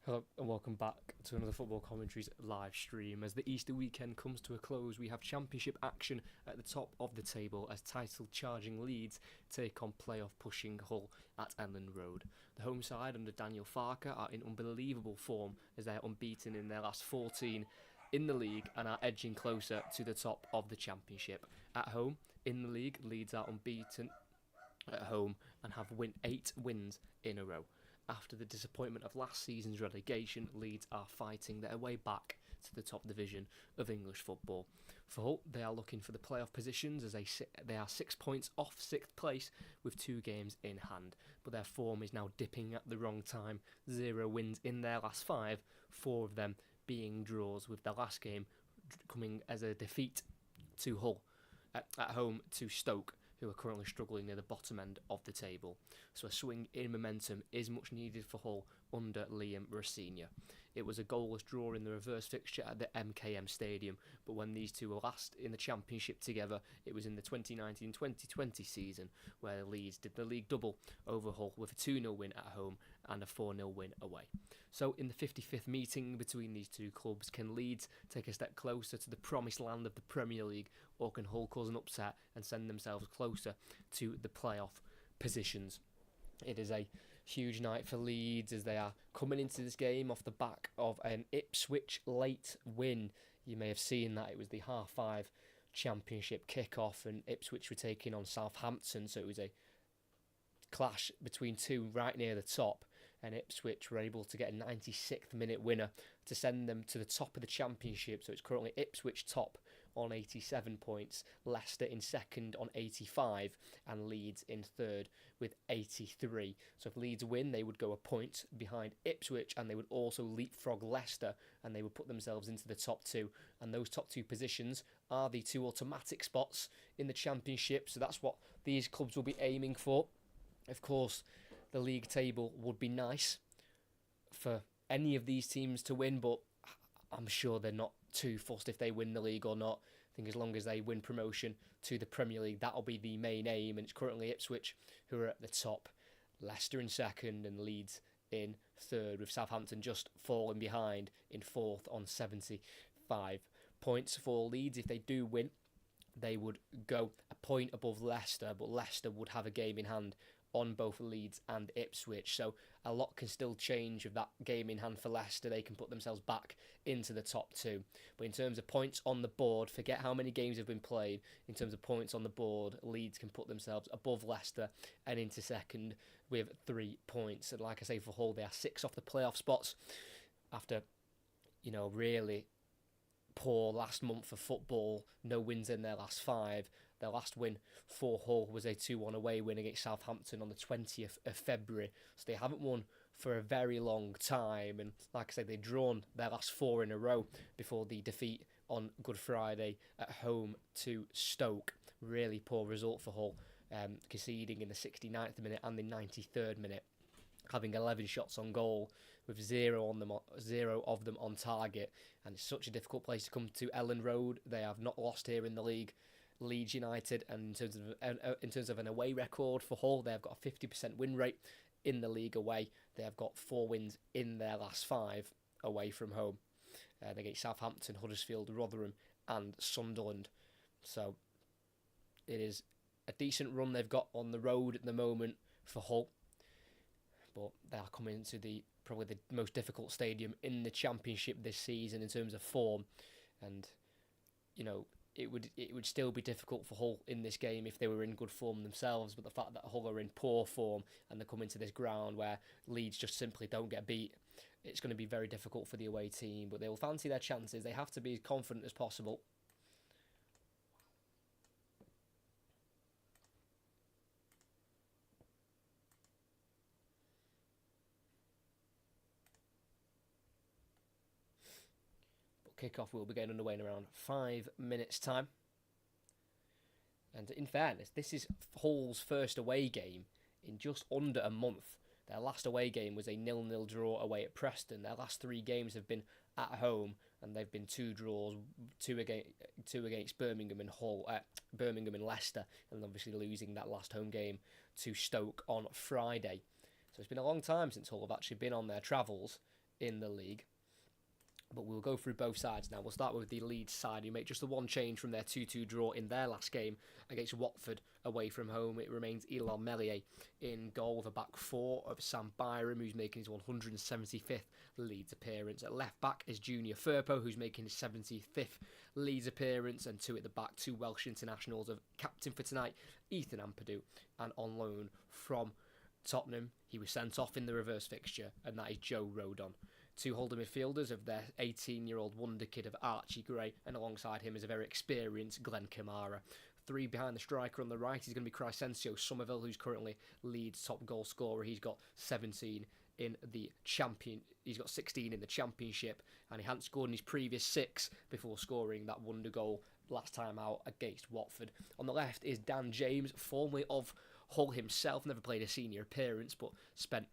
Hello and welcome back to another Football Commentaries live stream. As the Easter weekend comes to a close, we have Championship action at the top of the table as title-charging Leeds take on playoff-pushing Hull at Elland Road. The home side under Daniel Farke are in unbelievable form as they are unbeaten in their last 14 in the league and are edging closer to the top of the Championship. At home, in the league, Leeds are unbeaten at home and have 8 wins in a row. After the disappointment of last season's relegation, Leeds are fighting their way back to the top division of English football. For Hull, they are looking for the playoff positions as they are 6 points off 6th place with 2 games in hand. But their form is now dipping at the wrong time. 0 wins in their last 5, 4 of them being draws, with the last game coming as a defeat to Hull at home to Stoke, who are currently struggling near the bottom end of the table. So a swing in momentum is much needed for Hull under Liam Rosenior. It was a goalless draw in the reverse fixture at the MKM Stadium, but when these two were last in the Championship together, it was in the 2019-2020 season, where Leeds did the league double over Hull with a 2-0 win at home and a 4-0 win away. So in the 55th meeting between these two clubs, can Leeds take a step closer to the promised land of the Premier League, or can Hull cause an upset and send themselves closer to the playoff positions? It is a huge night for Leeds as they are coming into this game off the back of an Ipswich late win. You may have seen that it was the half-5 Championship kick-off and Ipswich were taking on Southampton, so it was a clash between two right near the top, and Ipswich were able to get a 96th minute winner to send them to the top of the Championship. So it's currently Ipswich top on 87 points, Leicester in second on 85, and Leeds in third with 83. So if Leeds win, they would go a point behind Ipswich, and they would also leapfrog Leicester, and they would put themselves into the top 2. And those top 2 positions are the 2 automatic spots in the Championship, so that's what these clubs will be aiming for. Of course, the league table would be nice for any of these teams to win, but I'm sure they're not too fussed if they win the league or not. I think as long as they win promotion to the Premier League, that'll be the main aim, and it's currently Ipswich who are at the top, Leicester in second and Leeds in third, with Southampton just falling behind in fourth on 75 points. For Leeds, if they do win, they would go a point above Leicester, but Leicester would have a game in hand on both Leeds and Ipswich, so a lot can still change with that game in hand for Leicester. They can put themselves back into the top 2. But in terms of points on the board, forget how many games have been played. In terms of points on the board, Leeds can put themselves above Leicester and into second with 3 points. And like I say, for Hull, they are 6 off the playoff spots after, really poor last month of football. No wins in their last 5. Their last win for Hull was a 2-1 away win against Southampton on the 20th of February. So they haven't won for a very long time. And like I said, they've drawn their last 4 in a row before the defeat on Good Friday at home to Stoke. Really poor result for Hull, conceding in the 69th minute and the 93rd minute, having 11 shots on goal with 0 of them on target. And it's such a difficult place to come to, Elland Road. They have not lost here in the league. Leeds United, and in terms of an away record for Hull, they have got a 50% win rate in the league away. They have got 4 wins in their last 5 away from home, against Southampton, Huddersfield, Rotherham and Sunderland. So it is a decent run they've got on the road at the moment for Hull, but they are coming into probably the most difficult stadium in the Championship this season in terms of form, and it would still be difficult for Hull in this game if they were in good form themselves, but the fact that Hull are in poor form and they're coming to this ground where Leeds just simply don't get beat, it's going to be very difficult for the away team, but they will fancy their chances. They have to be as confident as possible. Kickoff will be getting underway in around 5 minutes' time. And in fairness, this is Hull's first away game in just under a month. Their last away game was a 0-0 draw away at Preston. Their last 3 games have been at home, and they've been 2 draws, two against Birmingham and Leicester, and obviously losing that last home game to Stoke on Friday. So it's been a long time since Hull have actually been on their travels in the league. But we'll go through both sides now. We'll start with the Leeds side, who make just the one change from their 2-2 draw in their last game against Watford away from home. It remains Elon Meslier in goal with a back four of Sam Byram, who's making his 175th Leeds appearance. At left back is Junior Firpo, who's making his 75th Leeds appearance. And two at the back, two Welsh internationals of captain for tonight, Ethan Ampadu, and on loan from Tottenham, he was sent off in the reverse fixture, and that is Joe Rodon. Two holding midfielders of their 18-year-old wonder kid of Archie Gray, and alongside him is a very experienced Glenn Kamara. Three behind the striker on the right is going to be Crysencio Somerville, who's currently Leeds' top goal scorer. He's got 17 in the He's got 16 in the Championship, and he hadn't scored in his previous 6 before scoring that wonder goal last time out against Watford. On the left is Dan James, formerly of Hull himself, never played a senior appearance, but spent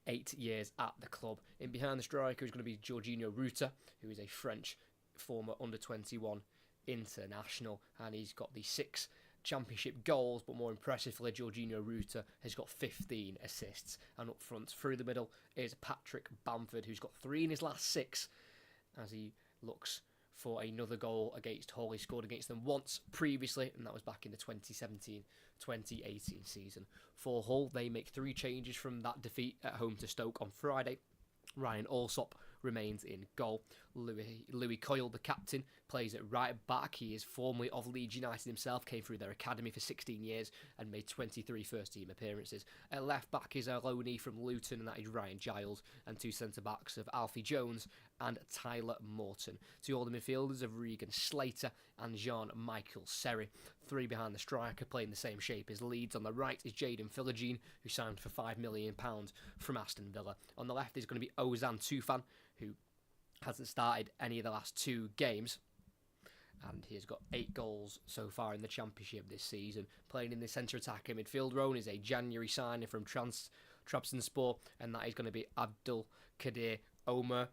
8 years at the club. In behind the striker is going to be Jorginho Ruta, who is a French former under-21 international, and he's got the 6 Championship goals, but more impressively, Jorginho Ruta has got 15 assists. And up front, through the middle, is Patrick Bamford, who's got 3 in his last 6, as he looks for another goal against Hull. He scored against them once previously, and that was back in the 2017-2018 season. For Hull, they make 3 changes from that defeat at home to Stoke on Friday. Ryan Alsop remains in goal. Louis Coyle, the captain, plays at right back. He is formerly of Leeds United himself, came through their academy for 16 years and made 23 first-team appearances. At left back is a loanee from Luton, and that is Ryan Giles, and 2 centre-backs of Alfie Jones and Tyler Morton. 2 older midfielders of Regan Slater and Jean-Michael Seri. 3 behind the striker, playing the same shape as Leeds. On the right is Jayden Philogene, who signed for £5 million from Aston Villa. On the left is going to be Ozan Tufan, who hasn't started any of the last 2 games, and he has got 8 goals so far in the Championship this season. Playing in the centre attacker midfield role is a January signing from Trabzonspor, and that is going to be Abdul Kadir Omer,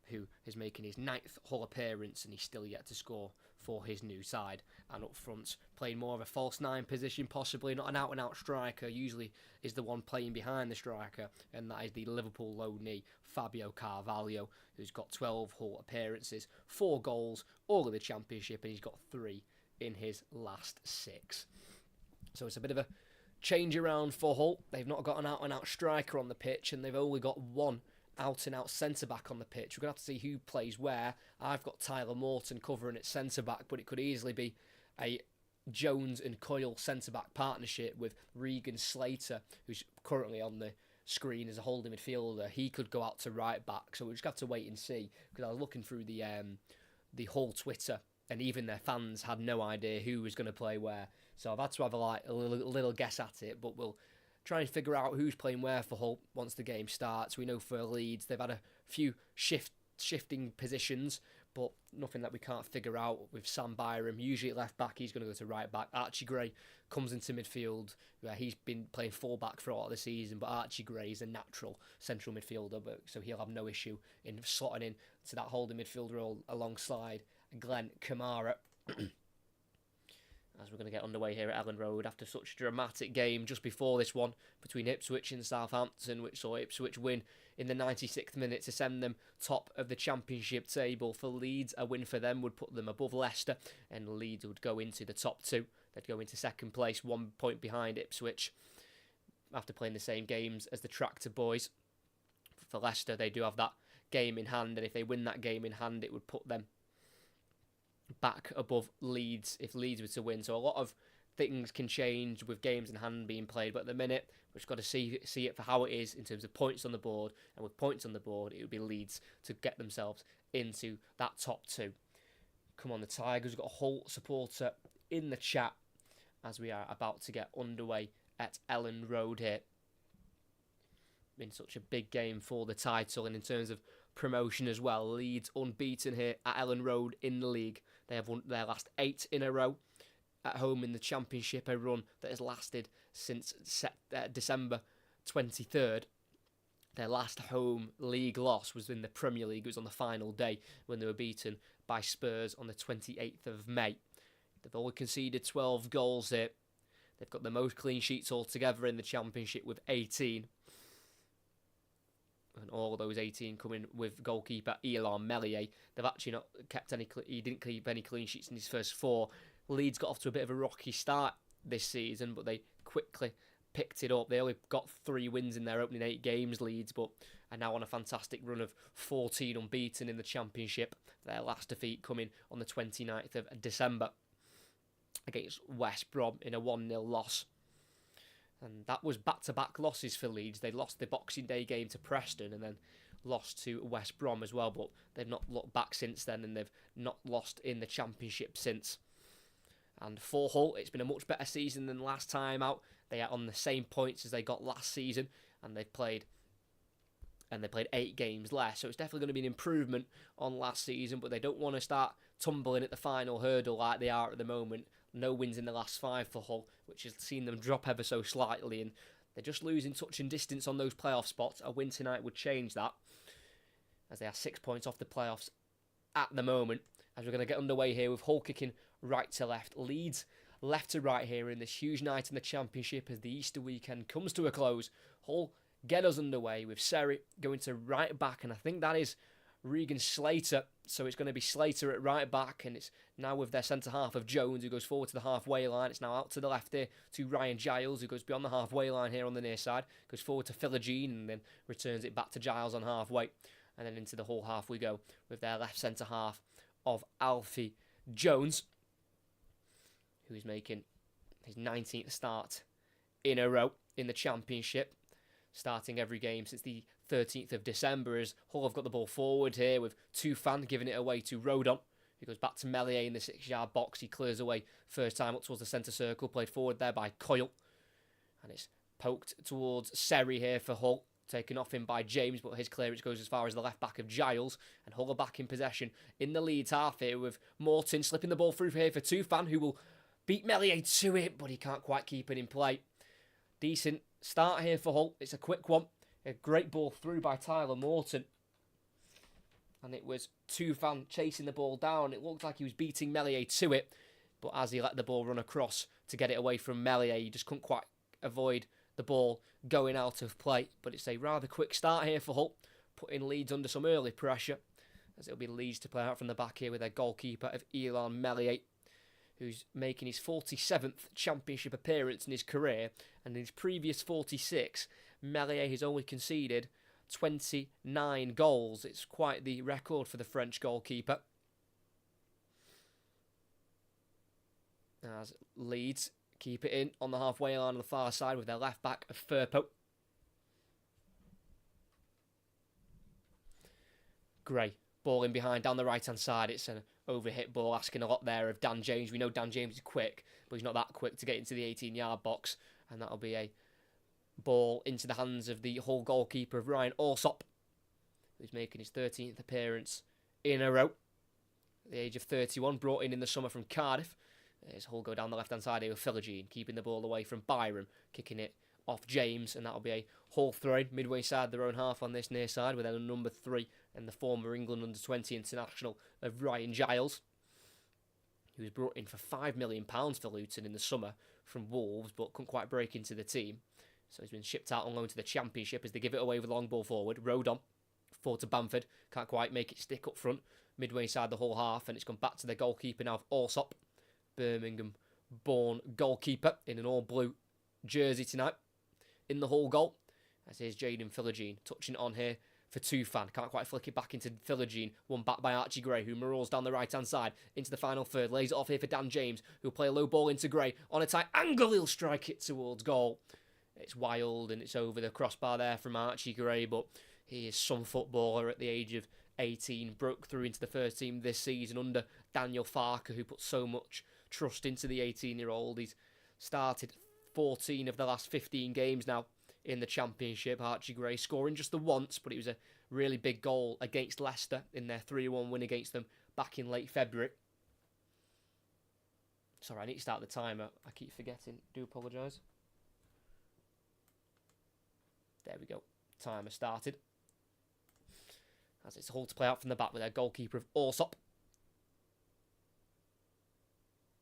who is making his 9th Hull appearance, and he's still yet to score for his new side. And up front, playing more of a false 9 position, possibly not an out-and-out striker, usually is the one playing behind the striker, and that is the Liverpool loanee Fabio Carvalho, who's got 12 Hull appearances, 4 goals, all in the Championship, and he's got 3 in his last 6. So it's a bit of a change around for Hull. They've not got an out-and-out striker on the pitch, and they've only got 1 out-and-out centre-back on the pitch. We're going to have to see who plays where. I've got Tyler Morton covering at centre-back, but it could easily be a Jones and Coyle centre-back partnership with Regan Slater, who's currently on the screen as a holding midfielder. He could go out to right-back, so we'll just have to wait and see, because I was looking through the Hull Twitter, and even their fans had no idea who was going to play where. So I've had to have a little guess at it, but we'll try and figure out who's playing where for Hull once the game starts. We know for Leeds they've had a few shifting positions, but nothing that we can't figure out with Sam Byram. Usually at left back, he's going to go to right back. Archie Gray comes into midfield, where he's been playing full back throughout the season, but Archie Gray is a natural central midfielder, so he'll have no issue in slotting in to that holding midfield role alongside Glenn Kamara. As we're going to get underway here at Elland Road after such a dramatic game just before this one between Ipswich and Southampton, which saw Ipswich win in the 96th minute to send them top of the Championship table. For Leeds, a win for them would put them above Leicester, and Leeds would go into the top 2. They'd go into second place, 1 point behind Ipswich, after playing the same games as the Tractor Boys. For Leicester, they do have that game in hand, and if they win that game in hand, it would put them back above Leeds if Leeds were to win. So a lot of things can change with games in hand being played, but at the minute we've just got to see it for how it is in terms of points on the board, and with points on the board it would be Leeds to get themselves into that top 2. Come on, the Tigers. We've got a Hull supporter in the chat as we are about to get underway at Elland Road here. Been such a big game for the title, and in terms of promotion as well, Leeds unbeaten here at Elland Road in the league. They have won their last 8 in a row at home in the Championship, a run that has lasted since December 23rd. Their last home league loss was in the Premier League. It was on the final day when they were beaten by Spurs on the 28th of May. They've only conceded 12 goals here. They've got the most clean sheets altogether in the Championship with 18. And all of those 18 coming with goalkeeper Elon Meslier. They've actually not kept any. He didn't keep any clean sheets in his first 4. Leeds got off to a bit of a rocky start this season, but they quickly picked it up. They only got 3 wins in their opening 8 games, Leeds, but are now on a fantastic run of 14 unbeaten in the Championship. Their last defeat coming on the 29th of December against West Brom in a 1-0 loss. And that was back-to-back losses for Leeds. They lost the Boxing Day game to Preston and then lost to West Brom as well, but they've not looked back since then, and they've not lost in the Championship since. And for Hull, it's been a much better season than last time out. They are on the same points as they got last season, and they played 8 games less. So it's definitely going to be an improvement on last season, but they don't want to start tumbling at the final hurdle like they are at the moment. No wins in the last 5 for Hull, which has seen them drop ever so slightly, and they're just losing touch and distance on those playoff spots. A win tonight would change that, as they are 6 points off the playoffs at the moment. As we're going to get underway here with Hull kicking right to left, Leeds left to right here in this huge night in the Championship as the Easter weekend comes to a close. Hull get us underway with Seri going to right back, and I think that is Regan Slater. So it's going to be Slater at right back, and it's now with their centre half of Jones, who goes forward to the halfway line. It's now out to the left here to Ryan Giles, who goes beyond the halfway line here on the near side, goes forward to Philogene, and then returns it back to Giles on halfway. And then into the Hull half we go with their left centre half of Alfie Jones, who is making his 19th start in a row in the Championship, starting every game since the 13th of December, as Hull have got the ball forward here with Tufan giving it away to Rodon, who goes back to Meslier in the 6-yard box. He clears away first time up towards the centre circle, played forward there by Coyle, and it's poked towards Seri here for Hull, taken off him by James, but his clearance goes as far as the left back of Giles, and Hull are back in possession in the Leeds half here with Morton slipping the ball through here for Tufan, who will beat Meslier to it, but he can't quite keep it in play. Decent start here for Hull. It's a quick one. A great ball through by Tyler Morton. And it was Tufan chasing the ball down. It looked like he was beating Meslier to it, but as he let the ball run across to get it away from Meslier, he just couldn't quite avoid the ball going out of play. But it's a rather quick start here for Hull, putting Leeds under some early pressure, as it'll be Leeds to play out from the back here with their goalkeeper of Elon Meslier, who's making his 47th Championship appearance in his career, and in his previous 46, Meslier has only conceded 29 goals. It's quite the record for the French goalkeeper. As Leeds keep it in on the halfway line on the far side with their left back of Firpo. Gray, ball in behind down the right hand side. It's an overhit ball, asking a lot there of Dan James. We know Dan James is quick, but he's not that quick to get into the 18-yard box, and that'll be a ball into the hands of the Hull goalkeeper of Ryan Alsop, who's making his 13th appearance in a row. At the age of 31, brought in the summer from Cardiff. As Hull go down the left-hand side here with Philogene, keeping the ball away from Byram, kicking it off James, and that'll be a Hull throw midway side their own half on this near side, with their number 3 and the former England under-20 international of Ryan Giles, who was brought in for £5 million for Luton in the summer from Wolves, but couldn't quite break into the team. So he's been shipped out on loan to the Championship as they give it away with a long ball forward. Rodon, forward to Bamford, can't quite make it stick up front, midway inside the Hull half, and it's gone back to the goalkeeper now of Alsop, Birmingham-born goalkeeper in an all-blue jersey tonight, in the Hull goal. As here's Jaden Philogene touching it on here for Tufan. Can't quite flick it back into Philogene. One back by Archie Gray, who marauders down the right-hand side into the final third. Lays it off here for Dan James, who'll play a low ball into Gray. On a tight angle, he'll strike it towards goal. It's wild, and it's over the crossbar there from Archie Gray, but he is some footballer at the age of 18. Broke through into the first team this season under Daniel Farker, who put so much trust into the 18-year-old. He's started 14 of the last 15 games now in the Championship. Archie Gray scoring just the once, but it was a really big goal against Leicester in their 3-1 win against them back in late February. Sorry, I need to start the timer. I keep forgetting. Do apologise. There we go. Timer started. As it's Hull to play out from the back with their goalkeeper of Alsop.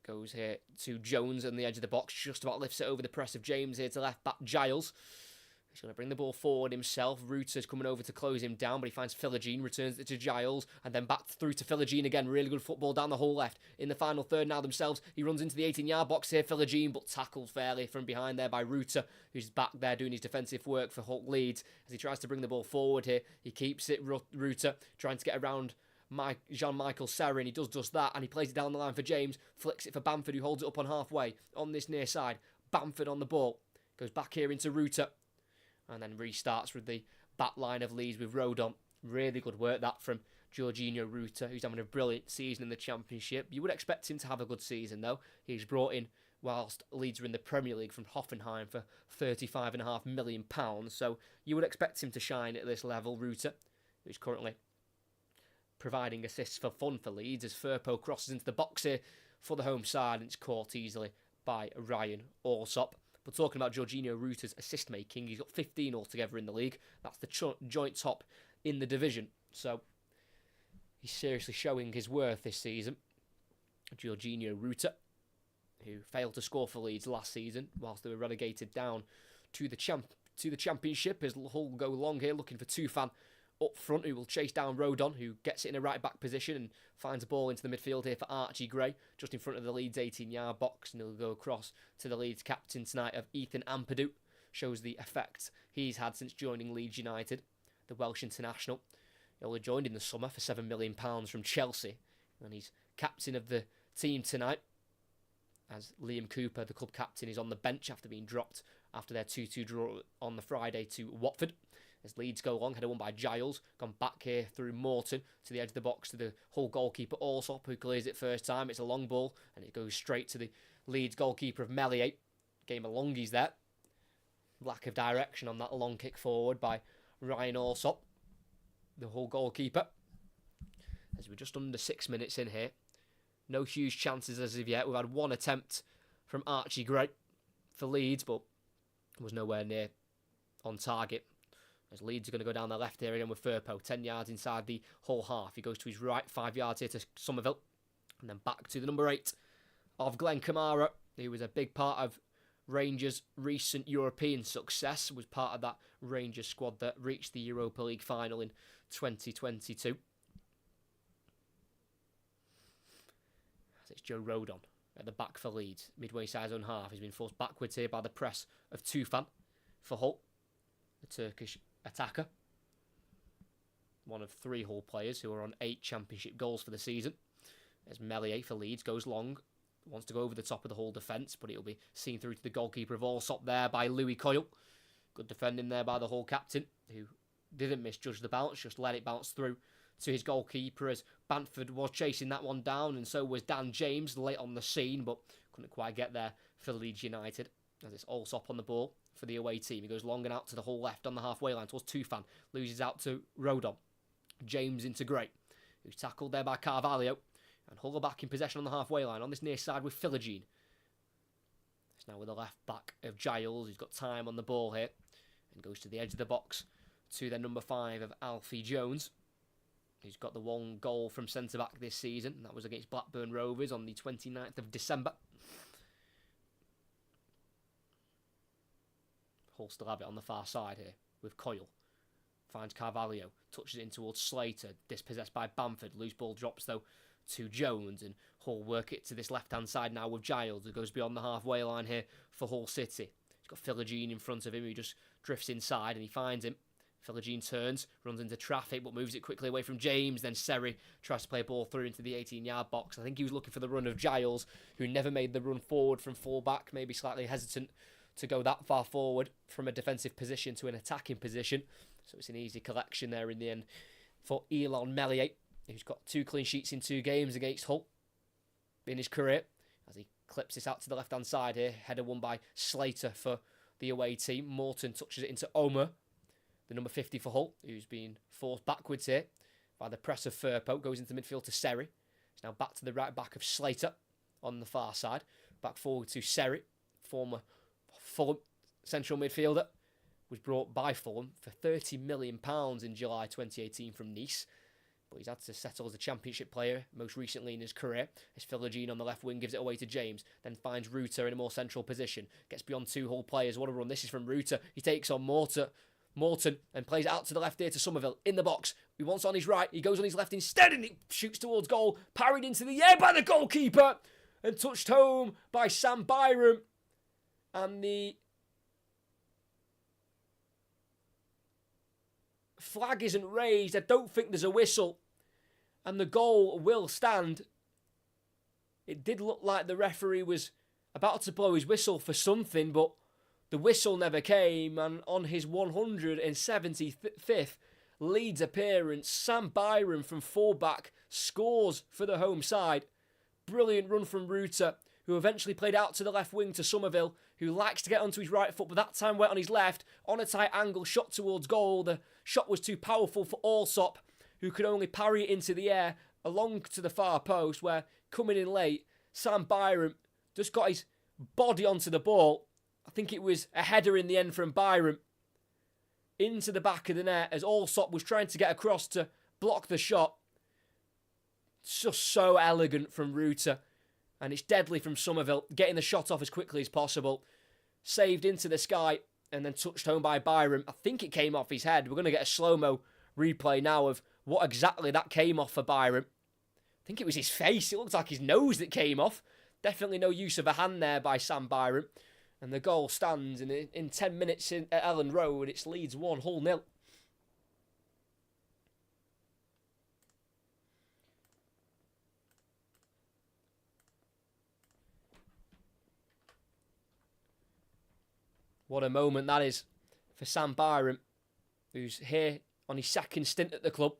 Goes here to Jones on the edge of the box. Just about lifts it over the press of James here to left back Giles, He's going to bring the ball forward himself. Reuter's coming over to close him down, but he finds Philogene, returns it to Giles, and then back through to Philogene again. Really good football down the whole left. In the final third now themselves, he runs into the 18-yard box here, Philogene, but tackled fairly from behind there by Reuter, who's back there doing his defensive work for Hull Leeds. As he tries to bring the ball forward here, he keeps it, Reuter, trying to get around Jean-Michael Serra, and he does just that, and he plays it down the line for James, flicks it for Bamford, who holds it up on halfway, on this near side. Bamford on the ball, goes back here into Reuter, and then restarts with the back line of Leeds with Rodon. Really good work that from Jorginho Reuter, who's having a brilliant season in the Championship. You would expect him to have a good season, though. He's brought in, whilst Leeds are in the Premier League, from Hoffenheim for £35.5 million. So you would expect him to shine at this level. Reuter, who's currently providing assists for fun for Leeds, as Firpo crosses into the box here for the home side, and it's caught easily by Ryan Allsop. But talking about Jorginho Reuter's assist making, he's got 15 altogether in the league. That's the joint top in the division. So he's seriously showing his worth this season. Jorginho Reuter, who failed to score for Leeds last season, whilst they were relegated down to the Championship, as Hull go long here looking for Tufan up front, who will chase down Rodon, who gets it in a right-back position and finds a ball into the midfield here for Archie Gray, just in front of the Leeds 18-yard box, and he'll go across to the Leeds captain tonight of Ethan Ampadu. Shows the effect he's had since joining Leeds United, the Welsh international. He only joined in the summer for £7 million from Chelsea, and he's captain of the team tonight, as Liam Cooper, the club captain, is on the bench after being dropped after their 2-2 draw on the Friday to Watford. As Leeds go along, header won by Giles, gone back here through Morton to the edge of the box to the Hull goalkeeper Allsop, who clears it first time. It's a long ball, and it goes straight to the Leeds goalkeeper of Melier. Game of longies there. Lack of direction on that long kick forward by Ryan Allsop, the Hull goalkeeper. As we're just under 6 minutes in here. No huge chances as of yet. We've had one attempt from Archie Gray for Leeds, but was nowhere near on target. As Leeds are going to go down the left here again with Firpo, 10 yards inside the Hull half. He goes to his right, 5 yards here to Somerville. And then back to the number 8 of Glenn Kamara, who was a big part of Rangers' recent European success, was part of that Rangers squad that reached the Europa League final in 2022. As it's Joe Rodon at the back for Leeds, midway side zone half. He's been forced backwards here by the press of Tufan for Hull, the Turkish attacker. One of 3 Hull players who are on 8 Championship goals for the season. As Melier for Leeds goes long, wants to go over the top of the Hull defence, but it'll be seen through to the goalkeeper of Allsop there by Louis Coyle. Good defending there by the Hull captain, who didn't misjudge the bounce, just let it bounce through to his goalkeeper, as Bamford was chasing that one down, and so was Dan James late on the scene, but couldn't quite get there for Leeds United. As it's Allsop on the ball for the away team. He goes long and out to the Hull left on the halfway line towards Tufan. Loses out to Rodon. James into Gray, who's tackled there by Carvalho. And Hull are back in possession on the halfway line on this near side with Philogene. It's now with the left back of Giles, who's got time on the ball here. And goes to the edge of the box to their number 5 of Alfie Jones, who's got the 1 goal from centre-back this season. And that was against Blackburn Rovers on the 29th of December. Hull still have it on the far side here with Coyle. Finds Carvalho, touches it in towards Slater, dispossessed by Bamford. Loose ball drops though to Jones, and Hull work it to this left-hand side now with Giles, who goes beyond the halfway line here for Hull City. He's got Philogene in front of him, who just drifts inside, and he finds him. Philogene turns, runs into traffic, but moves it quickly away from James. Then Seri tries to play a ball through into the 18-yard box. I think he was looking for the run of Giles, who never made the run forward from full-back, maybe slightly hesitant to go that far forward from a defensive position to an attacking position. So it's an easy collection there in the end for Elon Melier, who's got 2 clean sheets in 2 games against Hull in his career. As he clips this out to the left-hand side here. Header won by Slater for the away team. Morton touches it into Omer, the number 50 for Hull, who's been forced backwards here by the press of Firpo. Goes into midfield to Seri. It's now back to the right back of Slater on the far side. Back forward to Seri, former Fulham central midfielder, was brought by Fulham for £30 million in July 2018 from Nice. but he's had to settle as a Championship player, most recently in his career, as Philogene on the left wing gives it away to James, then finds Ruta in a more central position, gets beyond two Hull players. What a run. This is from Ruta. He takes on Morton and plays it out to the left here to Somerville in the box. He wants on his right, he goes on his left instead, and he shoots towards goal, parried into the air by the goalkeeper and touched home by Sam Byram. And the flag isn't raised. I don't think there's a whistle, and the goal will stand. It did look like the referee was about to blow his whistle for something, but the whistle never came, and on his 175th Leeds appearance, Sam Byram from fullback scores for the home side. Brilliant run from Ruta, who eventually played out to the left wing to Somerville, who likes to get onto his right foot, but that time went on his left, on a tight angle, shot towards goal. The shot was too powerful for Allsop, who could only parry it into the air, along to the far post, where, coming in late, Sam Byram just got his body onto the ball. I think it was a header in the end from Byram, into the back of the net, as Allsop was trying to get across to block the shot. Just so elegant from Ruta. And it's deadly from Somerville, getting the shot off as quickly as possible. Saved into the sky and then touched home by Byram. I think it came off his head. We're going to get a slow-mo replay now of what exactly that came off for Byram. I think it was his face. It looked like his nose that came off. Definitely no use of a hand there by Sam Byram. And the goal stands. And in 10 minutes at Ellen Road, it's Leeds 1, Hull 0. What a moment that is for Sam Byram, who's here on his second stint at the club.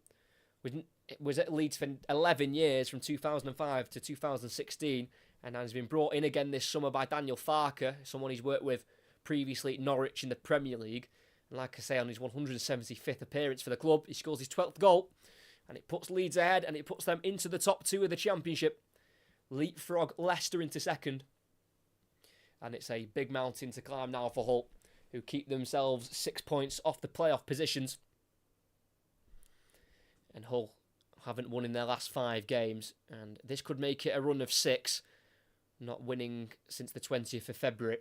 Was at Leeds for 11 years, from 2005 to 2016, and has been brought in again this summer by Daniel Farker, someone he's worked with previously at Norwich in the Premier League. And like I say, on his 175th appearance for the club, he scores his 12th goal, and it puts Leeds ahead, and it puts them into the top two of the Championship. Leapfrog Leicester into second. And it's a big mountain to climb now for Hull, who keep themselves 6 points off the playoff positions. And Hull haven't won in their last 5 games, and this could make it a run of 6, not winning since the 20th of February.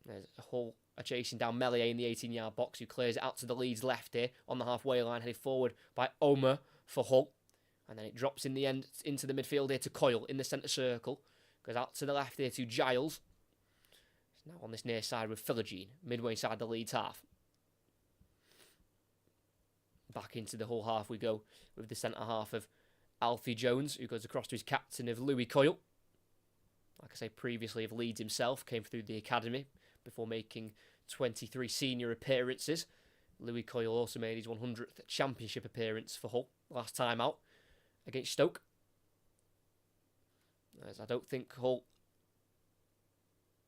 There's Hull are chasing down Melier in the 18-yard box, who clears it out to the Leeds left here on the halfway line, headed forward by Omer for Hull. And then it drops in the end into the midfield here to Coyle in the centre circle. Goes out to the left here to Giles. It's now on this near side with Philogene, midway side the Leeds half. Back into the Hull half we go with the centre half of Alfie Jones, who goes across to his captain of Louis Coyle. Like I say previously, of Leeds himself, came through the academy before making 23 senior appearances. Louis Coyle also made his 100th Championship appearance for Hull last time out against Stoke. As I don't think Hull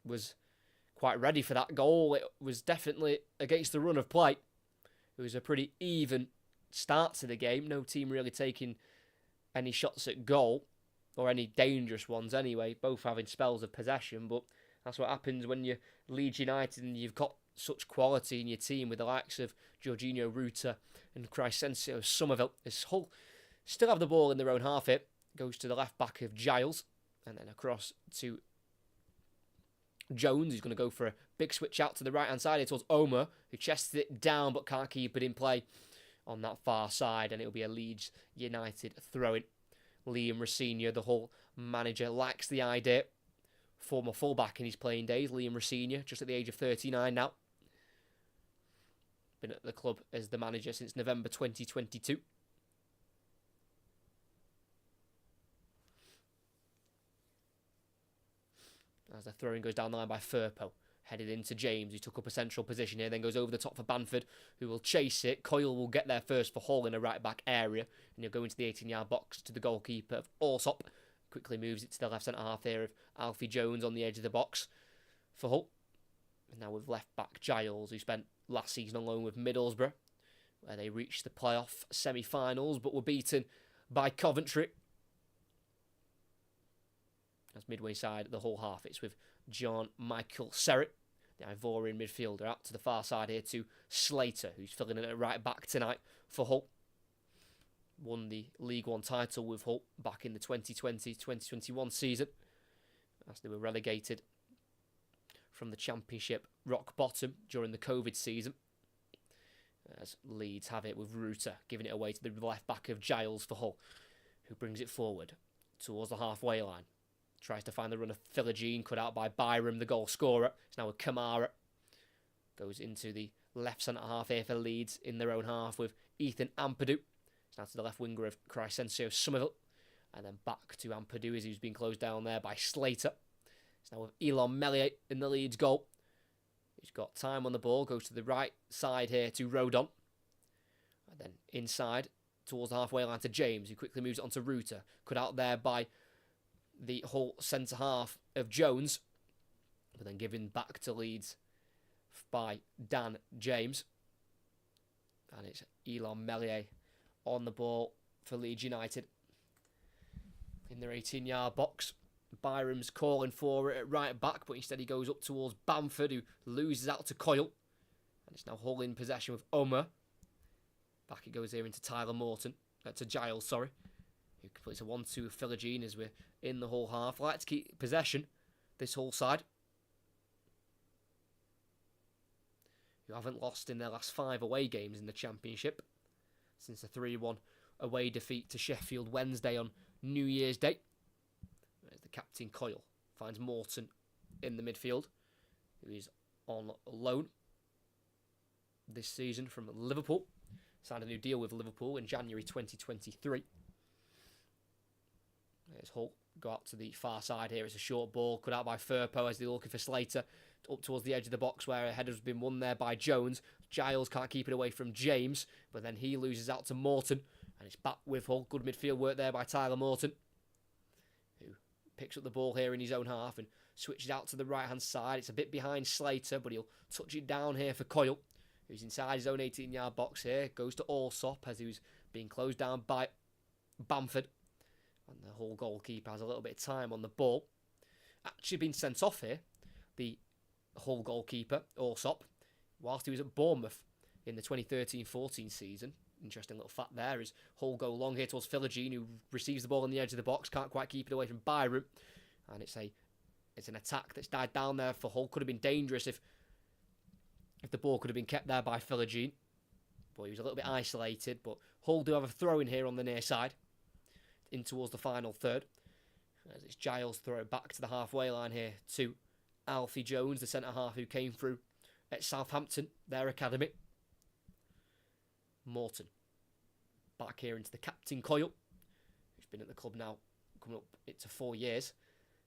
was quite ready for that goal. It was definitely against the run of play. It was a pretty even start to the game. No team really taking any shots at goal, or any dangerous ones anyway, both having spells of possession. But that's what happens when you're Leeds United and you've got such quality in your team with the likes of Jorginho, Ruta and Crescencio Somerville. As Hull still have the ball in their own half here. Goes to the left back of Giles. And then across to Jones, who's going to go for a big switch out to the right-hand side here towards Omer, who chests it down but can't keep it in play on that far side. And it'll be a Leeds United throw-in. Liam Rosenior, the Hull manager, likes the idea. Former fullback in his playing days, Liam Rosenior, just at the age of 39 now. Been at the club as the manager since November 2022. As the throwing goes down the line by Firpo. Headed into James, who took up a central position here, then goes over the top for Bamford, who will chase it. Coyle will get there first for Hull in a right-back area, and he'll go into the 18-yard box to the goalkeeper of Allsop. Quickly moves it to the left centre half there of Alfie Jones on the edge of the box for Hull. And now with left-back Giles, who spent last season on loan with Middlesbrough, where they reached the playoff semi-finals, but were beaten by Coventry. As midway side, the Hull half, it's with John Michael Serrett, the Ivorian midfielder, out to the far side here to Slater, who's filling in at right back tonight for Hull. won the League One title with Hull back in the 2020-2021 season, as they were relegated from the Championship rock bottom during the COVID season. As Leeds have it with Ruta giving it away to the left back of Giles for Hull, who brings it forward towards the halfway line. Tries to find the run of Philogene, cut out by Byram, the goal scorer. It's now with Kamara. Goes into the left centre half here for Leeds in their own half with Ethan Ampadu. It's now to the left winger of Crescencio Somerville. And then back to Ampadu as he's been closed down there by Slater. It's now with Elon Melier in the Leeds goal. He's got time on the ball, goes to the right side here to Rodon. And then inside towards the halfway line to James, who quickly moves it on to Ruta. Cut out there by the Hull centre half of Jones. But then given back to Leeds by Dan James. And it's Elon Melier on the ball for Leeds United. In their 18-yard box. Byram's calling for it at right back, but instead he goes up towards Bamford, who loses out to Coyle. And it's now Hull in possession with Omer. Back it goes here into Tyler Morton. To Giles, sorry. Who completes a 1-2 with Philogene as we're in the Hull half. Like to keep possession, this Hull side, who haven't lost in their last 5 away games in the Championship since a 3-1 away defeat to Sheffield Wednesday on New Year's Day. There's the captain Coyle finds Morton in the midfield, who is on loan this season from Liverpool. Signed a new deal with Liverpool in January 2023. There's Hull. Go out to the far side here. It's a short ball cut out by Firpo as they're looking for Slater up towards the edge of the box where a header's been won there by Jones. Giles can't keep it away from James, but then he loses out to Morton, and it's back with Hull. Good midfield work there by Tyler Morton, who picks up the ball here in his own half and switches out to the right-hand side. It's a bit behind Slater, but he'll touch it down here for Coyle, who's inside his own 18-yard box here. Goes to Allsop as he was being closed down by Bamford. And the Hull goalkeeper has a little bit of time on the ball. Actually been sent off here, the Hull goalkeeper, Allsop, whilst he was at Bournemouth in the 2013-14 season. Interesting little fact there is Hull go long here towards Philogene, who receives the ball on the edge of the box, can't quite keep it away from Byram. And it's an attack that's died down there for Hull. Could have been dangerous if the ball could have been kept there by Philogene. But he was a little bit isolated. But Hull do have a throw in here on the near side, in towards the final third. As it's Giles throw it back to the halfway line here to Alfie Jones, the centre-half who came through at Southampton, their academy. Morton. Back here into the captain Coyle, who's been at the club now, coming up to 4 years.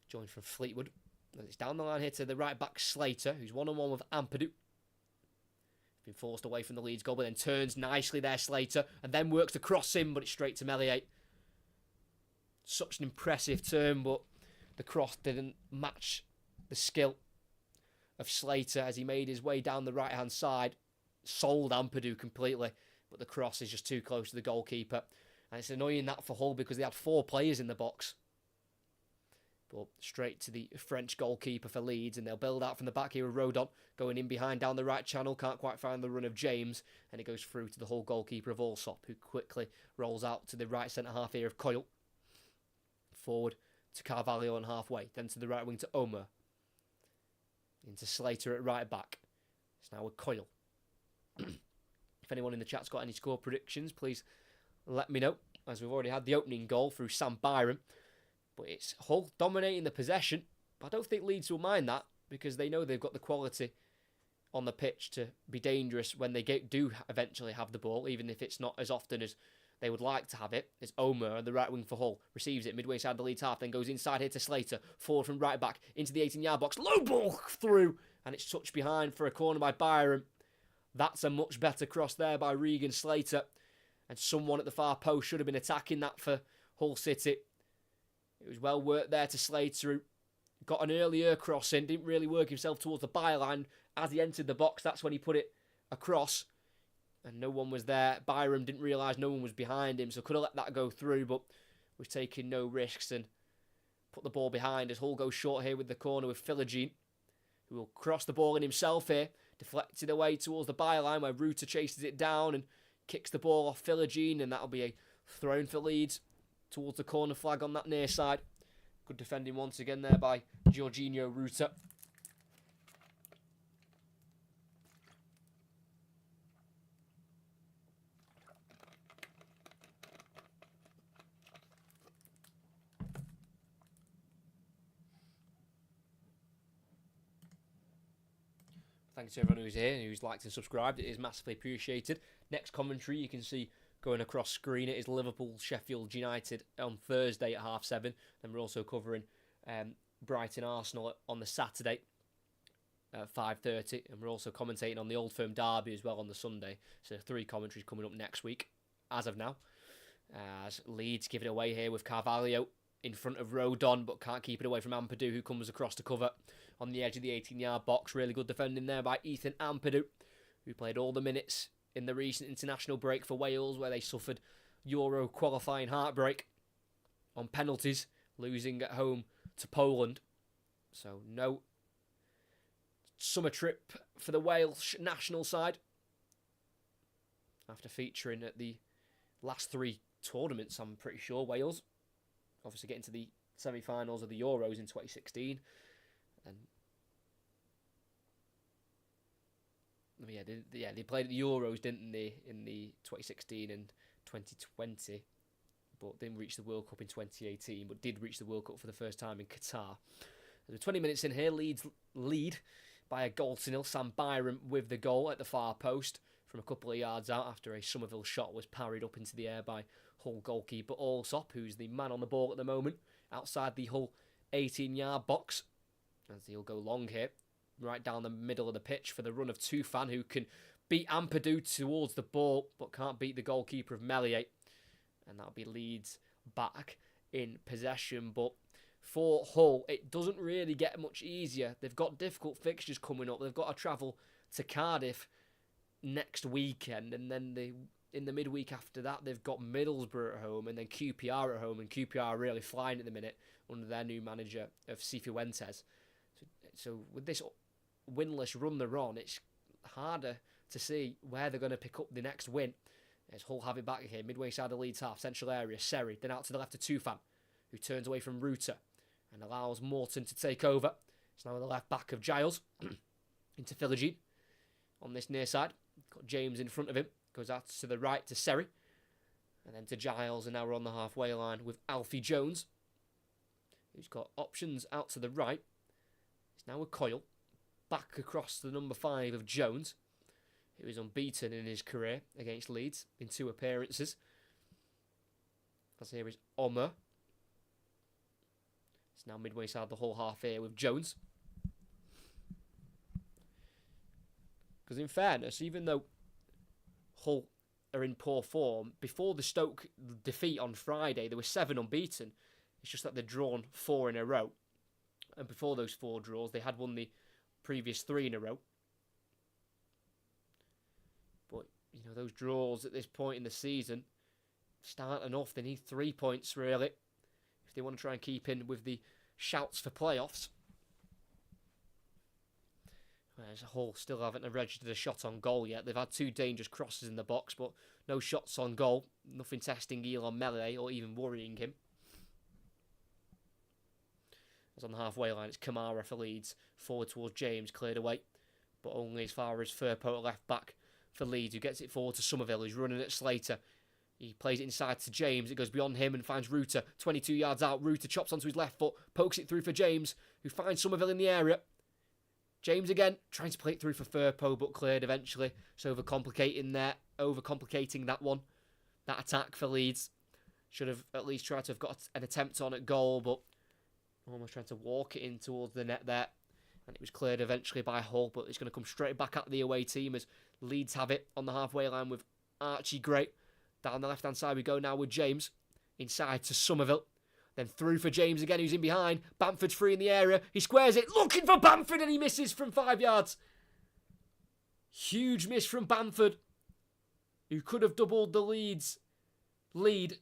Joined from Fleetwood. And it's down the line here to the right-back Slater, who's one-on-one with Ampadu. Been forced away from the Leeds goal, but then turns nicely there, Slater, and then works to cross him, but it's straight to Melier. Such an impressive turn, but the cross didn't match the skill of Slater as he made his way down the right-hand side. Sold Ampadu completely, but the cross is just too close to the goalkeeper. And it's annoying that for Hull because they had 4 players in the box. But straight to the French goalkeeper for Leeds, and they'll build out from the back here with Rodon going in behind down the right channel. Can't quite find the run of James, and it goes through to the Hull goalkeeper of Allsop, who quickly rolls out to the right centre-half here of Coyle. Forward to Carvalho on halfway, then to the right wing to Omer. Into Slater at right back. It's now with Coyle. If anyone in the chat's got any score predictions, please let me know, as we've already had the opening goal through Sam Byram. But it's Hull dominating the possession. But I don't think Leeds will mind that, because they know they've got the quality on the pitch to be dangerous when they do eventually have the ball, even if it's not as often as they would like to have it. It's Omer on the right wing for Hull. Receives it midway side the Leeds half, then goes inside here to Slater. Forward from right back into the 18-yard box. Low ball through, and it's touched behind for a corner by Byram. That's a much better cross there by Regan Slater. And someone at the far post should have been attacking that for Hull City. It was well worked there to Slater, who got an earlier cross in, didn't really work himself towards the byline. As he entered the box, that's when he put it across, and no one was there. Byram didn't realise no one was behind him, so could have let that go through, but was taking no risks and put the ball behind as Hull goes short here with the corner with Philogene, who will cross the ball in himself here, deflected away towards the byline where Ruta chases it down and kicks the ball off Philogene, and that'll be a Thrown for Leeds towards the corner flag on that near side. Good defending once again there by Jorginho Ruta. Thanks to everyone who's here and who's liked and subscribed. It is massively appreciated. Next commentary you can see going across screen. It is Liverpool-Sheffield United on Thursday at 7:30. Then we're also covering Brighton-Arsenal on the Saturday at 5:30. And we're also commentating on the Old Firm derby as well on the Sunday. So 3 commentaries coming up next week as of now. As Leeds give it away here with Carvalho in front of Rodon, but can't keep it away from Ampadu, who comes across to cover on the edge of the 18-yard box. Really good defending there by Ethan Ampadu, who played all the minutes in the recent international break for Wales, where they suffered Euro qualifying heartbreak on penalties, losing at home to Poland. So no summer trip for the Wales national side, after featuring at the last 3 tournaments, I'm pretty sure, Wales. Obviously getting to the semi-finals of the Euros in 2016. And they played at the Euros, didn't they, in the 2016 and 2020, but didn't reach the World Cup in 2018, but did reach the World Cup for the first time in Qatar. There's 20 minutes in here, Leeds lead by a 0-0. Sam Byram with the goal at the far post from a couple of yards out after a Somerville shot was parried up into the air by Hull goalkeeper Allsop, who's the man on the ball at the moment, outside the Hull 18-yard box. As he'll go long here, right down the middle of the pitch for the run of Tufan, who can beat Ampadu towards the ball, but can't beat the goalkeeper of Melier. And that'll be Leeds back in possession. But for Hull, it doesn't really get much easier. They've got difficult fixtures coming up. They've got to travel to Cardiff next weekend, and then in the midweek after that, they've got Middlesbrough at home and then QPR at home, and QPR are really flying at the minute under their new manager of Cifuentes. So with this winless run they're on, it's harder to see where they're going to pick up the next win. As Hull have it back here, midway side of the Leeds half, central area, Seri, then out to the left of Tufan, who turns away from Ruta and allows Morton to take over. It's now the left back of Giles into Philogene on this near side. Got James in front of him. Goes out to the right to Seri. And then to Giles, and now we're on the halfway line with Alfie Jones, who's got options out to the right. It's now with Coyle. Back across the number 5 of Jones, who is unbeaten in his career against Leeds in 2 appearances. As here is Omer. It's now midway side the whole half here with Jones. Because in fairness, even though Hull are in poor form, before the Stoke defeat on Friday, there were 7 unbeaten. It's just that they'd drawn 4 in a row. And before those 4 draws, they had won the previous 3 in a row. But, you know, those draws at this point in the season, start enough. They need 3 points, really, if they want to try and keep in with the shouts for playoffs. Whereas Hull still haven't registered a shot on goal yet. They've had 2 dangerous crosses in the box, but no shots on goal. Nothing testing Elon Melier or even worrying him. As on the halfway line, it's Kamara for Leeds. Forward towards James, cleared away. But only as far as Firpo at left back for Leeds, who gets it forward to Somerville, who's running at Slater. He plays it inside to James. It goes beyond him and finds Ruta. 22 yards out. Ruta chops onto his left foot, pokes it through for James, who finds Somerville in the area. James again, trying to play it through for Firpo, but cleared eventually. So overcomplicating that one. That attack for Leeds. Should have at least tried to have got an attempt on at goal, but almost trying to walk it in towards the net there. And it was cleared eventually by Hull, but it's going to come straight back at the away team as Leeds have it on the halfway line with Archie Gray. Down the left-hand side we go now with James. Inside to Somerville. Then through for James again, who's in behind. Bamford's free in the area. He squares it, looking for Bamford, and he misses from 5 yards. Huge miss from Bamford, who could have doubled the Leeds lead.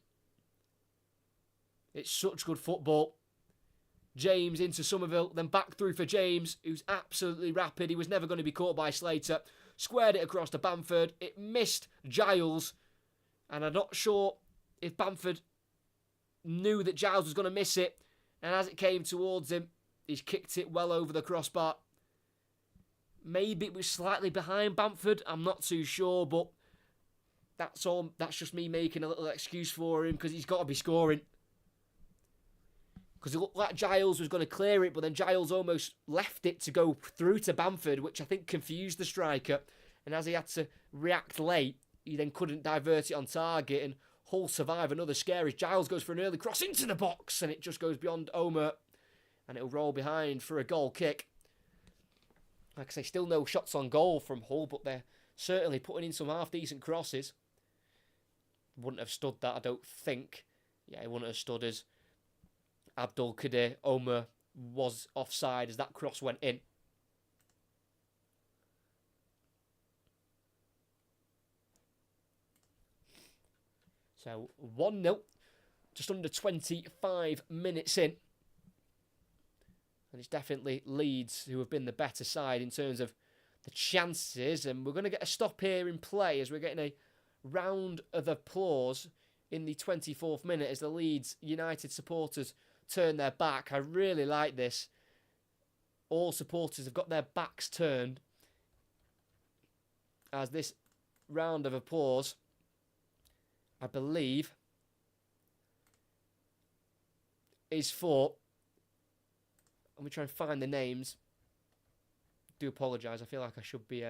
It's such good football. James into Somerville, then back through for James, who's absolutely rapid. He was never going to be caught by Slater. Squared it across to Bamford. It missed Giles, and I'm not sure if Bamford knew that Giles was going to miss it, and as it came towards him, he's kicked it well over the crossbar. Maybe it was slightly behind Bamford, I'm not too sure, but that's just me making a little excuse for him because he's got to be scoring. Because it looked like Giles was going to clear it, but then Giles almost left it to go through to Bamford, which I think confused the striker. And as he had to react late, he then couldn't divert it on target, and Hull survive another scare as Giles goes for an early cross into the box, and it just goes beyond Omer, and it'll roll behind for a goal kick. Like I say, still no shots on goal from Hull, but they're certainly putting in some half-decent crosses. Wouldn't have stood that, I don't think. Yeah, he wouldn't have stood as Abdul Kadir Omer was offside as that cross went in. So 1-0, just under 25 minutes in. And it's definitely Leeds who have been the better side in terms of the chances. And we're going to get a stop here in play as we're getting a round of applause in the 24th minute as the Leeds United supporters turn their back. I really like this. All supporters have got their backs turned as this round of applause, I believe, is for, let me try and find the names. Do apologise, I feel like I should be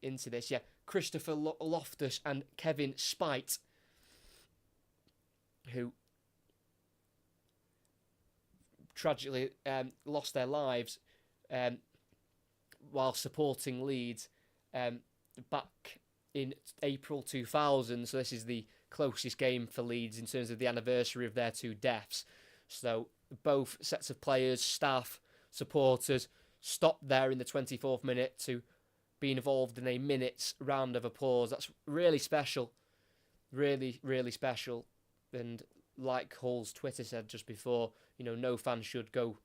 into this. Yeah, Christopher Loftus and Kevin Spite, who tragically lost their lives while supporting Leeds back in April 2000. So this is the closest game for Leeds in terms of the anniversary of their two deaths. So both sets of players, staff, supporters stopped there in the 24th minute to be involved in a minute's round of applause. That's really special. Really, really special. And like Hull's Twitter said just before, you know, no fan should go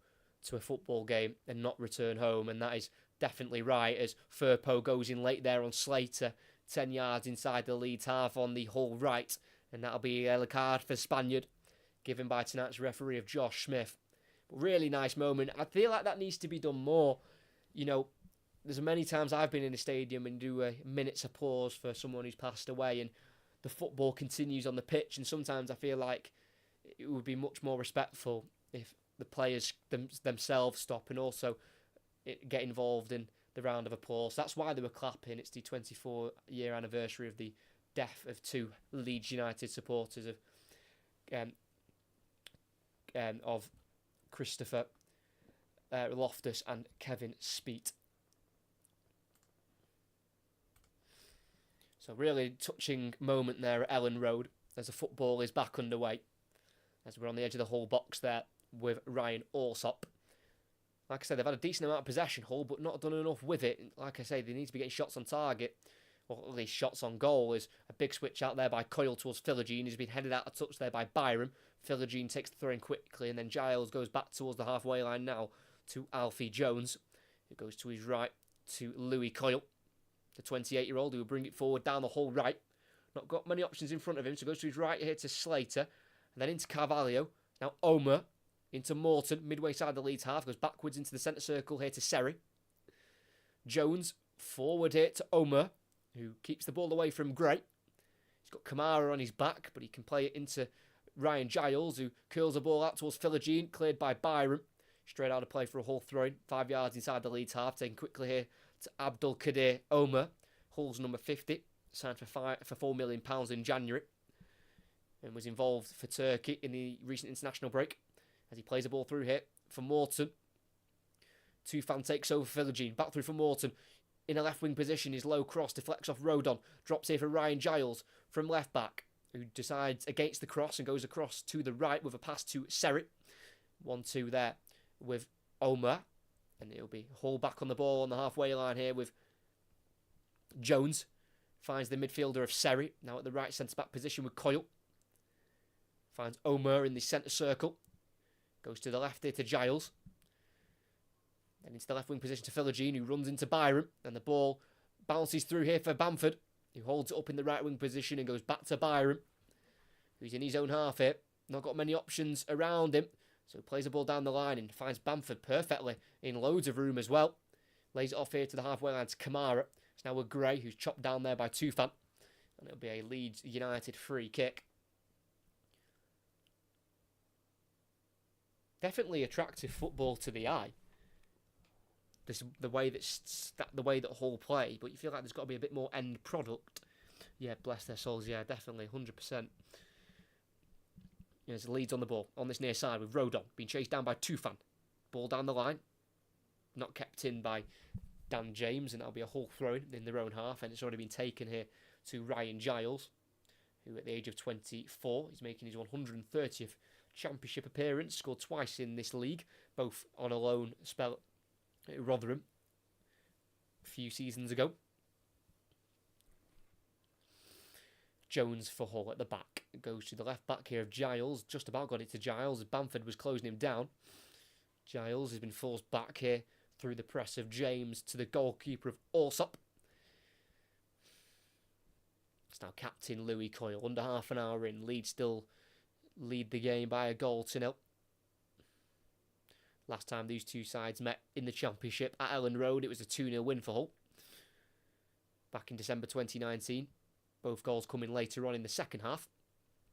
to a football game and not return home, and that is definitely right, as Firpo goes in late there on Slater, 10 yards inside the Leeds half on the Hull right, and that'll be a yellow card for Spaniard, given by tonight's referee of Josh Smith. But really nice moment. I feel like that needs to be done more. You know, there's many times I've been in a stadium and do a minute's applause for someone who's passed away, and the football continues on the pitch, and sometimes I feel like it would be much more respectful if the players themselves stop and also get involved in the round of applause. That's why they were clapping. It's the 24-year anniversary of the death of two Leeds United supporters of Christopher Loftus and Kevin Spite. So really touching moment there at Ellen Road as the football is back underway. As we're on the edge of the Hull box there with Ryan Alsop. Like I said, they've had a decent amount of possession, Hull, but not done enough with it. Like I say, they need to be getting shots on target, or at least shots on goal. There's a big switch out there by Coyle towards Philogene. He's been headed out of touch there by Byram. Philogene takes the throw in quickly, and then Giles goes back towards the halfway line now to Alfie Jones, who goes to his right to Louis Coyle, the 28-year-old, who will bring it forward down the Hull right. Not got many options in front of him, so goes to his right here to Slater, and then into Carvalho. Now Omer into Morton, midway side the Leeds half, goes backwards into the centre circle here to Seri. Jones forward here to Omer, who keeps the ball away from Gray. He's got Kamara on his back, but he can play it into Ryan Giles, who curls the ball out towards Philogene, cleared by Byram. Straight out of play for a Hull throw-in, 5 yards inside the Leeds half, taken quickly here to Abdul Kadir Omer, Hull's number 50, signed for £4 million in January, and was involved for Turkey in the recent international break. As he plays the ball through here for Morton. Tufan takes over Philogene, back through for Morton. In a left wing position, his low cross deflects off Rodon, drops here for Ryan Giles from left back, who decides against the cross and goes across to the right with a pass to Seri. 1-2 there with Omer, and it'll be Hull back on the ball on the halfway line here with Jones. Finds the midfielder of Seri, now at the right centre-back position with Coyle. Finds Omer in the centre circle. Goes to the left here to Giles. Then into the left wing position to Philogene, who runs into Byram. And the ball bounces through here for Bamford. who holds it up in the right wing position and goes back to Byram, who's in his own half here. Not got many options around him, so plays the ball down the line and finds Bamford perfectly in loads of room as well. Lays it off here to the halfway line to Kamara. It's now with Gray, who's chopped down there by Tufan. And it'll be a Leeds United free kick. Definitely attractive football to the eye. The way that Hull play, but you feel like there's got to be a bit more end product. Yeah, bless their souls. Yeah, definitely, 100%. There's Leeds on the ball on this near side with Rodon being chased down by Tufan. Ball down the line, not kept in by Dan James, and that'll be a Hull throw in their own half, and it's already been taken here to Ryan Giles, who at the age of 24 is making his 130th Championship appearance. Scored twice in this league, both on a loan spell at Rotherham a few seasons ago. Jones for Hull at the back. It goes to the left back here of Giles. Just about got it to Giles. Bamford was closing him down. Giles has been forced back here through the press of James to the goalkeeper of Allsop. It's now captain Louis Coyle. Under half an hour in. Leeds still lead the game by a goal to nil. Last time these two sides met in the Championship at Ellen Road, it was a 2-0 win for Hull. Back in December 2019. Both goals coming later on in the second half.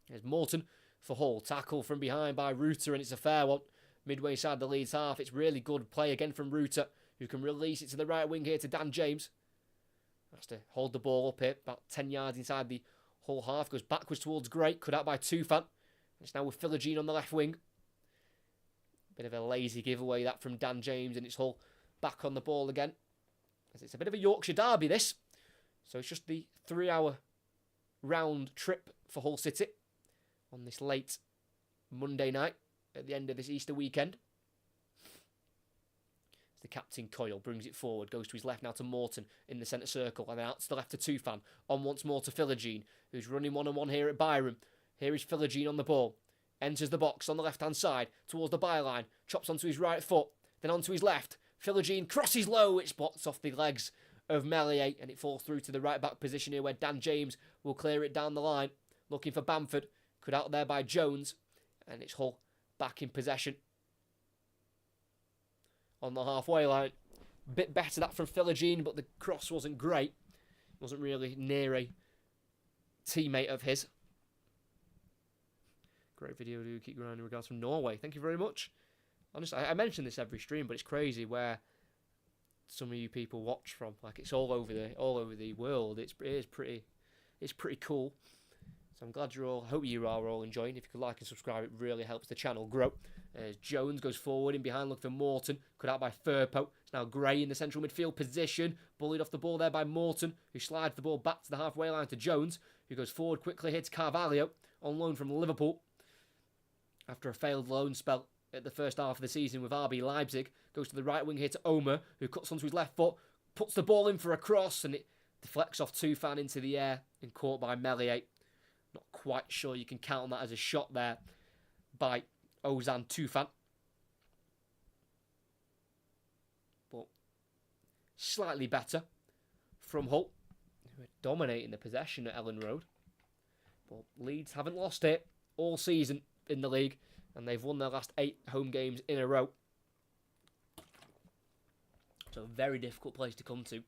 There's Morton for Hull. Tackle from behind by Ruter, and it's a fair one. Midway side of the Leeds half. It's really good play again from Ruter, who can release it to the right wing here to Dan James. Has to hold the ball up here, about 10 yards inside the Hull half. Goes backwards towards Gray, cut out by Tufan. It's now with Philogene on the left wing. Bit of a lazy giveaway that from Dan James, and it's Hull back on the ball again. As it's a bit of a Yorkshire derby, this. So it's just the 3-hour round trip for Hull City on this late Monday night at the end of this Easter weekend. As the captain Coyle brings it forward, goes to his left now to Morton in the centre circle, and then out to the left to Tufan. On once more to Philogene, who's running one-on-one here at Byram. Here is Philogene on the ball. Enters the box on the left-hand side towards the byline. Chops onto his right foot, then onto his left. Philogene crosses low, it spots off the legs of Melier, and it falls through to the right-back position here where Dan James will clear it down the line. Looking for Bamford. Cut out there by Jones. And it's Hull back in possession. On the halfway line. Bit better that from Philogene, but the cross wasn't great. Wasn't really near a teammate of his. Great video to keep going in regards from Norway. Thank you very much. Honestly, I mention this every stream, but it's crazy where some of you people watch from. Like, it's all over the world. It's pretty cool. So I'm glad hope you are all enjoying. If you could like and subscribe, it really helps the channel grow. As Jones goes forward in behind, looking for Morton, cut out by Firpo. It's now Gray in the central midfield position, bullied off the ball there by Morton, who slides the ball back to the halfway line to Jones, who goes forward quickly, hits Carvalho on loan from Liverpool after a failed loan spell at the first half of the season with RB Leipzig. Goes to the right wing here to Omer, who cuts onto his left foot, puts the ball in for a cross, and it deflects off Tufan into the air and caught by Melier. Not quite sure you can count on that as a shot there by Ozan Tufan. But slightly better from Hull, who are dominating the possession at Ellen Road. But Leeds haven't lost it all season in the league, and they've won their last 8 home games in a row. So a very difficult place to come to.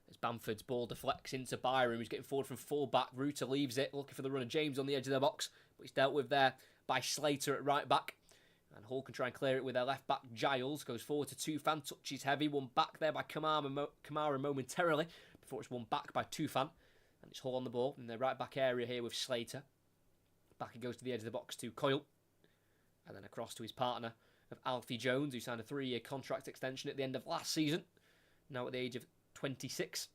As Bamford's ball deflects into Byram, who's getting forward from full-back. Ruter leaves it, looking for the run of James on the edge of the box, but it's dealt with there by Slater at right-back. And Hull can try and clear it with their left-back. Giles goes forward to Tufan, touches heavy, won back there by Kamara momentarily, before it's won back by Tufan. And it's Hull on the ball in their right-back area here with Slater. Back he goes to the edge of the box to Coyle. And then across to his partner of Alfie Jones, who signed a 3-year contract extension at the end of last season. Now at the age of 26.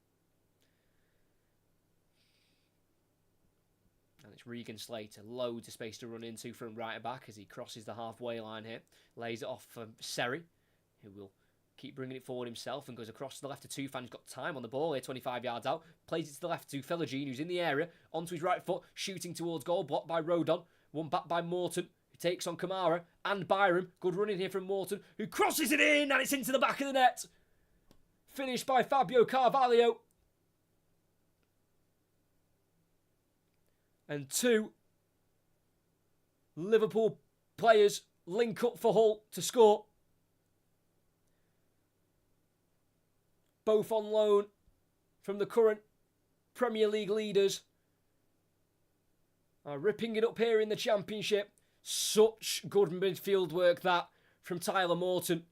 And it's Regan Slater. Loads of space to run into from right back as he crosses the halfway line here. Lays it off for Seri, who will keep bringing it forward himself and goes across to the left to Tufan. He's got time on the ball here, 25 yards out. Plays it to the left to Philogene, who's in the area. Onto his right foot, shooting towards goal. Blocked by Rodon. Won back by Morton, who takes on Kamara and Byram. Good running here from Morton, who crosses it in, and it's into the back of the net. Finished by Fabio Carvalho. And two Liverpool players link up for Hull to score. Both on loan from the current Premier League leaders. Are ripping it up here in the Championship. Such good midfield work that from Tyler Morton,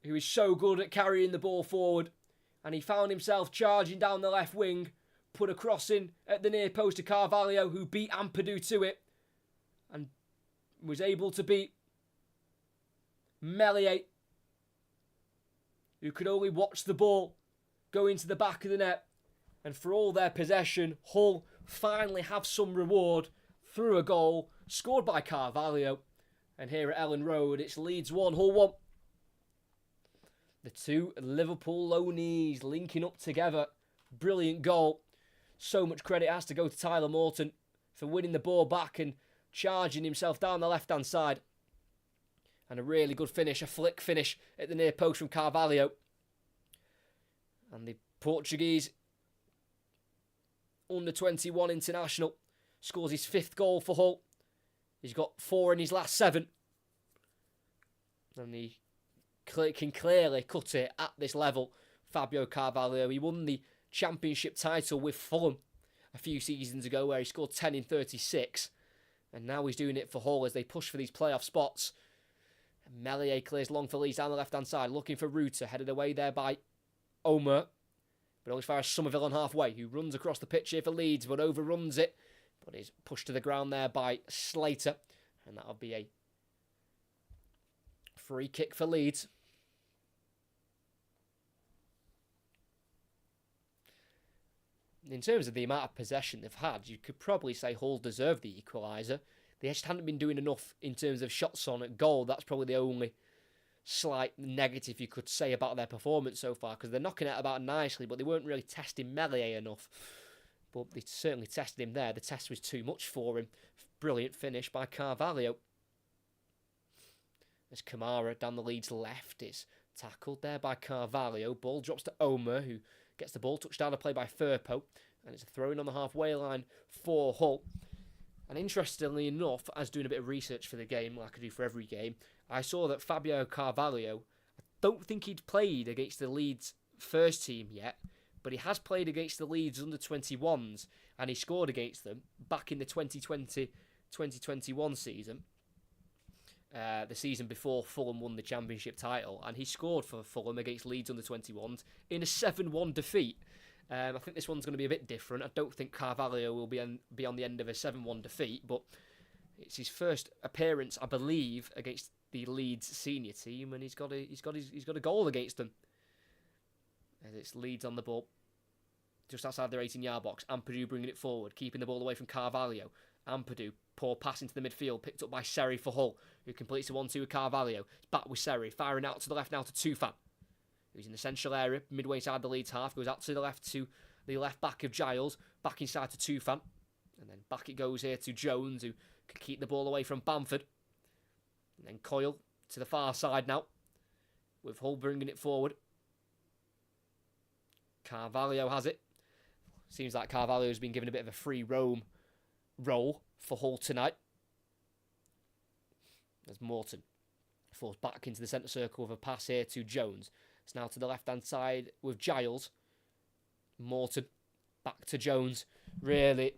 who is so good at carrying the ball forward. And he found himself charging down the left wing, put a cross in at the near post to Carvalho, who beat Ampadu to it and was able to beat Meslier, who could only watch the ball go into the back of the net. And for all their possession, Hull finally have some reward through a goal scored by Carvalho. And here at Ellen Road, it's Leeds 1, Hull 1. The two Liverpool loanees linking up together. Brilliant goal. So much credit has to go to Tyler Morton for winning the ball back and charging himself down the left-hand side. And a really good finish, a flick finish at the near post from Carvalho. And the Portuguese under-21 international scores his 5th goal for Hull. He's got 4 in his last 7. And he can clearly cut it at this level. Fabio Carvalho, he won the Championship title with Fulham a few seasons ago where he scored 10 in 36. And now he's doing it for Hull as they push for these playoff spots. And Meslier clears long for Leeds down the left-hand side, looking for Ruta, headed away there by Omer. But only as far as Somerville on halfway, who runs across the pitch here for Leeds, but overruns it. But is pushed to the ground there by Slater. And that'll be a free kick for Leeds. In terms of the amount of possession they've had, you could probably say Hull deserved the equaliser. They just hadn't been doing enough in terms of shots on at goal. That's probably the only slight negative you could say about their performance so far, because they're knocking it about nicely, but they weren't really testing Meslier enough. But they certainly tested him there. The test was too much for him. Brilliant finish by Carvalho. As Kamara down the Leeds left is tackled there by Carvalho. Ball drops to Omer, who gets the ball touched down to play by Firpo. And it's a throw-in on the halfway line for Hull. And interestingly enough, as doing a bit of research for the game, like I do for every game, I saw that Fabio Carvalho, I don't think he'd played against the Leeds first team yet, but he has played against the Leeds under-21s, and he scored against them back in the 2020-2021 season, the season before Fulham won the Championship title, and he scored for Fulham against Leeds under-21s in a 7-1 defeat. I think this one's going to be a bit different. I don't think Carvalho will be on the end of a 7-1 defeat, but it's his first appearance, I believe, against the Leeds senior team, and he's got a goal against them. As it's Leeds on the ball, just outside their 18-yard box. Ampadu bringing it forward, keeping the ball away from Carvalho. Ampadu, poor pass into the midfield, picked up by Seri for Hull, who completes a 1-2 with Carvalho. It's back with Seri, firing out to the left now to Tufan, who's in the central area, midway inside the Leeds half, goes out to the left back of Giles, back inside to Tufan, and then back it goes here to Jones, who can keep the ball away from Bamford. And then Coyle to the far side now, with Hull bringing it forward. Carvalho has it. Seems like Carvalho has been given a bit of a free roam role for Hull tonight. As Morton falls back into the centre circle with a pass here to Jones. It's now to the left-hand side with Giles. Morton back to Jones. Really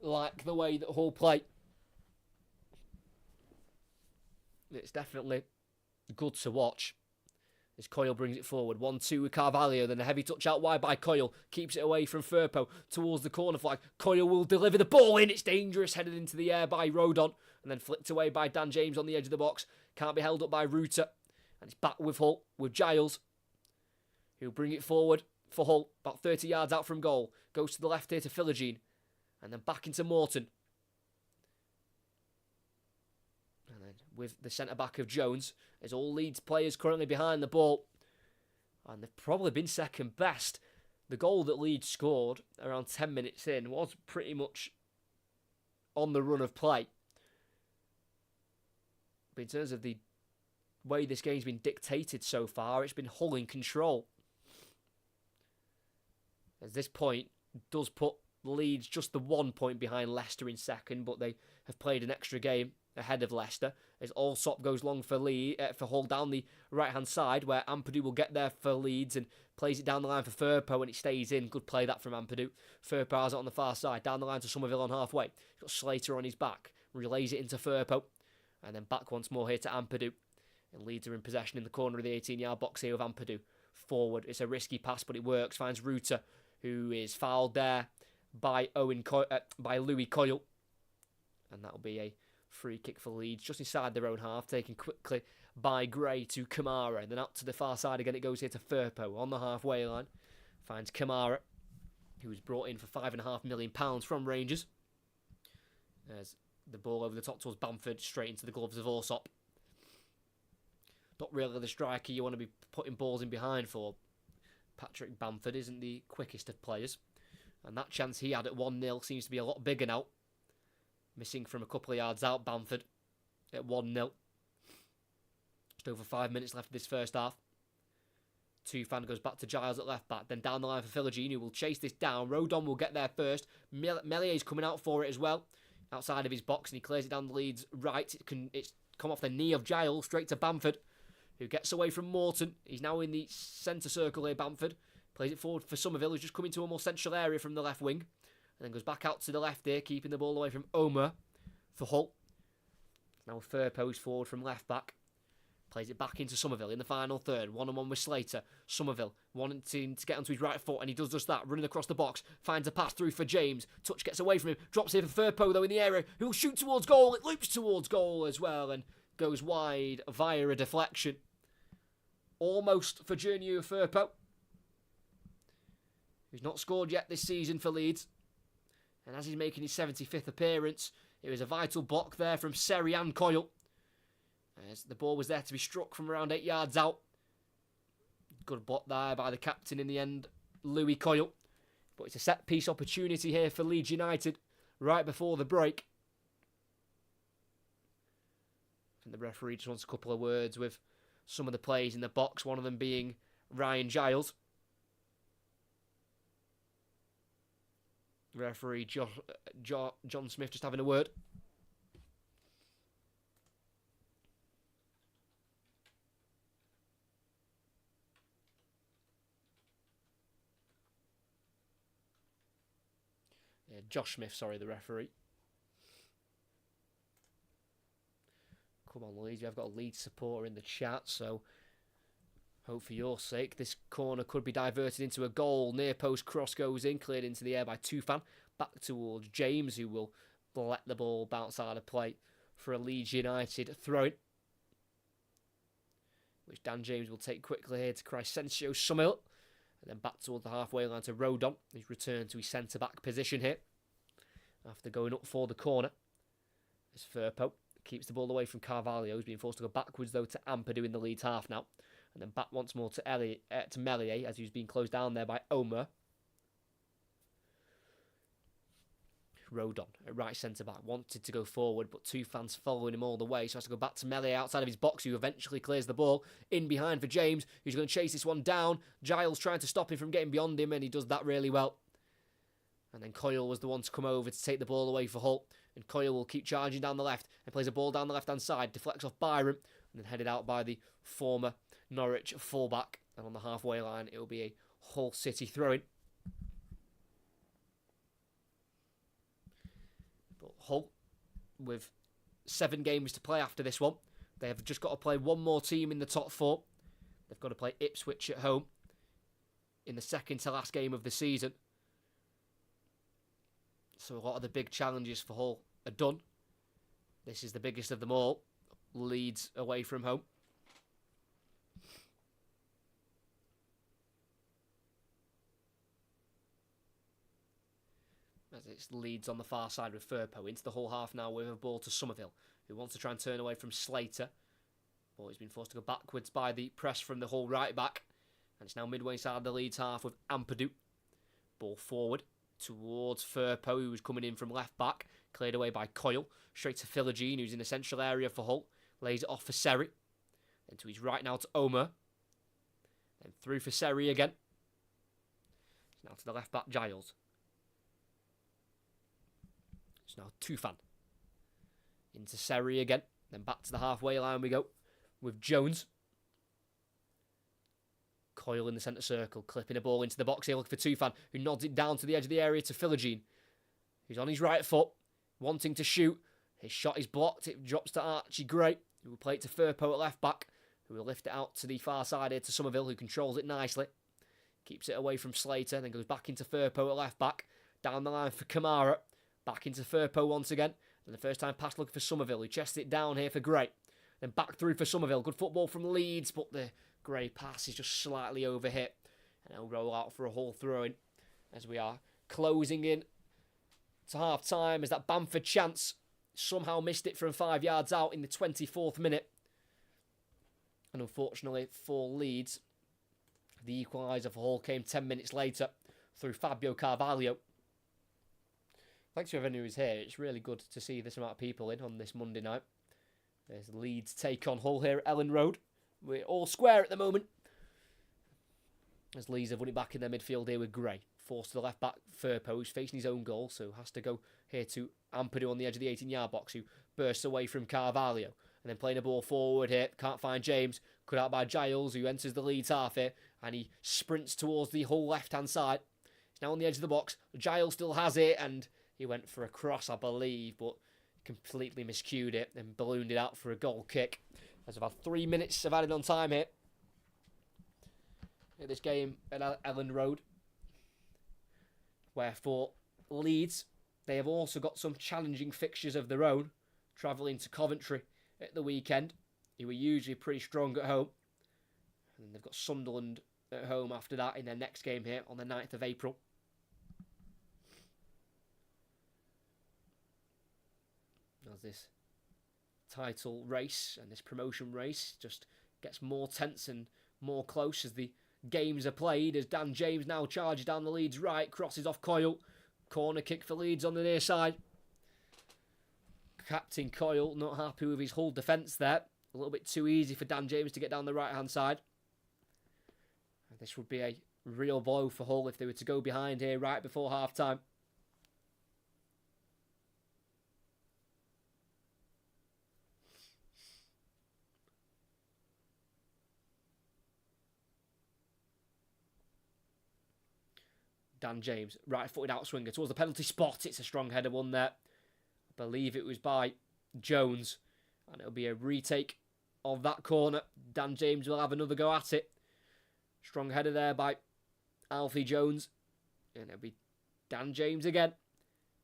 like the way that Hull play. It's definitely good to watch. As Coyle brings it forward. 1-2 with Carvalho. Then a heavy touch out wide by Coyle. Keeps it away from Firpo towards the corner flag. Coyle will deliver the ball in. It's dangerous. Headed into the air by Rodon. And then flicked away by Dan James on the edge of the box. Can't be held up by Ruta. And it's back with Hull. With Giles. Who'll bring it forward for Hull. About 30 yards out from goal. Goes to the left here to Philogene. And then back into Morton. And then with the centre-back of Jones. There's all Leeds players currently behind the ball. And they've probably been second best. The goal that Leeds scored around 10 minutes in was pretty much on the run of play. But in terms of the way this game's been dictated so far, it's been Hull in control. At this point, does put Leeds just the 1 point behind Leicester in second, but they have played an extra game ahead of Leicester. As Allsop goes long for Hull down the right-hand side, where Ampadu will get there for Leeds and plays it down the line for Firpo, and it stays in. Good play that from Ampadu. Firpo has it on the far side, down the line to Somerville on halfway. He's got Slater on his back, relays it into Firpo, and then back once more here to Ampadu. And Leeds are in possession in the corner of the 18-yard box here with Ampadu. Forward, it's a risky pass, but it works. Finds Ruta, who is fouled there by Louis Coyle, and that'll be a free kick for Leeds just inside their own half, taken quickly by Gray to Kamara, and then out to the far side again. It goes here to Firpo on the halfway line. Finds Kamara, who was brought in for £5.5 million from Rangers. As the ball over the top towards Bamford, straight into the gloves of Allsop. Not really the striker you want to be putting balls in behind for. Patrick Bamford isn't the quickest of players. And that chance he had at 1-0 seems to be a lot bigger now. Missing from a couple of yards out, Bamford at 1-0. Just over 5 minutes left of this first half. Tufan goes back to Giles at left back. Then down the line for Philogene, who will chase this down. Rodon will get there first. Mellier's coming out for it as well. Outside of his box, and he clears it down the Leeds right. It's come off the knee of Giles, straight to Bamford, who gets away from Morton. He's now in the centre circle here, Bamford. Plays it forward for Somerville, who's just come into a more central area from the left wing. And then goes back out to the left here, keeping the ball away from Omer for Hull. Now Firpo's forward from left back. Plays it back into Somerville in the final third. 1-on-1 with Slater. Somerville wanting to get onto his right foot, and he does just that. Running across the box. Finds a pass through for James. Touch gets away from him. Drops here for Firpo, though, in the area. Who'll shoot towards goal. It loops towards goal as well and goes wide via a deflection. Almost for Junior Firpo, who's not scored yet this season for Leeds. And as he's making his 75th appearance, it was a vital block there from Seri and Coyle. As the ball was there to be struck from around 8 yards out. Good block there by the captain in the end, Louis Coyle. But it's a set-piece opportunity here for Leeds United right before the break. And the referee just wants a couple of words with some of the players in the box, one of them being Ryan Giles. Referee John Smith just having a word. Yeah, Josh Smith, sorry, the referee. Come on, Leeds. I've got a Leeds supporter in the chat, so hope for your sake this corner could be diverted into a goal. Near post cross goes in, cleared into the air by Tufan. Back towards James, who will let the ball bounce out of play for a Leeds United throw-in, which Dan James will take quickly here to Crescencio Summill. And then back towards the halfway line to Rodon. He's returned to his centre-back position here after going up for the corner. As Firpo keeps the ball away from Carvalho. He's being forced to go backwards, though, to Ampadu in the Leeds half now. And then back once more to Meslier, as he's being closed down there by Omer. Rodon, at right centre-back, wanted to go forward, but two fans following him all the way, so has to go back to Meslier outside of his box, who eventually clears the ball in behind for James, who's going to chase this one down. Giles trying to stop him from getting beyond him, and he does that really well. And then Coyle was the one to come over to take the ball away for Hull, and Coyle will keep charging down the left, and plays a ball down the left-hand side, deflects off Byram, and then headed out by the former Norwich fullback, and on the halfway line, it will be a Hull City throw-in. Hull, with 7 games to play after this one. They have just got to play one more team in the top 4. They've got to play Ipswich at home in the second to last game of the season. So a lot of the big challenges for Hull are done. This is the biggest of them all. Leeds away from home. As it's Leeds on the far side with Firpo into the Hull half now with a ball to Somerville, who wants to try and turn away from Slater. But he's been forced to go backwards by the press from the Hull right back. And it's now midway inside the Leeds half with Ampadu. Ball forward towards Firpo, who was coming in from left back. Cleared away by Coyle. Straight to Philogene, who's in the central area for Hull. Lays it off for Seri. Then to his right now to Omer. Then through for Seri again. Now to the left back, Giles. now Tufan. Into Seri again. Then back to the halfway line we go with Jones. Coyle in the centre circle, clipping a ball into the box here, looking for Tufan, who nods it down to the edge of the area to Philogene, who's on his right foot, wanting to shoot. His shot is blocked. It drops to Archie Gray, who will play it to Firpo at left back, who will lift it out to the far side here to Somerville, who controls it nicely. Keeps it away from Slater, then goes back into Firpo at left back. Down the line for Kamara. Back into Firpo once again. And the first time pass looking for Somerville, who chests it down here for Gray. Then back through for Somerville. Good football from Leeds, but the Gray pass is just slightly overhit. And it'll roll out for a Hull throw-in as we are closing in to half-time, as that Bamford chance somehow missed it from 5 yards out in the 24th minute. And unfortunately for Leeds, the equaliser for Hull came 10 minutes later through Fabio Carvalho. Thanks to everyone who is here. It's really good to see this amount of people in on this Monday night. There's Leeds take on Hull here at Ellen Road. We're all square at the moment, as Leeds have won it back in their midfield here with Gray. Forced to the left back, Firpo, who's facing his own goal, so has to go here to Ampadu on the edge of the 18-yard box, who bursts away from Carvalho. And then playing a ball forward here, can't find James. Cut out by Giles, who enters the Leeds half here, and he sprints towards the Hull left-hand side. He's now on the edge of the box. Giles still has it, and he went for a cross, I believe, but completely miscued it and ballooned it out for a goal kick. As we've had 3 minutes of added on time here at this game at Ellen Road. Where for Leeds, they have also got some challenging fixtures of their own, travelling to Coventry at the weekend, who are usually pretty strong at home. And they've got Sunderland at home after that in their next game here on the 9th of April. As this title race and this promotion race just gets more tense and more close as the games are played, as Dan James now charges down the Leeds right, crosses off Coyle. Corner kick for Leeds on the near side. Captain Coyle not happy with his Hull defence there. A little bit too easy for Dan James to get down the right-hand side. And this would be a real blow for Hull if they were to go behind here right before half-time. Dan James, right-footed outswinger towards the penalty spot. It's a strong header one there. I believe it was by Jones. And it'll be a retake of that corner. Dan James will have another go at it. Strong header there by Alfie Jones. And it'll be Dan James again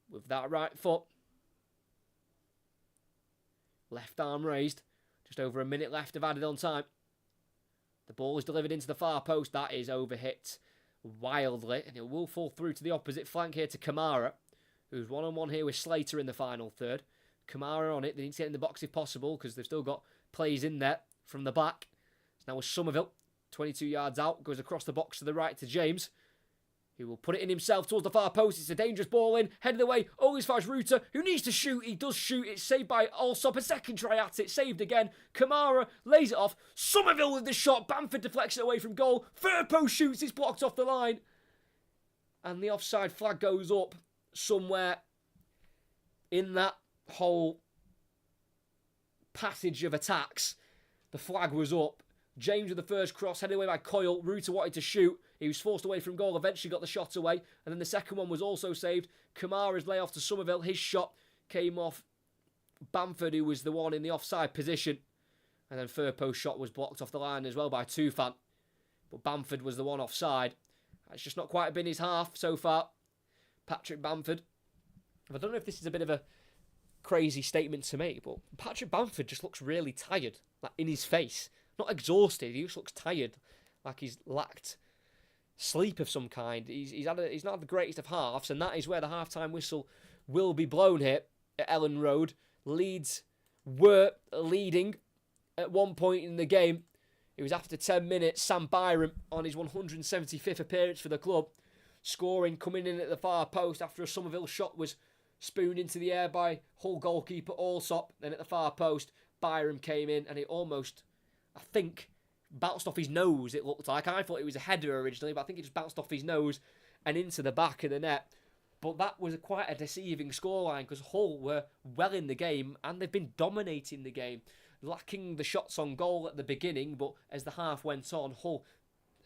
with that right foot. Left arm raised. Just over a minute left of added on time. The ball is delivered into the far post. That is overhit wildly, and it will fall through to the opposite flank here to Kamara, who's one-on-one here with Slater in the final third. Kamara on it. They need to get in the box if possible, because they've still got plays in there from the back. It's now with Somerville, 22 yards out, goes across the box to the right to James, who will put it in himself towards the far post. It's a dangerous ball in, headed away. Olisfaj Ruta, who needs to shoot. He does shoot. It's saved by Alsop. A second try at it, saved again. Kamara lays it off. Somerville with the shot. Bamford deflects it away from goal. Firpo shoots. It's blocked off the line. And the offside flag goes up somewhere in that whole passage of attacks. The flag was up. James with the first cross, headed away by Coyle. Ruta wanted to shoot. He was forced away from goal, eventually got the shot away. And then the second one was also saved. Kamara's layoff to Somerville. His shot came off Bamford, who was the one in the offside position. And then Firpo's shot was blocked off the line as well by Tufan. But Bamford was the one offside. It's just not quite been his half so far. Patrick Bamford. I don't know if this is a bit of a crazy statement to make, but Patrick Bamford just looks really tired, like in his face. Not exhausted, he just looks tired, like he's lacked sleep of some kind. He's not had the greatest of halves, and that is where the half-time whistle will be blown here at Ellen Road. Leeds were leading at one point in the game. It was after 10 minutes, Sam Byram on his 175th appearance for the club, scoring, coming in at the far post after a Somerville shot was spooned into the air by Hull goalkeeper Alsop. Then at the far post, Byram came in and it almost, I think, bounced off his nose, it looked like. I thought it was a header originally, but I think it just bounced off his nose and into the back of the net. But that was quite a deceiving scoreline because Hull were well in the game and they've been dominating the game, lacking the shots on goal at the beginning. But as the half went on, Hull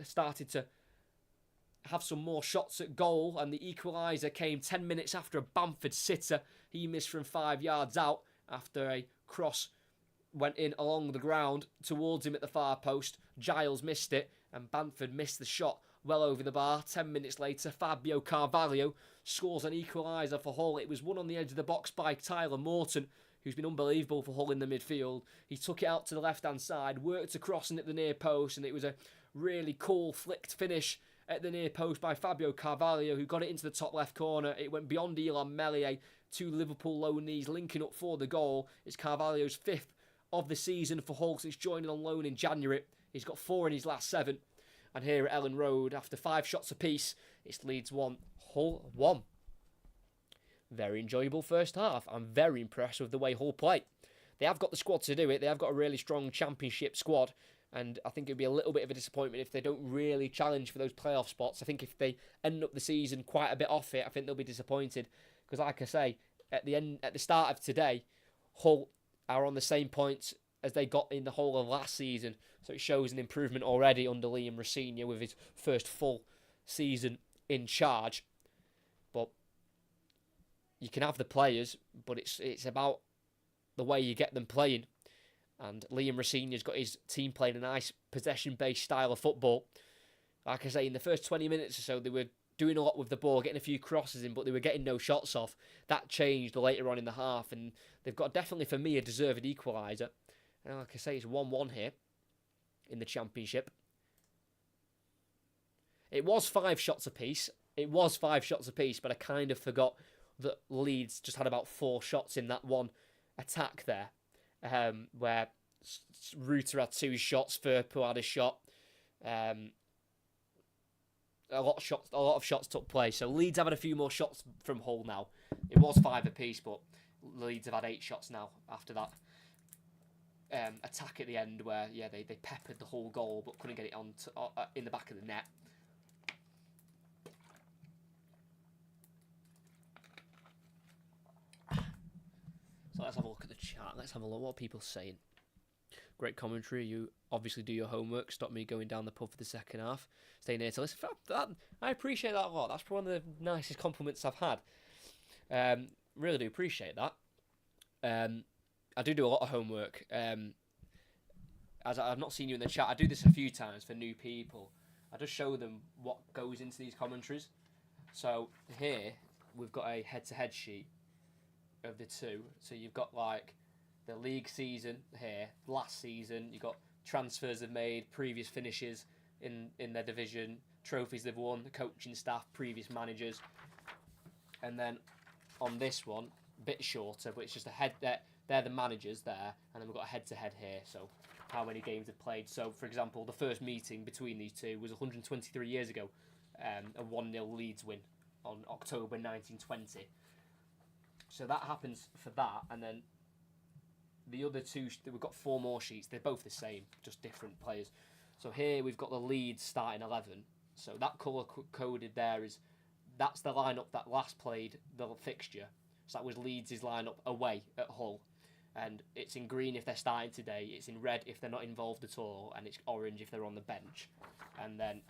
started to have some more shots at goal, and the equaliser came 10 minutes after a Bamford sitter. He missed from 5 yards out after a cross went in along the ground towards him at the far post. Giles missed it, and Bamford missed the shot well over the bar. 10 minutes later, Fabio Carvalho scores an equaliser for Hull. It was won on the edge of the box by Tyler Morton, who's been unbelievable for Hull in the midfield. He took it out to the left-hand side, worked across and at the near post, and it was a really cool flicked finish at the near post by Fabio Carvalho, who got it into the top left corner. It went beyond Elon Meslier, two Liverpool low knees linking up for the goal. It's Carvalho's 5th of the season for Hull since joining on loan in January. He's got 4 in his last 7. And here at Ellen Road, after 5 shots apiece, it's Leeds 1, Hull 1. Very enjoyable first half. I'm very impressed with the way Hull play. They have got the squad to do it. They have got a really strong Championship squad. And I think it'd be a little bit of a disappointment if they don't really challenge for those playoff spots. I think if they end up the season quite a bit off it, I think they'll be disappointed. Because like I say, at the start of today, Hull are on the same points as they got in the whole of last season. So it shows an improvement already under Liam Rosenior with his first full season in charge. But you can have the players, but it's about the way you get them playing. And Liam Rosenior's got his team playing a nice possession-based style of football. Like I say, in the first 20 minutes or so, they were doing a lot with the ball, getting a few crosses in, but they were getting no shots off. That changed later on in the half, and they've got definitely, for me, a deserved equaliser. And like I say, it's 1-1 here in the Championship. It was 5 shots apiece. But I kind of forgot that Leeds just had about 4 shots in that one attack there. Where Ruter had 2 shots, Firpo had a shot. A lot of shots took place. So Leeds have had a few more shots from Hull now. It was 5 apiece, but Leeds have had 8 shots now after that attack at the end where they peppered the whole goal but couldn't get it on in the back of the net. So let's have a look at the chat. Let's have a look what people saying. Great commentary. You obviously do your homework. Stop me going down the pub for the second half. Staying here to listen. I appreciate that a lot. That's probably one of the nicest compliments I've had. Really do appreciate that. I do a lot of homework. As I've not seen you in the chat, I do this a few times for new people. I just show them what goes into these commentaries. So here we've got a head-to-head sheet of the two. So you've got like the league season here, last season. You've got transfers they've made, previous finishes in their division, trophies they've won, the coaching staff, previous managers. And then on this one, a bit shorter, but it's just a head. They're the managers there, and then we've got a head-to-head here. So how many games they've played. So for example, the first meeting between these two was 123 years ago, a 1-0 Leeds win on October 1920. So that happens for that, and then the other two, we've got 4 more sheets. They're both the same, just different players. So here we've got the Leeds starting 11. So that colour coded there that's the lineup that last played the fixture. So that was Leeds' lineup away at Hull. And it's in green if they're starting today, it's in red if they're not involved at all, and it's orange if they're on the bench. And then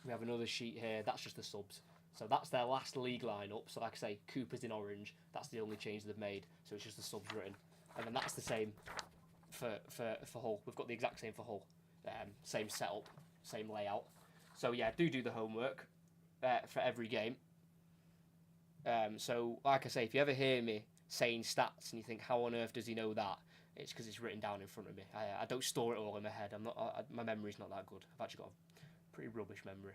we have another sheet here, that's just the subs. So that's their last league lineup. So like I say, Cooper's in orange. That's the only change they've made. So it's just the subs written. And then that's the same for Hull. We've got the exact same for Hull. Same setup, same layout. So yeah, do the homework for every game. So like I say, if you ever hear me saying stats and you think, how on earth does he know that? It's because it's written down in front of me. I don't store it all in my head. My memory's not that good. I've actually got a pretty rubbish memory.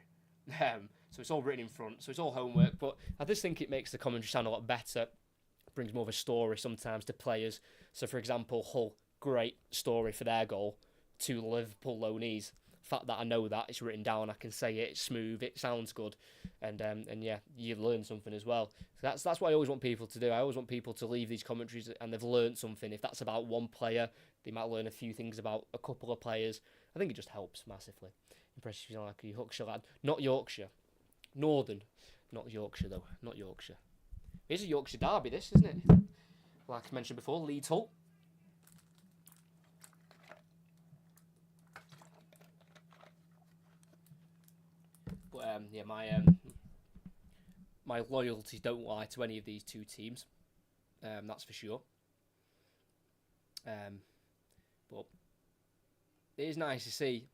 So it's all written in front, so it's all homework, but I just think it makes the commentary sound a lot better, brings more of a story sometimes to players. So for example, Hull, great story for their goal, 2 Liverpool low knees. The fact that I know that, it's written down, I can say it, it's smooth, it sounds good, and yeah, you learn something as well. So that's what I always want people to do. I always want people to leave these commentaries and they've learned something. If that's about one player, they might learn a few things about a couple of players. I think it just helps massively. Impressive like a Yorkshire lad. Not Yorkshire. Northern, not Yorkshire though, not Yorkshire. It's a Yorkshire derby, this, isn't it? Like I mentioned before, Leeds Hull. But yeah, my loyalties don't lie to any of these two teams. That's for sure. But it is nice to see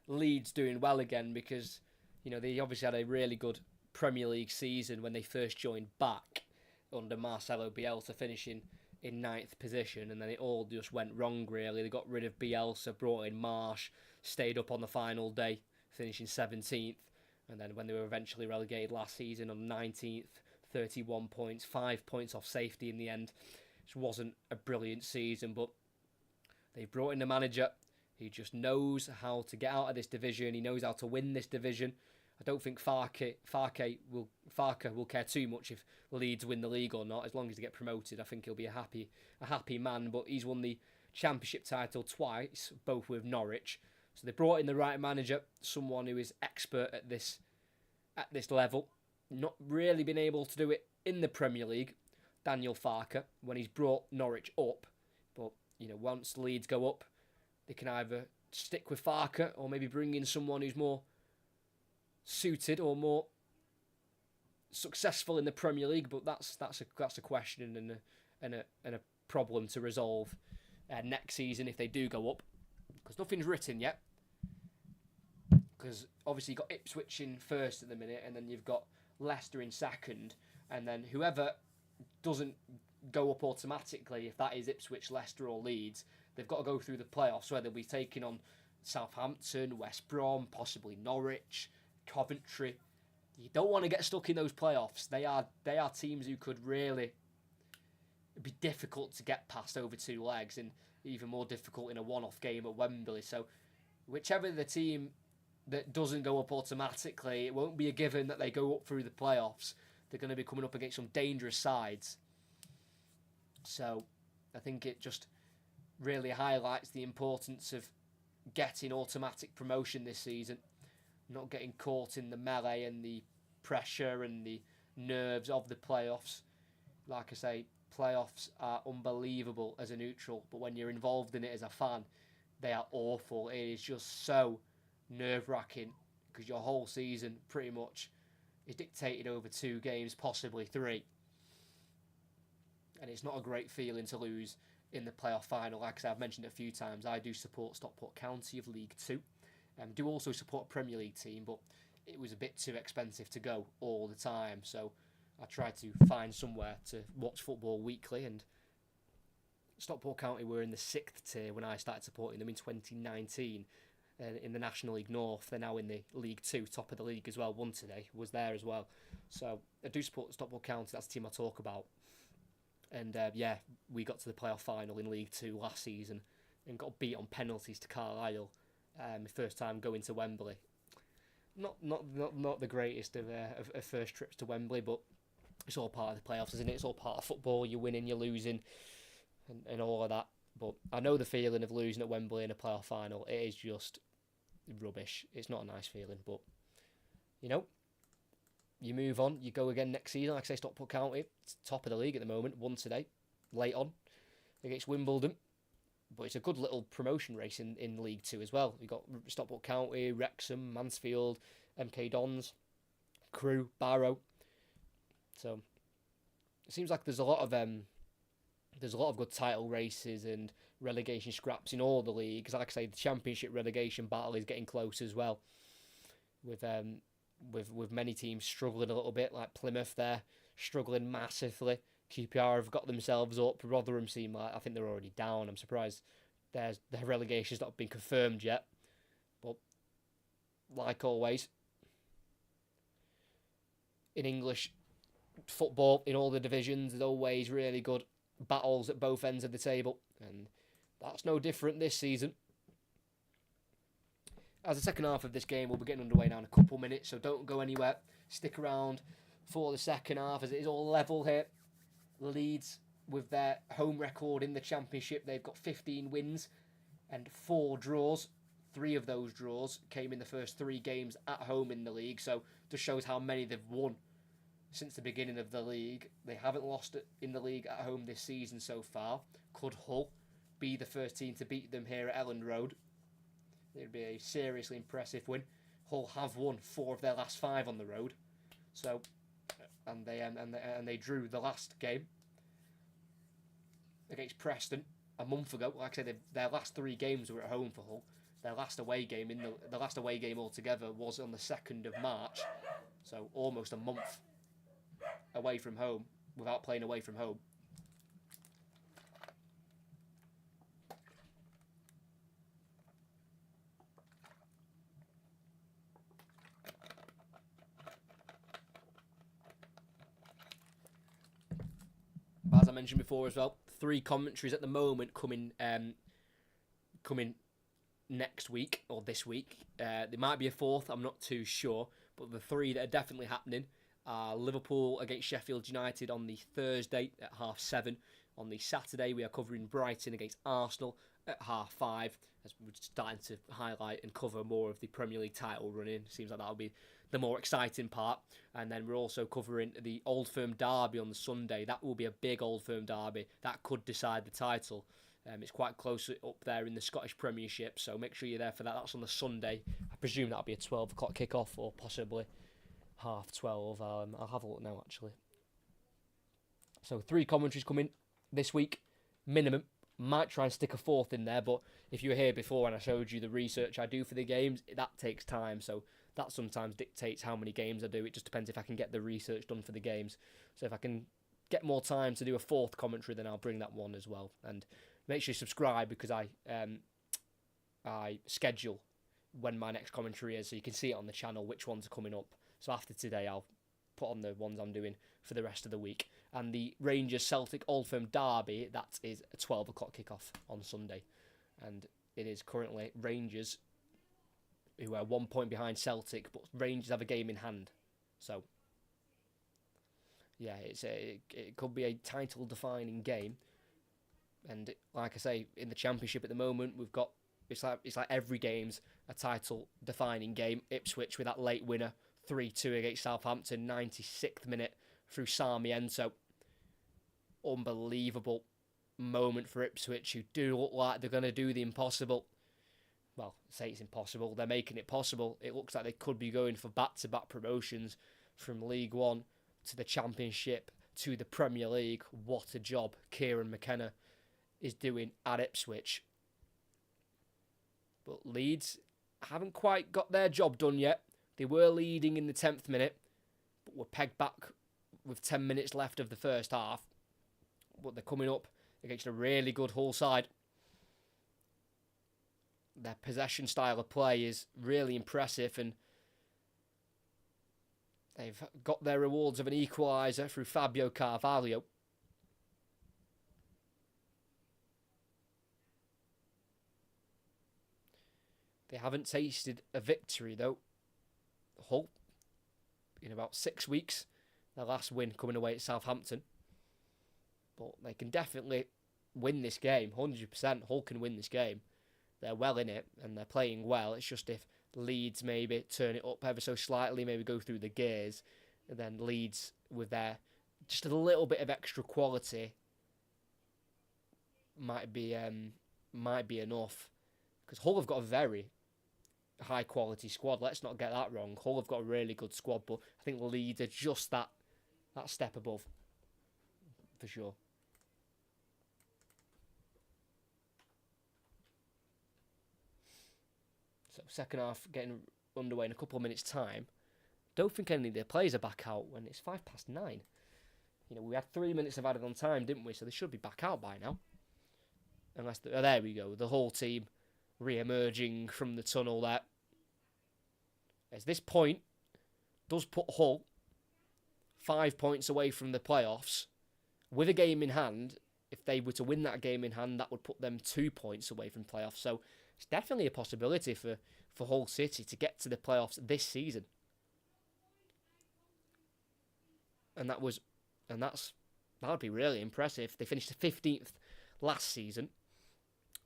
Leeds doing well again, because they obviously had a really good Premier League season when they first joined back under Marcelo Bielsa, finishing in 9th position, and then it all just went wrong really. They got rid of Bielsa, brought in Marsh, stayed up on the final day, finishing 17th, and then when they were eventually relegated last season on 19th, 31 points, 5 points off safety in the end. Which wasn't a brilliant season, but they brought in a manager who just knows how to get out of this division. He knows how to win this division. I don't think Farke will care too much if Leeds win the league or not, as long as they get promoted. I think he'll be a happy man. But he's won the Championship title twice, both with Norwich. So they brought in the right manager, someone who is expert at this level. Not really been able to do it in the Premier League, Daniel Farke, when he's brought Norwich up. But once Leeds go up, they can either stick with Farke or maybe bring in someone who's more suited or more successful in the Premier League. But that's a question and a problem to resolve next season if they do go up, because nothing's written yet. Because obviously you've got Ipswich in first at the minute, and then you've got Leicester in second, and then whoever doesn't go up automatically, if that is Ipswich, Leicester or Leeds, they've got to go through the playoffs, where they'll be taking on Southampton, West Brom, possibly Norwich, Coventry. You don't want to get stuck in those playoffs. They are teams who could really be difficult to get past over two legs, and even more difficult in a one-off game at Wembley. So whichever the team that doesn't go up automatically, it won't be a given that they go up through the playoffs. They're going to be coming up against some dangerous sides. So I think it just really highlights the importance of getting automatic promotion this season, not getting caught in the melee and the pressure and the nerves of the playoffs. Like I say, playoffs are unbelievable as a neutral, but when you're involved in it as a fan, they are awful. It is just so nerve-wracking, because your whole season pretty much is dictated over 2 games, possibly 3. And it's not a great feeling to lose in the playoff final. Like I said, I've mentioned it a few times, I do support Stockport County of League 2. Do also support a Premier League team, but it was a bit too expensive to go all the time. So I tried to find somewhere to watch football weekly, and Stockport County were in the 6th tier when I started supporting them in 2019. In the National League North, they're now in the League 2, top of the league as well. Won today, was there as well. So I do support Stockport County, that's the team I talk about. And yeah, we got to the playoff final in League 2 last season and got beat on penalties to Carlisle. First time going to Wembley. Not the greatest of first trips to Wembley, but it's all part of the playoffs, isn't it? It's all part of football. You're winning, you're losing, and all of that. But I know the feeling of losing at Wembley in a playoff final. It is just rubbish. It's not a nice feeling, but you move on. You go again next season. Like I say, Stockport County, it's top of the league at the moment. Won today, late on, against Wimbledon. But it's a good little promotion race in League 2 as well. You've got Stockport County, Wrexham, Mansfield, MK Dons, Crewe, Barrow. So it seems like there's a lot of good title races and relegation scraps in all the leagues. Like I say, the Championship relegation battle is getting close as well, with many teams struggling a little bit, like Plymouth there, struggling massively. QPR have got themselves up. Rotherham seem like, I think they're already down. I'm surprised their relegation's not been confirmed yet. But like always, in English football, in all the divisions, there's always really good battles at both ends of the table, and that's no different this season. As the second half of this game will be getting underway now in a couple minutes, so don't go anywhere. Stick around for the second half, as it is all level here. Leeds, with their home record in the Championship, they've got 15 wins and 4 draws, 3 of those draws came in the first 3 games at home in the league, so just shows how many they've won since the beginning of the league. They haven't lost in the league at home this season so far. Could Hull be the first team to beat them here at Elland Road? It would be a seriously impressive win. Hull have won 4 of their last 5 on the road, so and they drew the last game against Preston a month ago. Like I said, their last 3 games were at home for Hull. Their last away game the last away game altogether was on the 2nd of March, so almost a month away from home without playing away from home. But as I mentioned before as well, 3 commentaries at the moment coming next week or this week. There might be a 4th, I'm not too sure, but the 3 that are definitely happening are Liverpool against Sheffield United on the Thursday at 7:30. On the Saturday, we are covering Brighton against Arsenal at 5:30, as we're starting to highlight and cover more of the Premier League title run-in. Seems like that'll be the more exciting part. And then we're also covering the Old Firm derby on the Sunday. That will be a big Old Firm derby. That could decide the title. It's quite close up there in the Scottish Premiership, so make sure you're there for that. That's on the Sunday. I presume that'll be a 12 o'clock kick-off, or possibly 12:30. I'll have a look now, actually. So 3 commentaries coming this week, minimum. Might try and stick a 4th in there, but if you were here before and I showed you the research I do for the games, that takes time, so that sometimes dictates how many games I do. It just depends if I can get the research done for the games. So if I can get more time to do a 4th commentary, then I'll bring that one as well. And make sure you subscribe, because I schedule when my next commentary is, so you can see it on the channel which ones are coming up. So after today, I'll put on the ones I'm doing for the rest of the week. And the Rangers-Celtic Old Firm derby, that is a 12 o'clock kickoff on Sunday. And it is currently Rangers, who are 1 point behind Celtic, but Rangers have a game in hand. So, yeah, it could be a title-defining game. And like I say, in the Championship at the moment, we've got it's like every game's a title-defining game. Ipswich with that late winner, 3-2 against Southampton, 96th minute through Sarmiento. Unbelievable moment for Ipswich, who do look like they're going to do the impossible. Well, say it's impossible, they're making it possible. It looks like they could be going for back-to-back promotions from League One to the Championship to the Premier League. What a job Kieran McKenna is doing at Ipswich. But Leeds haven't quite got their job done yet. They were leading in the 10th minute, but were pegged back with 10 minutes left of the first half. But they're coming up against a really good Hull side. Their possession style of play is really impressive, and they've got their rewards of an equaliser through Fabio Carvalho. They haven't tasted a victory, though. Hull, in about 6 weeks, their last win coming away at Southampton. But they can definitely win this game, 100%. Hull can win this game. They're well in it, and they're playing well. It's just if Leeds maybe turn it up ever so slightly, maybe go through the gears, and then Leeds with their just a little bit of extra quality might be enough. Because Hull have got a very high quality squad. Let's not get that wrong. Hull have got a really good squad, but I think Leeds are just that step above, for sure. So second half getting underway in a couple of minutes' time. Don't think any of the players are back out when it's 9:05. You know, we had 3 minutes of added on time, didn't we? So they should be back out by now. Unless there we go. The whole team re-emerging from the tunnel there. As this point does put Hull 5 points away from the playoffs with a game in hand. If they were to win that game in hand, that would put them 2 points away from playoffs. So it's definitely a possibility for Hull City to get to the playoffs this season. And that would be really impressive. They finished 15th last season.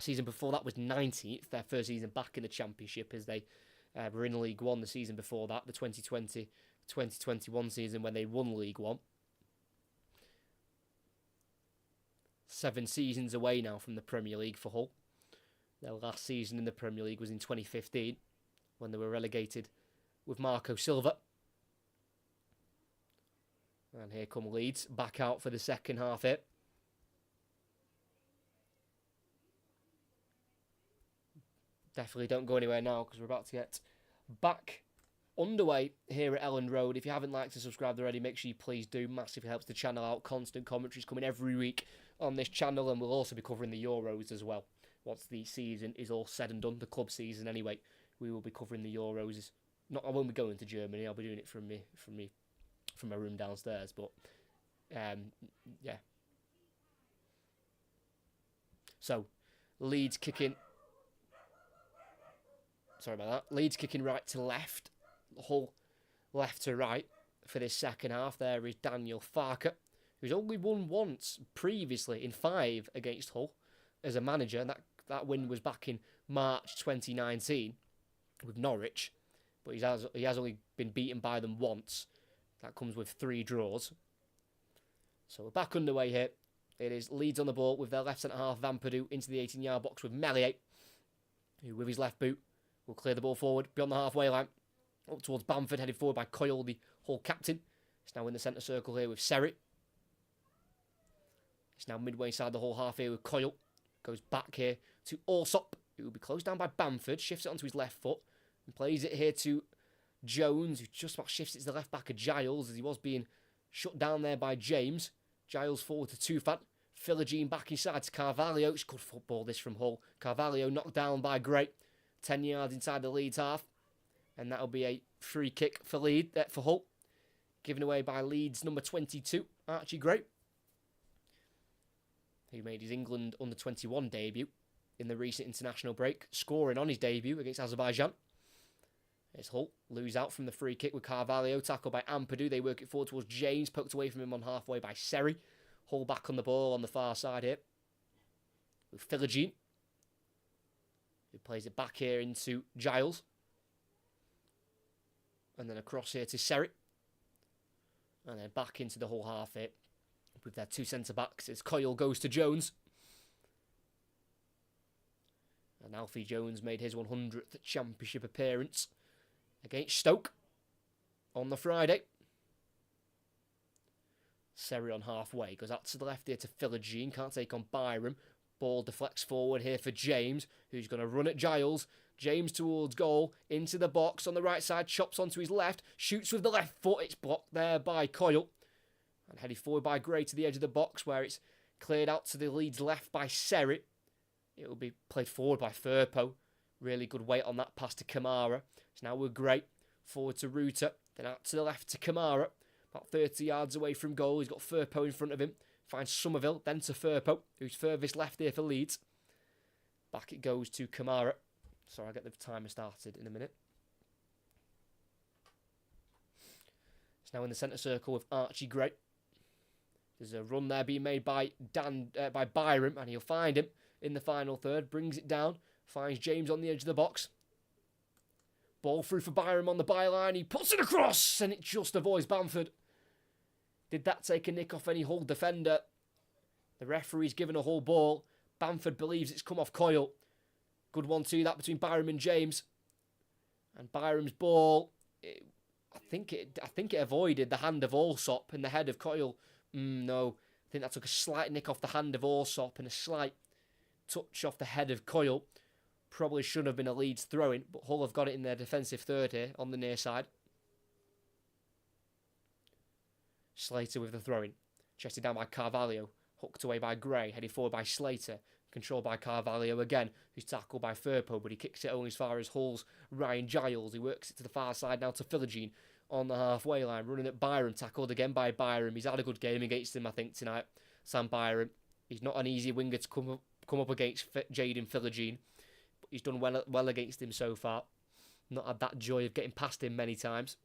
Season before that was 19th, their first season back in the Championship, as they were in League One the season before that, the 2020-2021 season when they won League One. 7 seasons away now from the Premier League for Hull. Their last season in the Premier League was in 2015, when they were relegated with Marco Silva. And here come Leeds, back out for the second half here. Definitely don't go anywhere now, because we're about to get back underway here at Elland Road. If you haven't liked and subscribed already, make sure you please do. Massively helps the channel out. Constant commentaries coming every week on this channel, and we'll also be covering the Euros as well. Once the season is all said and done, the club season anyway, we will be covering the Euros. Not, I won't be going to Germany. I'll be doing it from my room downstairs. But yeah. So Leeds kicking. Sorry about that. Leeds kicking right to left. Hull left to right for this second half. There is Daniel Farke, who's only won once previously in 5 against Hull as a manager. And that win was back in March 2019 with Norwich. But he has only been beaten by them once. That comes with 3 draws. So we're back underway here. It is Leeds on the ball with their left centre half, Van Perdu, into the 18-yard box with Meslier, who with his left boot will clear the ball forward beyond the halfway line. Up towards Bamford, headed forward by Coyle, the Hull captain. He's now in the centre circle here with Seri. He's now midway inside the Hull half here with Coyle. Goes back here to Allsop, who will be closed down by Bamford. Shifts it onto his left foot and plays it here to Jones, who just about shifts it to the left back of Giles, as he was being shut down there by James. Giles forward to Tufan. Philogene back inside to Carvalho. It's good football, this from Hull. Carvalho knocked down by Gray. 10 yards inside the Leeds half. And that'll be a free kick for Hull. Given away by Leeds number 22, Archie Gray, who made his England under-21 debut in the recent international break, scoring on his debut against Azerbaijan. As Hull lose out from the free kick with Carvalho, tackled by Ampadu. They work it forward towards James, poked away from him on halfway by Seri. Hull back on the ball on the far side here with Philogene, who plays it back here into Giles. And then across here to Seri. And then back into the Hull half here with their 2 centre-backs as Coyle goes to Jones. And Alfie Jones made his 100th Championship appearance against Stoke on the Friday. Seri on halfway, goes out to the left here to Philogene, can't take on Byram. Ball deflects forward here for James, who's going to run at Giles. James towards goal, into the box on the right side, chops onto his left, shoots with the left foot. It's blocked there by Coyle. And headed forward by Gray to the edge of the box, where it's cleared out to the Leeds left by Seri. It will be played forward by Firpo. Really good weight on that pass to Kamara. So now we're Gray, forward to Ruta, then out to the left to Kamara. About 30 yards away from goal, he's got Firpo in front of him. Finds Somerville, then to Firpo, who's furthest left here for Leeds. Back it goes to Kamara. Sorry, I'll get the timer started in a minute. It's now in the centre circle with Archie Gray. There's a run there being made by Byram, and he'll find him in the final third. Brings it down, finds James on the edge of the box. Ball through for Byram on the byline. He puts it across, and it just avoids Bamford. Did that take a nick off any Hull defender? The referee's given a Hull ball. Bamford believes it's come off Coyle. Good 1-2 that between Byram and James. And Byram's ball, I think it avoided the hand of Allsop and the head of Coyle. No, I think that took a slight nick off the hand of Allsop and a slight touch off the head of Coyle. Probably shouldn't have been a Leeds throw-in, but Hull have got it in their defensive third here on the near side. Slater with the throw-in. Chested down by Carvalho. Hooked away by Gray. Headed forward by Slater. Controlled by Carvalho again, who's tackled by Firpo, but he kicks it only as far as Hull's Ryan Giles. He works it to the far side now to Philogene on the halfway line. Running at Byram. Tackled again by Byram. He's had a good game against him, I think, tonight. Sam Byram. He's not an easy winger to come up against Jaden Philogene. But he's done well against him so far. Not had that joy of getting past him many times.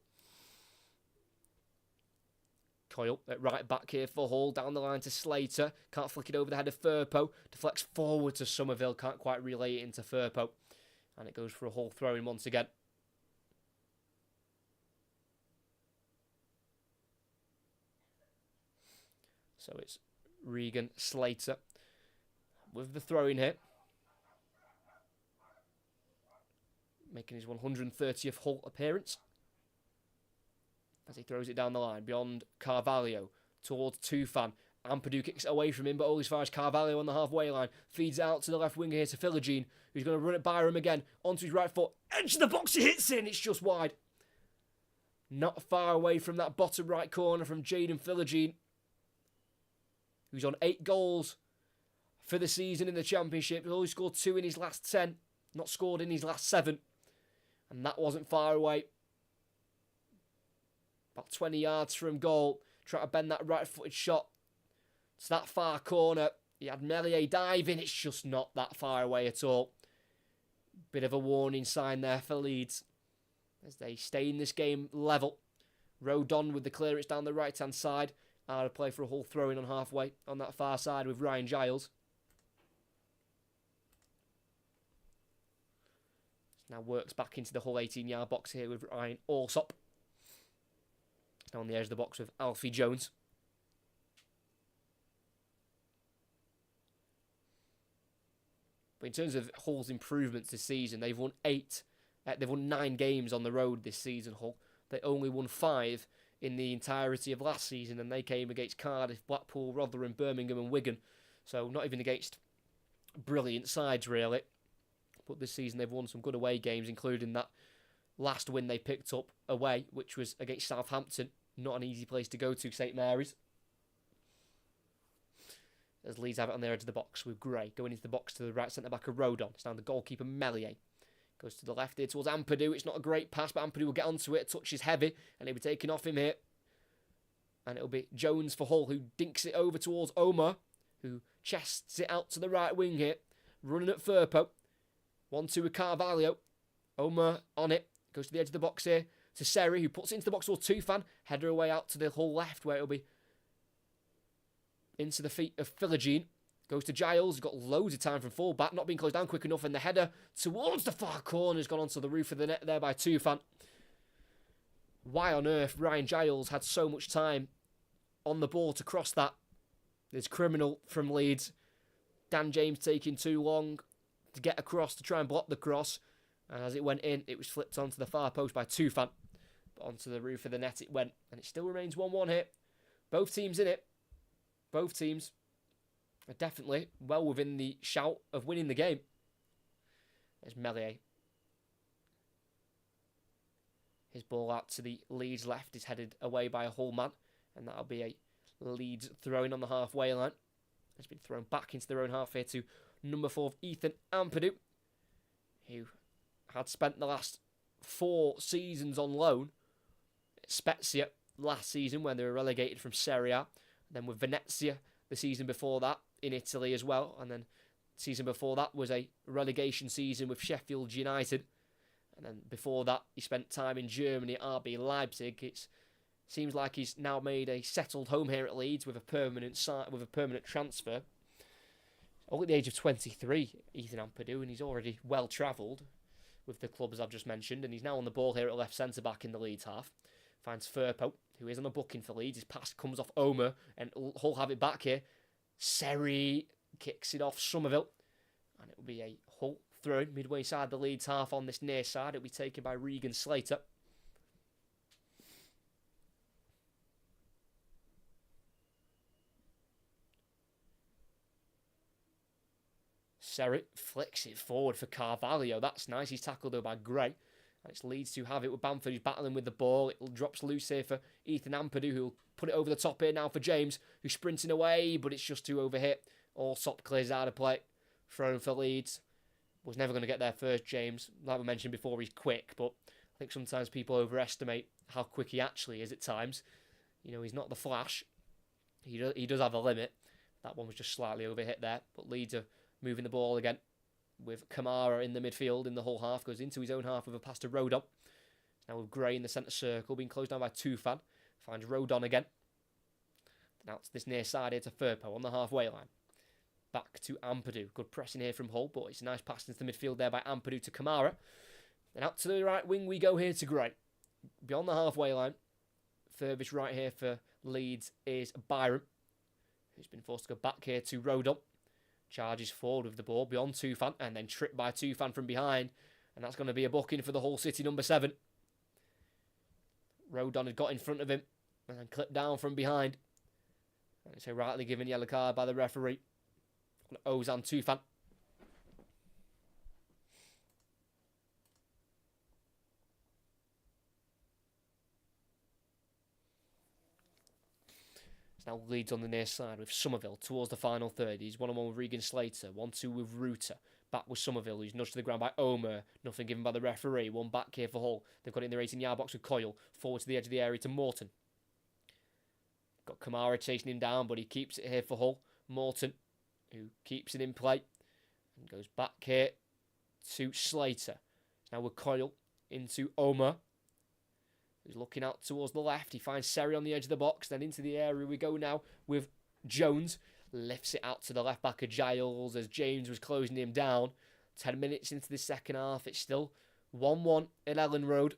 Coyle at right back here for Hull. Down the line to Slater. Can't flick it over the head of Firpo. Deflects forward to Somerville. Can't quite relay it into Firpo. And it goes for a Hull throw-in once again. So it's Regan Slater with the throw-in here. Making his 130th Hull appearance. As he throws it down the line. Beyond Carvalho. Towards Tufan. Ampadu kicks it away from him, but only as far as Carvalho on the halfway line. Feeds it out to the left winger here to Philogene, who's going to run it by him again. Onto his right foot. Edge of the box, he hits it, and it's just wide. Not far away from that bottom right corner from Jaden Philogene, who's on 8 goals for the season in the Championship. He's only scored 2 in his last 10. Not scored in his last 7. And that wasn't far away. About 20 yards from goal. Try to bend that right-footed shot. It's that far corner. He had Melier diving. It's just not that far away at all. Bit of a warning sign there for Leeds, as they stay in this game level. Rodon with the clearance down the right-hand side. Out of play for a Hull throw-in on halfway on that far side with Ryan Giles. Now works back into the Hull 18-yard box here with Ryan Allsop. Now on the edge of the box with Alfie Jones. But in terms of Hull's improvements this season, they've won 9 games on the road this season, Hull. They only won 5 in the entirety of last season, and they came against Cardiff, Blackpool, Rotherham, Birmingham and Wigan. So not even against brilliant sides, really. But this season they've won some good away games, including that last win they picked up away, which was against Southampton. Not an easy place to go to, St Mary's. As Leeds have it on their edge of the box with Gray going into the box to the right centre-back of Rodon. It's now the goalkeeper Melier. Goes to the left here towards Ampadu. It's not a great pass, but Ampadu will get onto it. Touch is heavy, and he'll be taken off him here. And it'll be Jones for Hull, who dinks it over towards Omar, who chests it out to the right wing here. Running at Firpo. 1-2 with Carvalho. Omar on it. Goes to the edge of the box here to Seri, who puts it into the box towards Tufan. Header away out to the Hull left, where it'll be into the feet of Philogene. Goes to Giles. He's got loads of time from full back. Not being closed down quick enough. And the header towards the far corner has gone onto the roof of the net there by Tufan. Why on earth Ryan Giles had so much time on the ball to cross that? It's criminal from Leeds. Dan James taking too long to get across to try and block the cross. And as it went in, it was flipped onto the far post by Tufan. But onto the roof of the net it went. And it still remains 1-1 here. Both teams in it. Both teams are definitely well within the shout of winning the game. There's Melier. His ball out to the Leeds left is headed away by a Hull man. And that'll be a Leeds throwing on the halfway line. It's been thrown back into their own half here to number 4 Ethan Ampadu, who had spent the last 4 seasons on loan at Spezia last season when they were relegated from Serie A. Then with Venezia the season before that in Italy as well. And then the season before that was a relegation season with Sheffield United. And then before that he spent time in Germany at RB Leipzig. It seems like he's now made a settled home here at Leeds with a permanent transfer. Only at the age of 23, Ethan Ampadu, and he's already well travelled with the club as I've just mentioned. And he's now on the ball here at left centre-back in the Leeds half. Finds Firpo, who is on a booking for Leeds. His pass comes off Omar, and Hull have it back here. Seri kicks it off Somerville. And it will be a Hull throw midway side the Leeds half on this near side. It will be taken by Regan Slater. Seri flicks it forward for Carvalho. That's nice. He's tackled though by Gray. And it's Leeds to have it with Bamford, who's battling with the ball. It drops loose here for Ethan Ampadu, who'll put it over the top here now for James, who's sprinting away, but it's just too overhit. Allsop clears out of play. Thrown for Leeds. Was never going to get there first, James. Like we mentioned before, he's quick, but I think sometimes people overestimate how quick he actually is at times. You know, he's not the Flash. He does have a limit. That one was just slightly overhit there, but Leeds are moving the ball again with Kamara in the midfield in the Hull half. Goes into his own half with a pass to Rodon. Now with Gray in the centre circle, being closed down by Tufan. Finds Rodon again. Now to this near side here to Firpo on the halfway line. Back to Ampadu. Good pressing here from Hull, but it's a nice pass into the midfield there by Ampadu to Kamara. And out to the right wing we go here to Gray. Beyond the halfway line. Furthest right here for Leeds is Byram, who's been forced to go back here to Rodon. Charges forward with the ball beyond Tufan and then tripped by Tufan from behind. And that's going to be a booking for the Hull City number 7. Rodon had got in front of him and then clipped down from behind. And it's a rightly given yellow card by the referee. Ozan Tufan. It's now Leeds on the near side with Somerville towards the final third. He's 1-on-1 with Regan Slater, 1-2 with Ruter. Back with Somerville, who's nudged to the ground by Omer. Nothing given by the referee. One back here for Hull. They've got it in their 18-yard box with Coyle. Forward to the edge of the area to Morton. Got Kamara chasing him down, but he keeps it here for Hull. Morton, who keeps it in play and goes back here to Slater. Now with Coyle into Omer, who's looking out towards the left. He finds Seri on the edge of the box. Then into the area we go now with Jones. Lifts it out to the left back of Giles as James was closing him down. 10 minutes into the second half. It's still 1-1 at Ellen Road.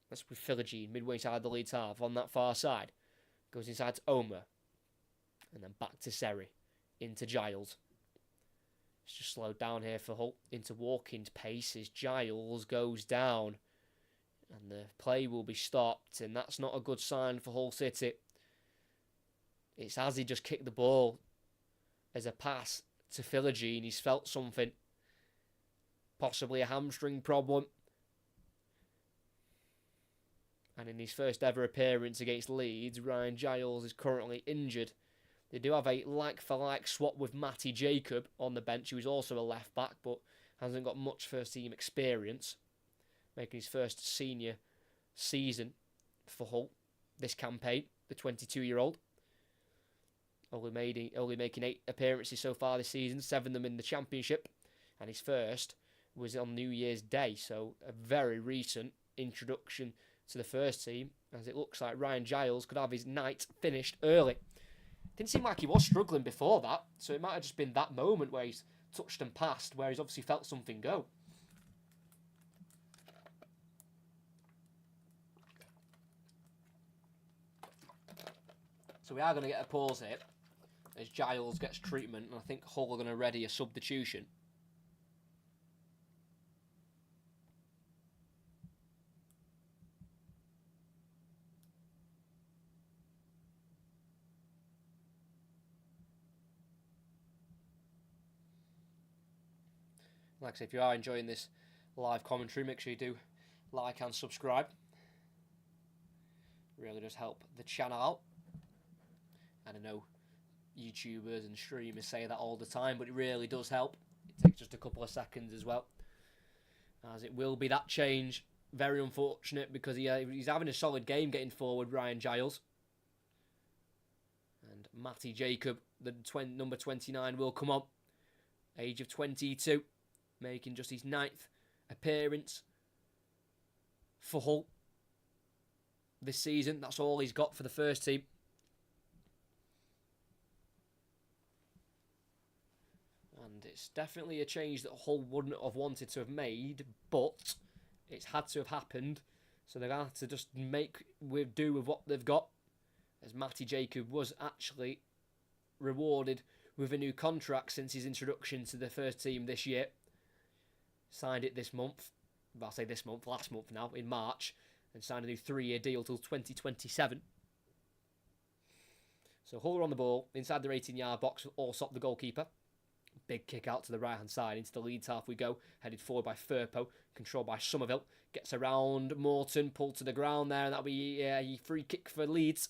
That's with Philogene midway side of the Leeds half on that far side. Goes inside to Omer. And then back to Seri. Into Giles. It's just slowed down here for Hull. Into Walking's pace as Giles goes down. And the play will be stopped. And that's not a good sign for Hull City. It's as he just kicked the ball as a pass to Philogene. He's felt something. Possibly a hamstring problem. And in his first ever appearance against Leeds, Ryan Giles is currently injured. They do have a like-for-like swap with Matty Jacob on the bench, who is also a left-back, but hasn't got much first-team experience. Making his first senior season for Hull this campaign, the 22-year-old. Only making 8 appearances so far this season, 7 of them in the Championship. And his first was on New Year's Day, so a very recent introduction to the first team, as it looks like Ryan Giles could have his night finished early. Didn't seem like he was struggling before that, so it might have just been that moment where he's touched and passed, where he's obviously felt something go. So we are going to get a pause here as Giles gets treatment, and I think Hull are going to ready a substitution. Like I say, if you are enjoying this live commentary, make sure you do like and subscribe. It really does help the channel out. And I know YouTubers and streamers say that all the time, but it really does help. It takes just a couple of seconds as well. As it will be that change. Very unfortunate because he's having a solid game getting forward, Ryan Giles. And Matty Jacob, the number 29, will come on. Age of 22. Making just his 9th appearance for Hull this season. That's all he's got for the first team. And it's definitely a change that Hull wouldn't have wanted to have made, but it's had to have happened. So they're going to have to just do with what they've got. As Matty Jacob was actually rewarded with a new contract since his introduction to the first team this year. Signed it this month. Well, I'll say this month, last month now, in March. And signed a new 3-year deal till 2027. So Hull are on the ball, inside their 18-yard box with Allsop, the goalkeeper. Big kick out to the right-hand side. Into the Leeds half we go. Headed forward by Firpo. Controlled by Somerville. Gets around Morton. Pulled to the ground there. And that'll be a free kick for Leeds.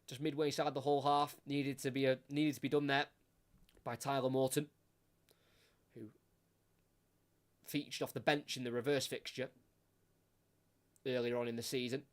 Just midway inside the whole half. Needed to be done there by Tyler Morton, who featured off the bench in the reverse fixture earlier on in the season.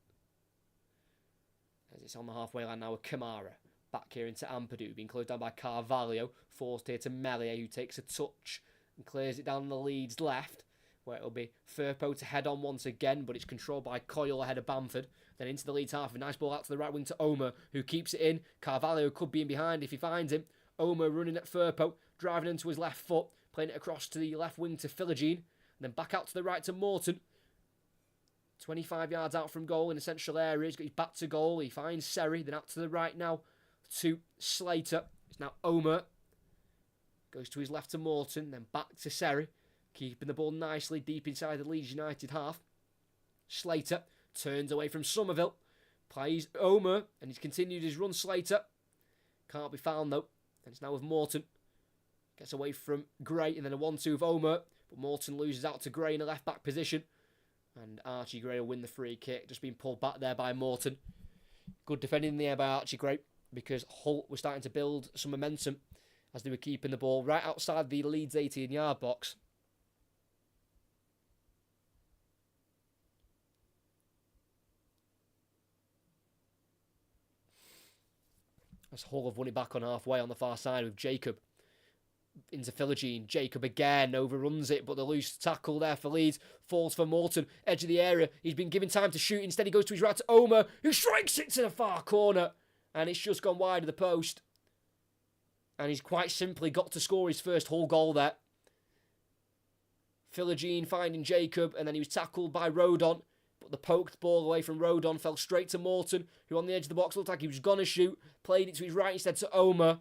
As it's on the halfway line now with Kamara. Back here into Ampadu, being closed down by Carvalho. Forced here to Melia, who takes a touch and clears it down the Leeds left. where it'll be Firpo to head on once again, but it's controlled by Coyle ahead of Bamford. Then into the Leeds half, a nice ball out to the right wing to Omer, who keeps it in. Carvalho could be in behind if he finds him. Omer running at Firpo, driving into his left foot, playing it across to the left wing to Philogene, and then back out to the right to Morton. 25 yards out from goal in the central area. He's got his back to goal. He finds Seri. Then out to the right now to Slater. It's now Omer. Goes to his left to Morton. Then back to Seri. Keeping the ball nicely deep inside the Leeds United half. Slater turns away from Somerville. Plays Omer. And he's continued his run, Slater. Can't be found though. And it's now with Morton. Gets away from Gray. And then a 1-2 of Omer. But Morton loses out to Gray in a left back position. And Archie Gray will win the free kick. Just being pulled back there by Morton. Good defending in the air by Archie Gray. Because Hull were starting to build some momentum as they were keeping the ball right outside the Leeds 18-yard box. As Hull have won it back on halfway on the far side with Jacob. Into Philogene. Jacob again overruns it, but the loose tackle there for Leeds falls for Morton. Edge of the area. He's been given time to shoot. Instead, he goes to his right to Omer, who strikes it to the far corner. And it's just gone wide of the post. And he's quite simply got to score his first Hull goal there. Philogene finding Jacob, and then he was tackled by Rodon. But the poked ball away from Rodon fell straight to Morton, who on the edge of the box looked like he was going to shoot. Played it to his right instead to Omer,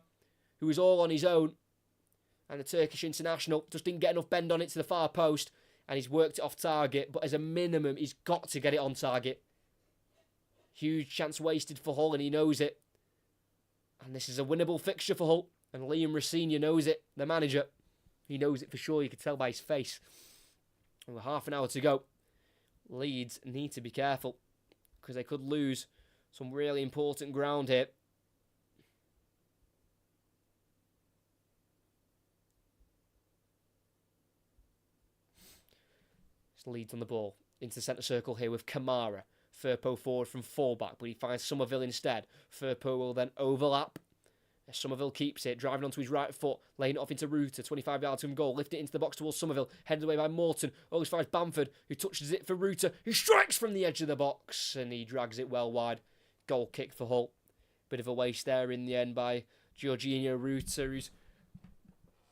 who was all on his own. And the Turkish international just didn't get enough bend on it to the far post. And he's worked it off target. But as a minimum, he's got to get it on target. Huge chance wasted for Hull, and he knows it. And this is a winnable fixture for Hull. And Liam Rosenior knows it, the manager. He knows it for sure. You can tell by his face. And with half an hour to go, Leeds need to be careful. Because they could lose some really important ground here. Leeds on the ball into the centre circle here with Kamara. Firpo forward from fullback, but he finds Somerville instead. Firpo will then overlap. Somerville keeps it, driving onto his right foot, laying it off into Ruta, 25 yards from goal, lift it into the box towards Somerville, headed away by Morton, always finds Bamford, who touches it for Ruta, who strikes from the edge of the box, and he drags it well wide. Goal kick for Hull. Bit of a waste there in the end by Jorginho Ruta, who's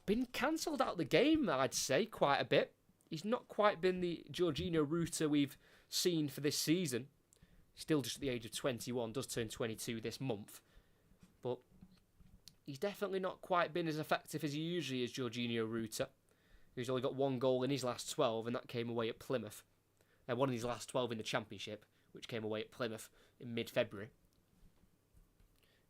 been cancelled out of the game, I'd say, quite a bit. He's not quite been the Jorginho Ruta we've seen for this season. Still just at the age of 21, does turn 22 this month. But he's definitely not quite been as effective as he usually is, Jorginho Ruta, who's only got one goal in his last 12, and that came away at Plymouth. And one of his last 12 in the Championship, which came away at Plymouth in mid-February.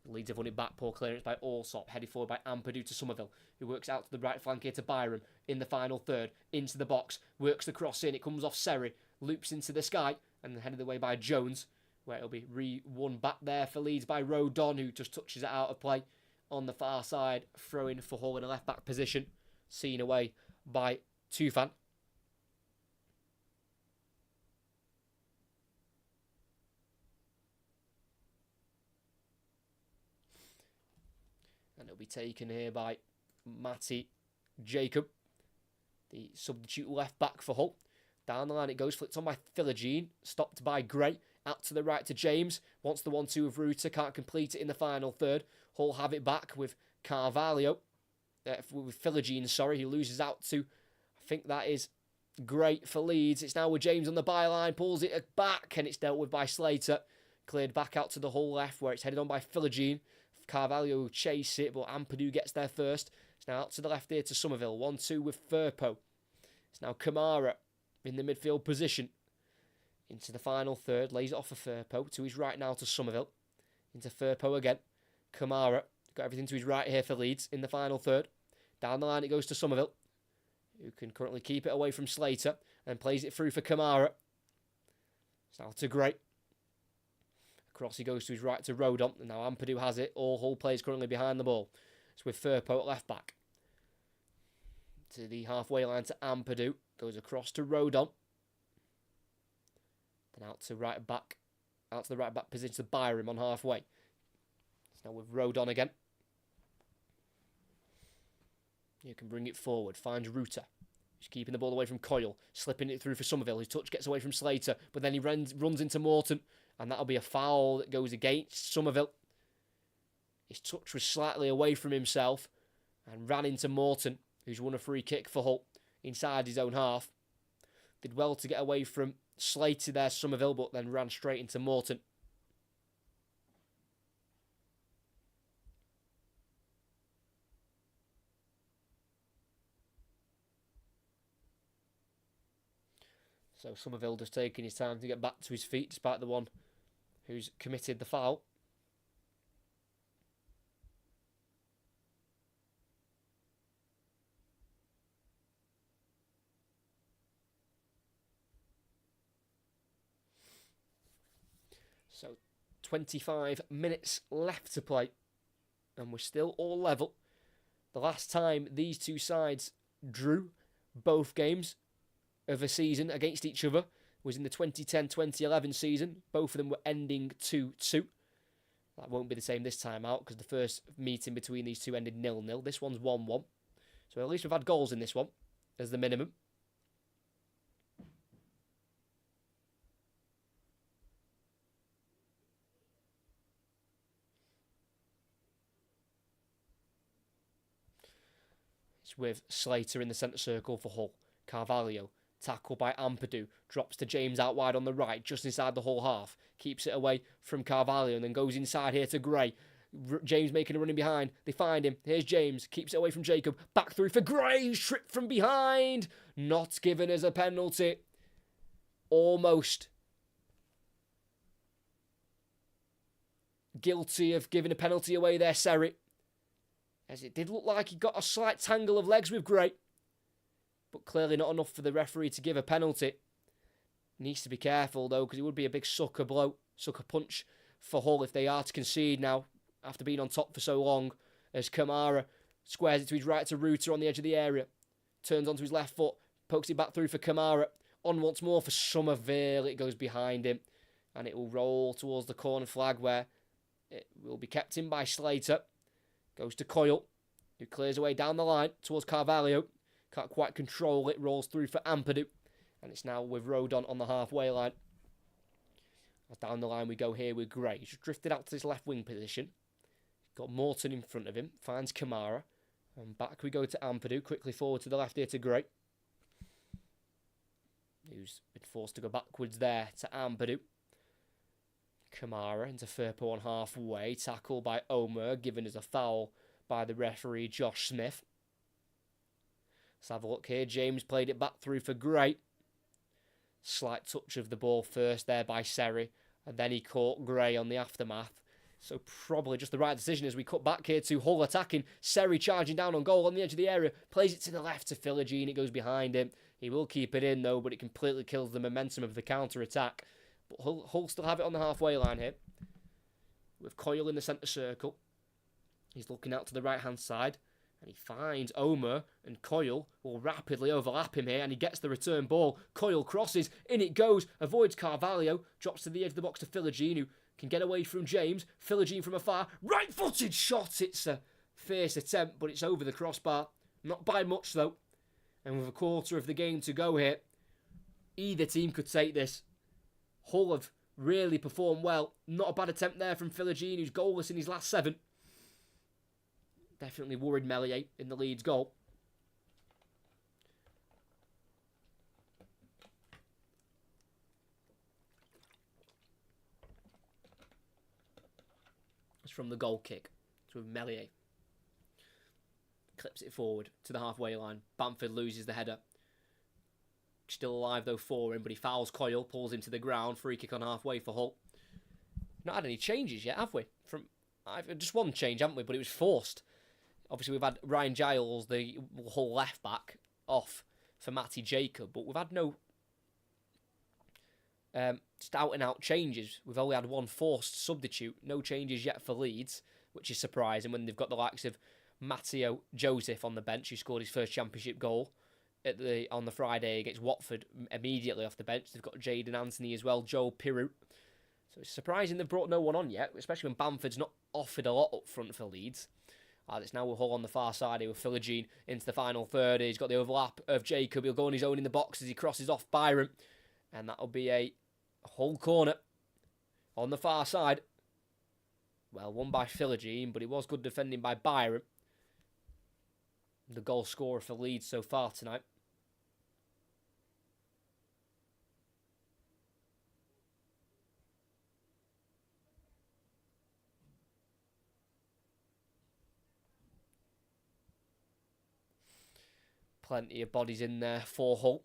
Leeds have won it back, poor clearance by Allsop, headed forward by Ampadu to Somerville, who works out to the right flank here to Byram, in the final third, into the box, works the cross in, it comes off Seri, loops into the sky, and then headed away by Jones, where it'll be re-won back there for Leeds by Rodon, who just touches it out of play on the far side, throwing for Hull in a left-back position, seen away by Tufan. And it'll be taken here by Matty Jacob, the substitute left back for Hull. Down the line it goes, flicked on by Philogene, stopped by Gray, out to the right to James, wants the 1-2 of Ruta, can't complete it in the final third. Hull have it back with Carvalho, with Philogene, sorry, he loses out to, I think that is great for Leeds. It's now with James on the byline, pulls it back, and it's dealt with by Slater. Cleared back out to the Hull left, where it's headed on by Philogene. Carvalho will chase it, but Ampadu gets there first. It's now out to the left here to Somerville. 1-2 with Firpo. It's now Kamara in the midfield position. Into the final third. Lays it off for Firpo. To his right now to Somerville. Into Firpo again. Kamara. Got everything to his right here for Leeds in the final third. Down the line it goes to Somerville, who can currently keep it away from Slater. And plays it through for Kamara. It's now to Gray. Across he goes to his right to Rodon. And now Ampadu has it. All Hull players currently behind the ball. It's with Firpo at left back. To the halfway line to Ampadu. Goes across to Rodon. Then out to right back. Out to the right back position to Byram on halfway. It's now with Rodon again. You can bring it forward. Finds Ruta. He's keeping the ball away from Coyle, slipping it through for Somerville. His touch gets away from Slater, but then he runs into Morton, and that'll be a foul that goes against Somerville. His touch was slightly away from himself and ran into Morton, who's won a free kick for Hull inside his own half. Did well to get away from Slater there, Somerville, but then ran straight into Morton. So Somerville just taking his time to get back to his feet, despite the one who's committed the foul. So 25 minutes left to play, and we're still all level. The last time these two sides drew both games of a season against each other was in the 2010-2011 season. Both of them were ending 2-2. That won't be the same this time out because the first meeting between these two ended 0-0. This one's 1-1. So at least we've had goals in this one as the minimum. It's with Slater in the centre circle for Hull. Carvalho, tackled by Ampadu, drops to James out wide on the right, just inside the Hull half. Keeps it away from Carvalho and then goes inside here to Gray. James making a running behind. They find him. Here's James. Keeps it away from Jacob. Back through for Gray. Tripped from behind. Not given as a penalty. Almost. Guilty of giving a penalty away there, Seri. As it did look like he got a slight tangle of legs with Gray. But clearly not enough for the referee to give a penalty. Needs to be careful though, because it would be a big sucker punch for Hull if they are to concede now, after being on top for so long, as Kamara squares it to his right to Reuter on the edge of the area. Turns onto his left foot, pokes it back through for Kamara. On once more for Somerville. It goes behind him, and it will roll towards the corner flag where it will be kept in by Slater. Goes to Coyle, who clears away down the line towards Carvalho. Can't quite control it, rolls through for Ampadu. And it's now with Rodon on the halfway line. Down the line we go here with Gray. He's drifted out to this left wing position. Got Morton in front of him, finds Kamara. And back we go to Ampadu, quickly forward to the left here to Gray. Who's been forced to go backwards there to Ampadu. Kamara into Firpo on halfway. Tackle by Omer, given as a foul by the referee Josh Smith. Let's have a look here. James played it back through for Gray. Slight touch of the ball first there by Seri. And then he caught Gray on the aftermath. So probably just the right decision as we cut back here to Hull attacking. Seri charging down on goal on the edge of the area. Plays it to the left to Philogene. It goes behind him. He will keep it in though, but it completely kills the momentum of the counter-attack. But Hull still have it on the halfway line here. With Coyle in the centre circle. He's looking out to the right-hand side. And he finds Omer, and Coyle will rapidly overlap him here, and he gets the return ball. Coyle crosses, in it goes, avoids Carvalho, drops to the edge of the box to Philogene, who can get away from James. Philogene from afar, right-footed shot. It's a fierce attempt, but it's over the crossbar. Not by much, though. And with a quarter of the game to go here, either team could take this. Hull have really performed well. Not a bad attempt there from Philogene, who's goalless in his last 7. Definitely worried Meslier in the Leeds goal. It's from the goal kick to Meslier. Clips it forward to the halfway line. Bamford loses the header. Still alive though for him, but he fouls Coyle, pulls him to the ground. Free kick on halfway for Hull. Not had any changes yet, have we? I've just one change, haven't we? But it was forced. Obviously, we've had Ryan Giles, the Hull left-back, off for Matty Jacob. But we've had no just out-and-out changes. We've only had one forced substitute. No changes yet for Leeds, which is surprising when they've got the likes of Matteo Joseph on the bench, who scored his first championship goal on the Friday against Watford immediately off the bench. They've got Jaden Anthony as well, Joel Pirou. So it's surprising they've brought no one on yet, especially when Bamford's not offered a lot up front for Leeds. As it's now with Hull on the far side here with Philogene into the final third. He's got the overlap of Jacob. He'll go on his own in the box as he crosses off Byron. And that'll be a Hull corner on the far side. Well, won by Philogene, but it was good defending by Byron. The goal scorer for Leeds so far tonight. Plenty of bodies in there for Hull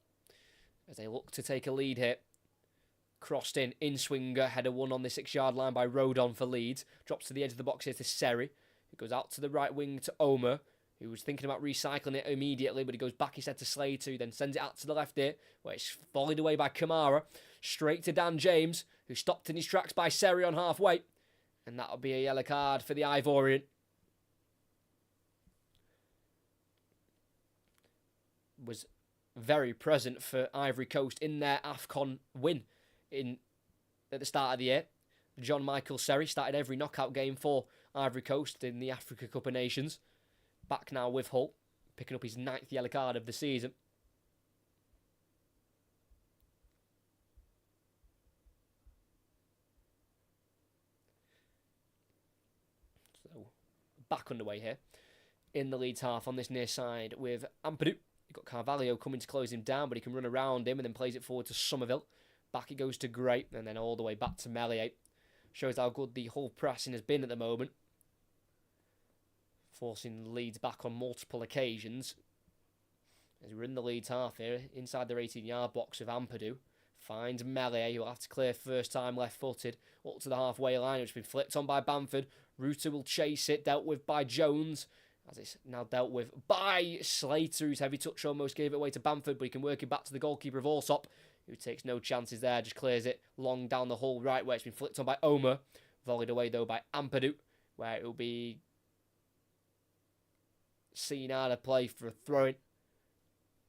as they look to take a lead here. Crossed in swinger, header won on the 6-yard line by Rodon for Leeds. Drops to the edge of the box here to Seri. It goes out to the right wing to Omer, who was thinking about recycling it immediately, but he goes back instead to Slater, who then sends it out to the left here, where it's volleyed away by Kamara. Straight to Dan James, who stopped in his tracks by Seri on halfway. And that'll be a yellow card for the Ivorian. Was very present for Ivory Coast in their AFCON win at the start of the year. John Michael Seri started every knockout game for Ivory Coast in the Africa Cup of Nations. Back now with Hull, picking up his 9th yellow card of the season. So, back underway here in the Leeds half on this near side with Ampadu. You've got Carvalho coming to close him down, but he can run around him and then plays it forward to Somerville. Back it goes to Gray, and then all the way back to Melier. Shows how good the Hull pressing has been at the moment. Forcing Leeds back on multiple occasions. As we're in the Leeds half here, inside their 18-yard box with Ampadu. Finds Melier, who'll have to clear first time left-footed. Up to the halfway line, which has been flicked on by Bamford. Rutter will chase it, dealt with by Jones. As it's now dealt with by Slater, whose heavy touch almost gave it away to Bamford, but he can work it back to the goalkeeper of Allsop, who takes no chances there, just clears it long down the Hull right, where it's been flicked on by Omer. Volleyed away, though, by Ampadu, where it will be seen out of play for a throw-in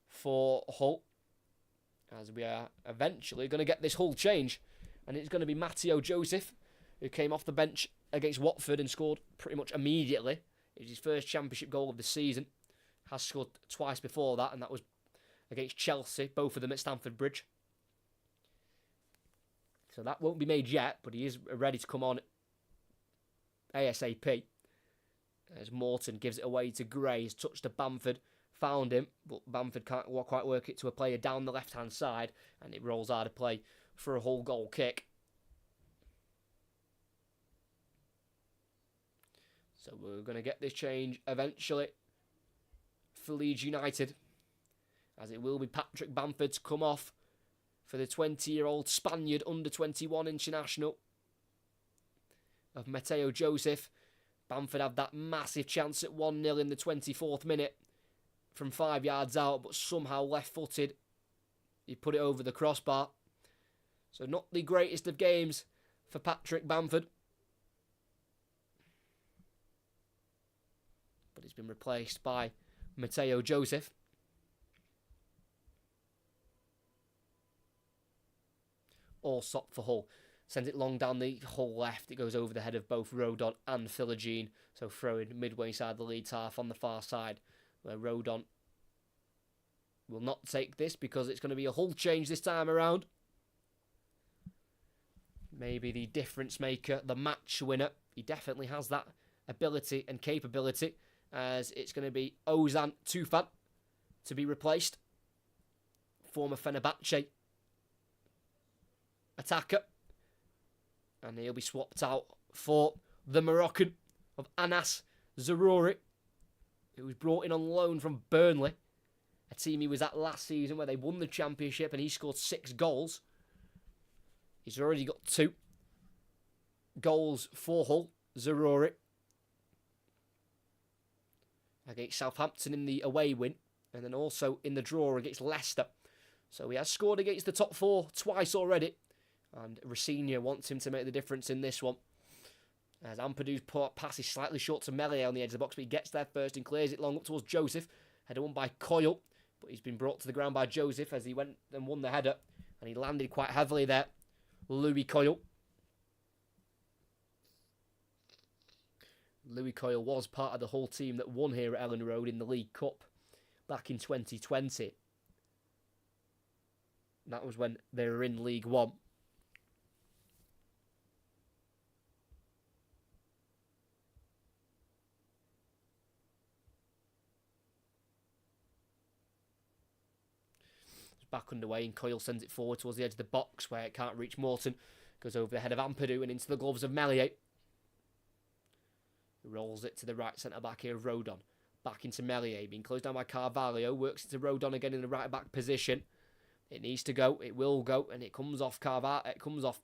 for Hull. As we are eventually going to get this Hull change, and it's going to be Matteo Joseph, who came off the bench against Watford and scored pretty much immediately. It was his first championship goal of the season. Has scored twice before that, and that was against Chelsea, both of them at Stamford Bridge. So that won't be made yet, but he is ready to come on ASAP. As Morton gives it away to Gray, he's touched to Bamford, found him, but Bamford can't quite work it to a player down the left-hand side, and it rolls out of play for a Hull goal kick. So we're going to get this change eventually for Leeds United, as it will be Patrick Bamford to come off for the 20-year-old Spaniard under-21 international of Matteo Joseph. Bamford had that massive chance at 1-0 in the 24th minute from 5 yards out, but somehow left-footed. He put it over the crossbar. So not the greatest of games for Patrick Bamford. But it's been replaced by Matteo Joseph. Allsop for Hull. Sends it long down the Hull left. It goes over the head of both Rodon and Philogene. So throwing midway side the Leeds half on the far side, where Rodon will not take this because it's going to be a Hull change this time around. Maybe the difference maker, the match winner. He definitely has that ability and capability, as it's going to be Ozan Tufan to be replaced. Former Fenerbahce attacker. And he'll be swapped out for the Moroccan of Anas Zarouri, who was brought in on loan from Burnley, a team he was at last season where they won the championship, and he scored 6 goals. He's already got 2 goals for Hull, Zarouri, against Southampton in the away win, and then also in the draw against Leicester. So he has scored against the top 4 twice already, and Rossignol wants him to make the difference in this one. As Ampadu's pass is slightly short to Melier on the edge of the box, but he gets there first and clears it long up towards Joseph. Header won by Coyle, but he's been brought to the ground by Joseph as he went and won the header, and he landed quite heavily there. Louis Coyle. Louis Coyle was part of the whole team that won here at Ellen Road in the League Cup back in 2020. That was when they were in League One. Back underway, and Coyle sends it forward towards the edge of the box where it can't reach Morton. Goes over the head of Ampadu and into the gloves of Meslier. Rolls it to the right centre-back here, Rodon. Back into Meslier, being closed down by Carvalho. Works it to Rodon again in the right-back position. It needs to go, it will go, and it comes off Carvalho. It comes off.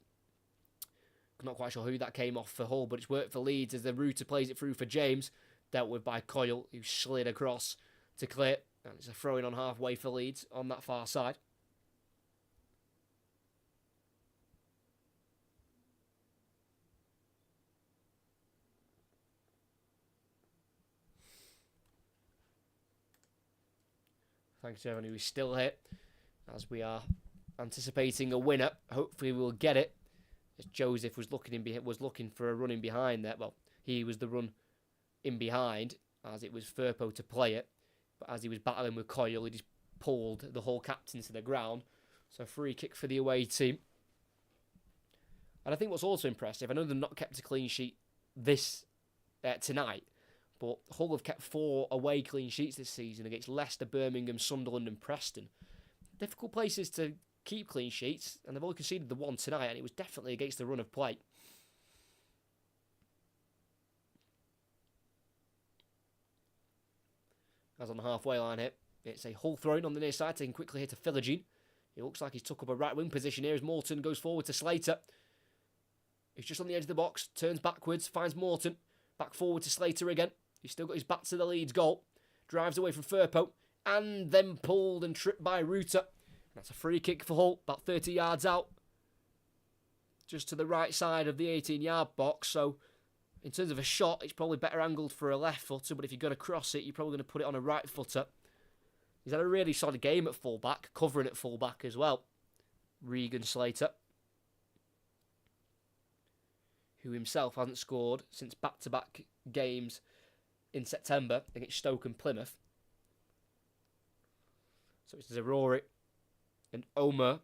I'm not quite sure who that came off for Hull, but it's worked for Leeds as the Ruta plays it through for James. Dealt with by Coyle, who slid across to clear. And it's a throw-in on halfway for Leeds on that far side. Thanks to everyone who is still here, as we are anticipating a winner. Hopefully we'll get it. As Joseph was looking for a run in behind there. Well, he was the run in behind, as it was Firpo to play it. But as he was battling with Coyle, he just pulled the whole captain to the ground. So free kick for the away team. And I think what's also impressive, I know they've not kept a clean sheet tonight, but Hull have kept 4 away clean sheets this season against Leicester, Birmingham, Sunderland and Preston. Difficult places to keep clean sheets, and they've only conceded the one tonight, and it was definitely against the run of play. As on the halfway line here, it's a Hull throw-in on the near side, taking quickly here to Philogene. It looks like he's took up a right wing position here as Morton goes forward to Slater. He's just on the edge of the box, turns backwards, finds Morton. Back forward to Slater again. He's still got his back to the Leeds goal. Drives away from Firpo. And then pulled and tripped by Ruta. That's a free kick for Hull, about 30 yards out. Just to the right side of the 18-yard box. So, in terms of a shot, it's probably better angled for a left footer. But if you're going to cross it, you're probably going to put it on a right footer. He's had a really solid game at full-back. Covering at full-back as well. Regan Slater, who himself hasn't scored since back-to-back games in September against Stoke and Plymouth. So it's Zarori and Omer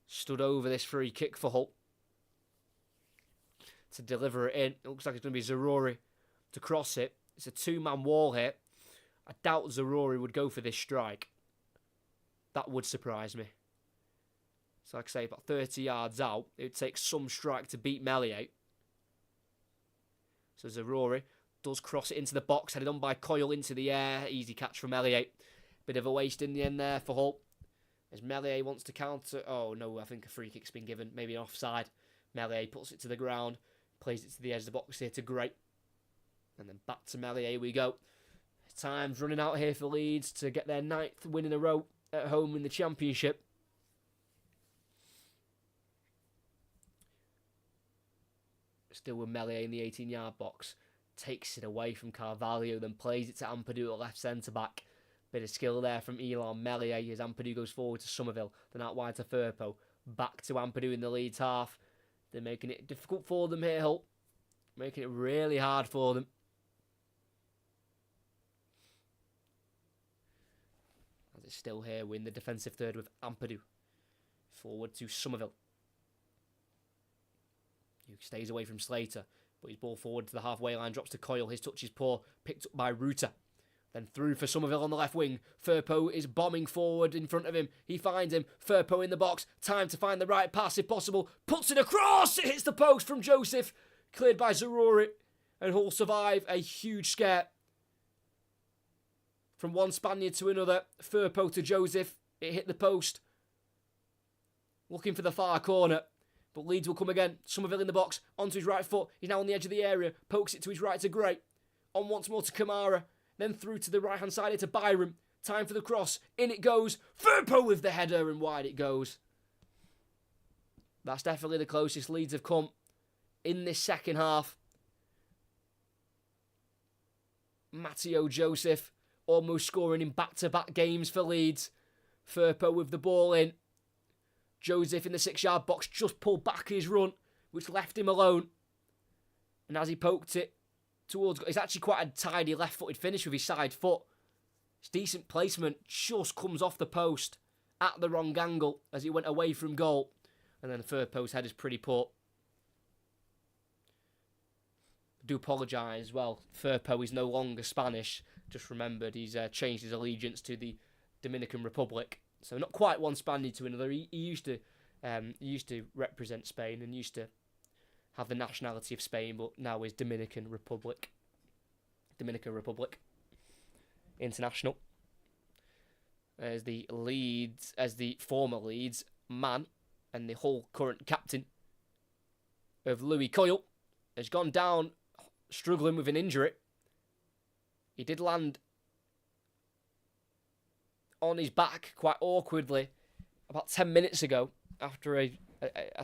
stood over this free kick for Hull to deliver it in. It looks like it's going to be Zarori to cross it. It's a 2-man wall here. I doubt Zarori would go for this strike. That would surprise me. So like I say, about 30 yards out, it would take some strike to beat Meslier. So Zarori does cross it into the box, headed on by Coyle into the air. Easy catch from Meslier. Bit of a waste in the end there for Hull. As Meslier wants to counter. Oh no, I think a free kick's been given. Maybe an offside. Meslier puts it to the ground. Plays it to the edge of the box here to Gray. And then back to Meslier we go. Time's running out here for Leeds to get their 9th win in a row at home in the Championship. Still with Meslier in the 18-yard box. Takes it away from Carvalho, then plays it to Ampadu at left centre-back. Bit of skill there from Elon Meslier as Ampadu goes forward to Somerville. Then out wide to Firpo. Back to Ampadu in the Leeds half. They're making it difficult for them here, Hull. Making it really hard for them. As it's still here, we're in the defensive third with Ampadu. Forward to Somerville, who stays away from Slater. But his ball forward to the halfway line, drops to Coyle. His touch is poor, picked up by Ruta. Then through for Somerville on the left wing. Firpo is bombing forward in front of him. He finds him. Firpo in the box. Time to find the right pass if possible. Puts it across. It hits the post from Joseph. Cleared by Zarori. And Hull survive a huge scare. From one Spaniard to another. Firpo to Joseph. It hit the post. Looking for the far corner. But Leeds will come again. Somerville in the box. Onto his right foot. He's now on the edge of the area. Pokes it to his right to Gray. On once more to Kamara. Then through to the right-hand side here to Byram. Time for the cross. In it goes. Firpo with the header and wide it goes. That's definitely the closest Leeds have come in this second half. Matteo Joseph almost scoring in back-to-back games for Leeds. Firpo with the ball in. Joseph in the 6-yard box just pulled back his run, which left him alone. And as he poked it towards. It's actually quite a tidy left-footed finish with his side foot. It's decent placement. Just comes off the post at the wrong angle as he went away from goal. And then the third post header's pretty poor. I do apologise as well. Firpo is no longer Spanish. Just remembered he's changed his allegiance to the Dominican Republic. So not quite one Spaniard to another. He used to represent Spain and used to have the nationality of Spain, but now is Dominican Republic. Dominican Republic international. As the former Leeds man and the whole current captain of Louis Coyle has gone down struggling with an injury. He did land on his back quite awkwardly about 10 minutes ago after I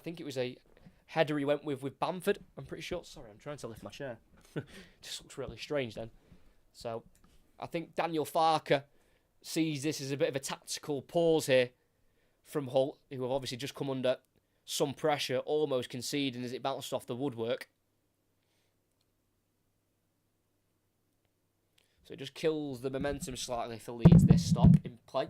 think it was a header he went with Bamford, I'm pretty sure. Sorry, I'm trying to lift my chair. Just looks really strange then. So I think Daniel Farke sees this as a bit of a tactical pause here from Hull, who have obviously just come under some pressure, almost conceding as it bounced off the woodwork. So it just kills the momentum slightly for Leeds, this stop in play.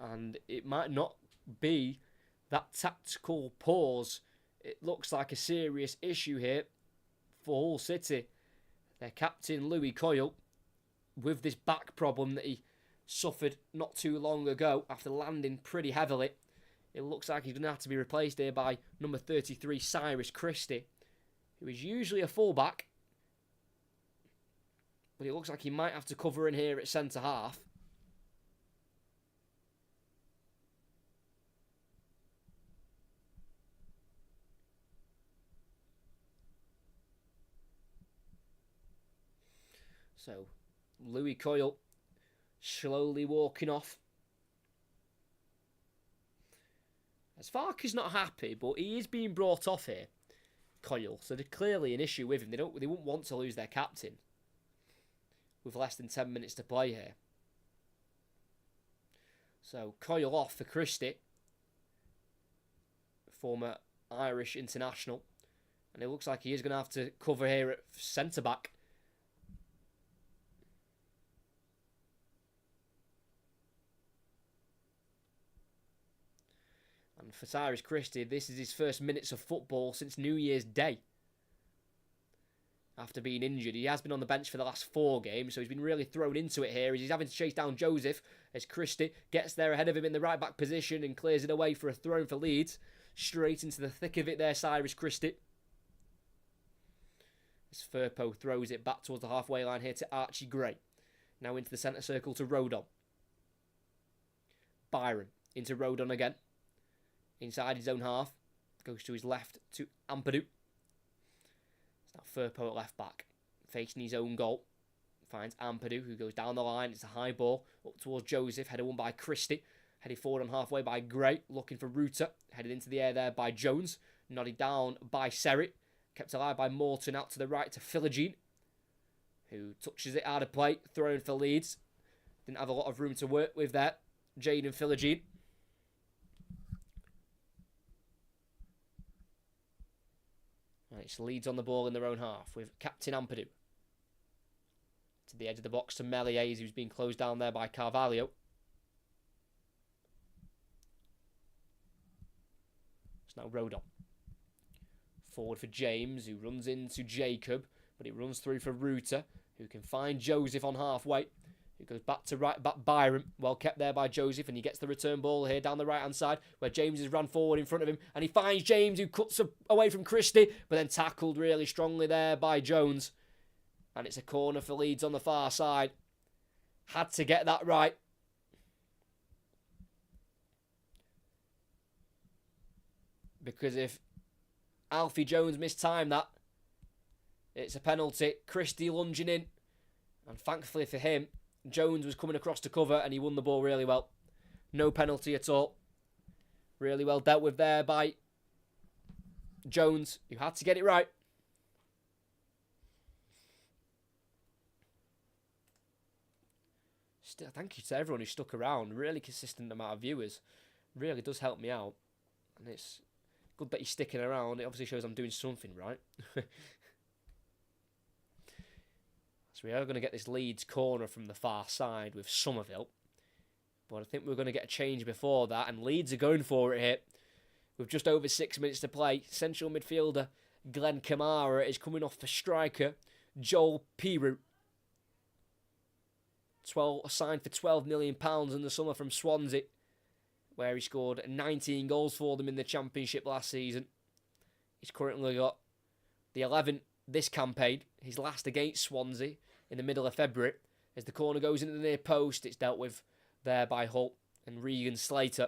And it might not be that tactical pause. It looks like a serious issue here for Hull City. Their captain, Louis Coyle, with this back problem that he suffered not too long ago after landing pretty heavily. It looks like he's going to have to be replaced here by number 33, Cyrus Christie, who is usually a fullback. But it looks like he might have to cover in here at centre-half. So, Louis Coyle slowly walking off. As Farke's not happy, but he is being brought off here, Coyle. So there's clearly an issue with him. They wouldn't want to lose their captain with less than 10 minutes to play here. So Coyle off for Christie, former Irish international. And it looks like he is going to have to cover here at centre-back. And for Cyrus Christie, this is his first minutes of football since New Year's Day. After being injured, he has been on the bench for the last 4 games, so he's been really thrown into it here. He's having to chase down Joseph as Christie gets there ahead of him in the right-back position and clears it away for a throw for Leeds. Straight into the thick of it there, Cyrus Christie. As Firpo throws it back towards the halfway line here to Archie Gray. Now into the centre circle to Rodon. Byron into Rodon again. Inside his own half. Goes to his left to Ampadu. It's now Firpo at left back. Facing his own goal. Finds Ampadu, who goes down the line. It's a high ball up towards Joseph. Header won by Christie. Headed forward on halfway by Gray. Looking for Ruter. Headed into the air there by Jones. Nodded down by Serry. Kept alive by Morton out to the right to Philogene, who touches it out of play. Throwing for Leeds. Didn't have a lot of room to work with there. Jaden Philogene. Right, it's Leeds on the ball in their own half with Captain Ampadu. To the edge of the box to Melies, who's been closed down there by Carvalho. It's now Rodon. Forward for James, who runs into Jacob, but he runs through for Ruter, who can find Joseph on halfway. Who goes back to right back Byron, well kept there by Joseph, and he gets the return ball here down the right-hand side, where James has run forward in front of him, and he finds James, who cuts away from Christie, but then tackled really strongly there by Jones. And it's a corner for Leeds on the far side. Had to get that right. Because if Alfie Jones mistimed that, it's a penalty. Christie lunging in, and thankfully for him, Jones was coming across to cover and he won the ball really well. No penalty at all. Really well dealt with there by Jones, who had to get it right. Still, thank you to everyone who stuck around. Really consistent amount of viewers. Really does help me out. And it's good that you're sticking around. It obviously shows I'm doing something right. So we are going to get this Leeds corner from the far side with Somerville. But I think we're going to get a change before that. And Leeds are going for it here. With just over 6 minutes to play. Central midfielder Glenn Kamara is coming off for striker Joel Pirout. Signed for £12 million in the summer from Swansea, where he scored 19 goals for them in the Championship last season. He's currently got the 11th this campaign, his last against Swansea in the middle of February. As the corner goes into the near post, it's dealt with there by Hull and Regan Slater.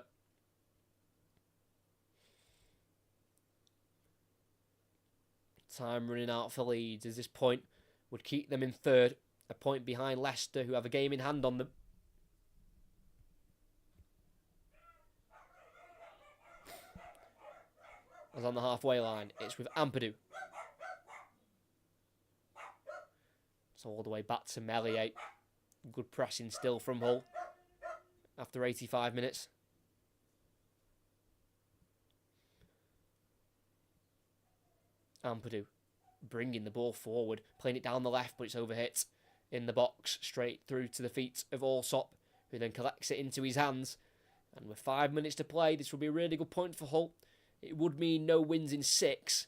Time running out for Leeds, as this point would keep them in third. A point behind Leicester, who have a game in hand on them. As on the halfway line, it's with Ampadu. It's all the way back to Meslier. Good pressing still from Hull after 85 minutes. Ampadu bringing the ball forward, playing it down the left, but it's overhit in the box, straight through to the feet of Allsop, who then collects it into his hands. And with 5 minutes to play, this would be a really good point for Hull. It would mean no wins in 6,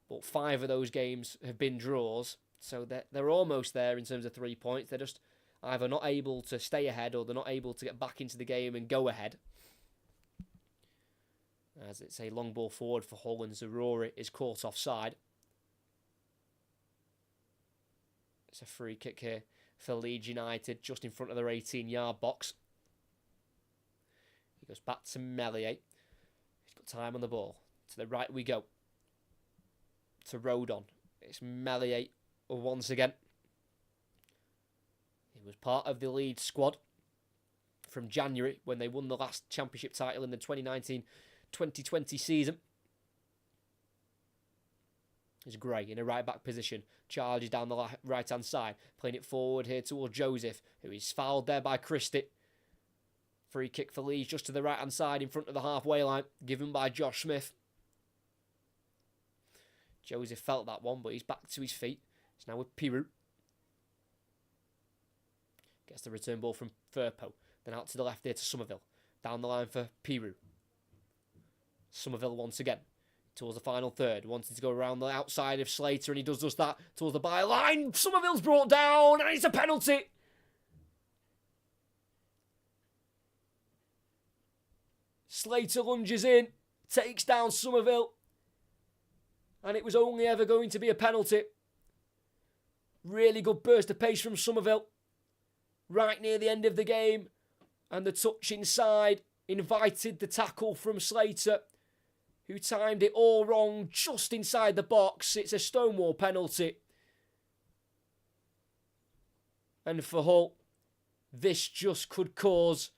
but 5 of those games have been draws, so they're almost there in terms of 3 points. They're just either not able to stay ahead or they're not able to get back into the game and go ahead. As it's a long ball forward for Hull, and Zarori is caught offside. It's a free kick here for Leeds United, just in front of their 18-yard box. He goes back to Meslier. He's got time on the ball. To the right we go. To Rodon. It's Meslier once again. He was part of the Leeds squad from January when they won the last championship title in the 2019-2020 season. It's Gray in a right-back position. Charges down the right-hand side. Playing it forward here towards Joseph, who is fouled there by Christie. Free kick for Leeds just to the right-hand side in front of the halfway line. Given by Josh Smith. Joseph felt that one, but he's back to his feet. It's now with Pirout. Gets the return ball from Firpo. Then out to the left here to Somerville. Down the line for Pirout. Somerville once again. Towards the final third. Wanted to go around the outside of Slater, and he does just that. Towards the byline. Somerville's brought down, and it's a penalty. Slater lunges in. Takes down Somerville. And it was only ever going to be a penalty. Really good burst of pace from Somerville. Right near the end of the game. And the touch inside invited the tackle from Slater, who timed it all wrong just inside the box. It's a Stonewall penalty. And for Hull, this just could cause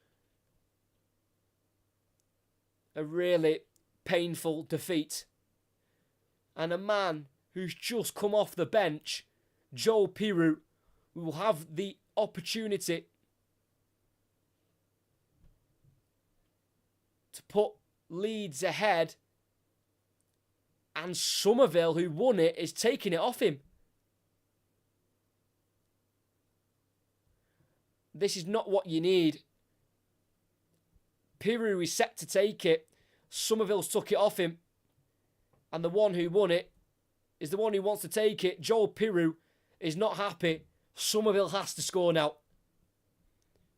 a really painful defeat. And a man who's just come off the bench, Joel Pirout, will have the opportunity to put Leeds ahead, and Somerville, who won it, is taking it off him. This is not what you need. Pirout is set to take it. Somerville's took it off him. And the one who won it is the one who wants to take it. Joel Pirout is not happy. Somerville has to score now.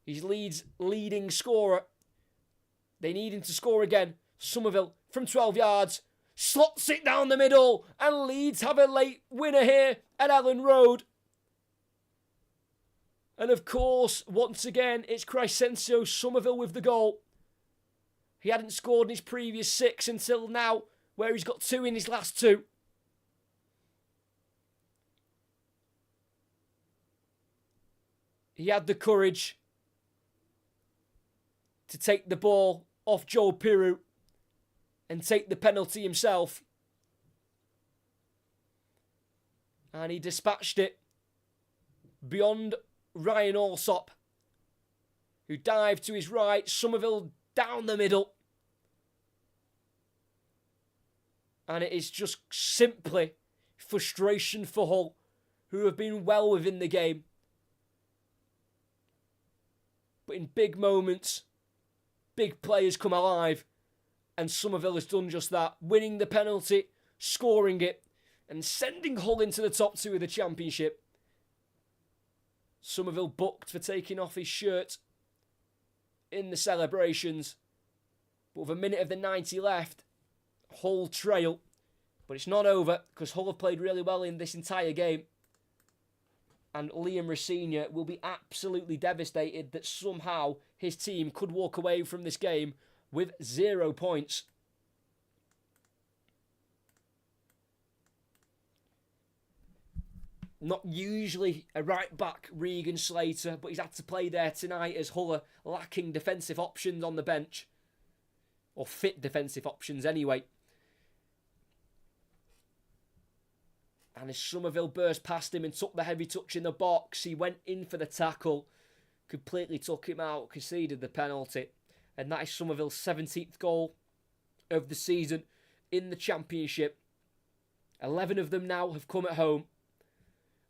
He's Leeds' leading scorer. They need him to score again. Somerville from 12 yards slots it down the middle, and Leeds have a late winner here at Ellen Road. And of course, once again, it's Crescencio Somerville with the goal. He hadn't scored in his previous 6 until now, where he's got 2 in his last 2. He had the courage to take the ball off Joel Pirout and take the penalty himself. And he dispatched it beyond Ryan Alsop, who dived to his right. Somerville down the middle. And it is just simply frustration for Hull, who have been well within the game. But in big moments, big players come alive. And Somerville has done just that, winning the penalty, scoring it, and sending Hull into the top 2 of the Championship. Somerville booked for taking off his shirt in the celebrations. But with a minute of the 90 left, Hull trail. But it's not over, because Hull have played really well in this entire game. And Liam Rosenior will be absolutely devastated that somehow his team could walk away from this game with 0 points. Not usually a right back, Regan Slater, but he's had to play there tonight as Hull are lacking defensive options on the bench. Or fit defensive options anyway. And as Somerville burst past him and took the heavy touch in the box, he went in for the tackle, completely took him out, conceded the penalty. And that is Somerville's 17th goal of the season in the Championship. 11 of them now have come at home.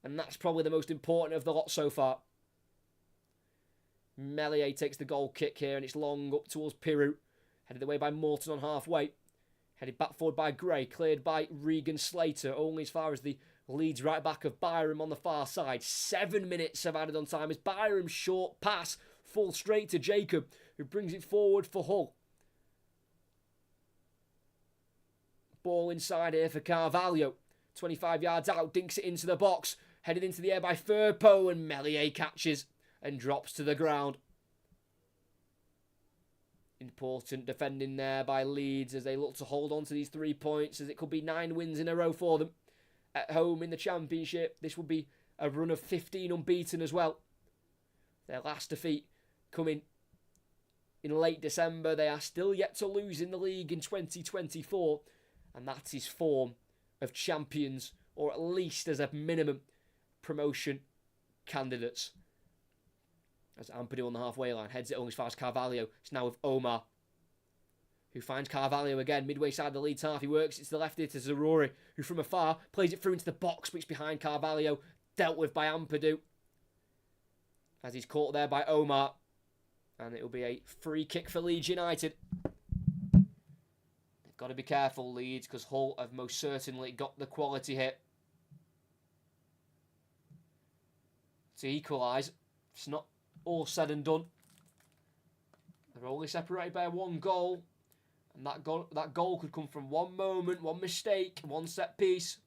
And that's probably the most important of the lot so far. Melier takes the goal kick here, and it's long up towards Piru. Headed away by Morton on halfway. Headed back forward by Gray, cleared by Regan Slater, only as far as the Leeds right back of Byram on the far side. 7 minutes have added on time as Byram's short pass falls straight to Jacob, who brings it forward for Hull. Ball inside here for Carvalho. 25 yards out, dinks it into the box. Headed into the air by Firpo, and Melier catches and drops to the ground. Important defending there by Leeds as they look to hold on to these 3 points, as it could be 9 wins in a row for them. At home in the Championship, this would be a run of 15 unbeaten as well. Their last defeat coming in late December. They are still yet to lose in the league in 2024, and that is form of champions, or at least as a minimum promotion candidates. As Ampadu on the halfway line heads it only as far as Carvalho. It's now with Omar, who finds Carvalho again midway side of the Leeds half. He works it to the left here to Zaruri, who from afar plays it through into the box, but it's behind Carvalho, dealt with by Ampadu, as he's caught there by Omar, and it will be a free kick for Leeds United. They've got to be careful, Leeds, because Hull have most certainly got the quality here to equalise. It's not all said and done. They're only separated by 1 goal, and that goal could come from one moment, one mistake, one set piece.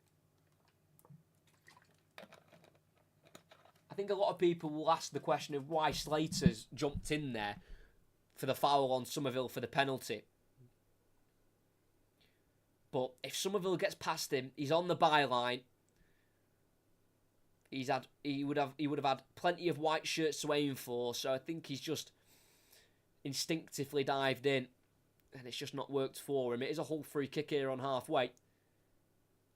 I think a lot of people will ask the question of why Slater's jumped in there for the foul on Somerville for the penalty. But if Somerville gets past him, he's on the byline. He would have had plenty of white shirts to aim for, so I think he's just instinctively dived in, and it's just not worked for him. It is a Hull free kick here on halfway.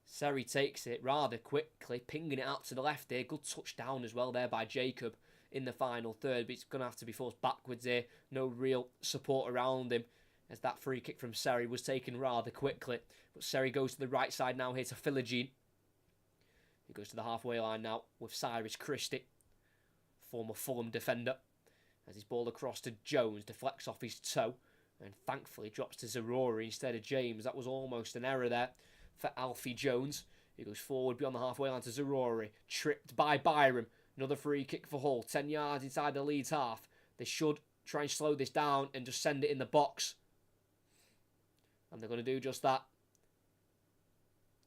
Seri takes it rather quickly, pinging it out to the left here. Good touchdown as well there by Jacob in the final third, but it's going to have to be forced backwards here. No real support around him, as that free kick from Seri was taken rather quickly. But Seri goes to the right side now here to Philogene. He goes to the halfway line now with Cyrus Christie, former Fulham defender, as he's balled across to Jones, deflects off his toe, and thankfully drops to Zarori instead of James. That was almost an error there for Alfie Jones. He goes forward beyond the halfway line to Zarori, tripped by Byram. Another free kick for Hull, 10 yards inside the Leeds half. They should try and slow this down and just send it in the box. And they're going to do just that.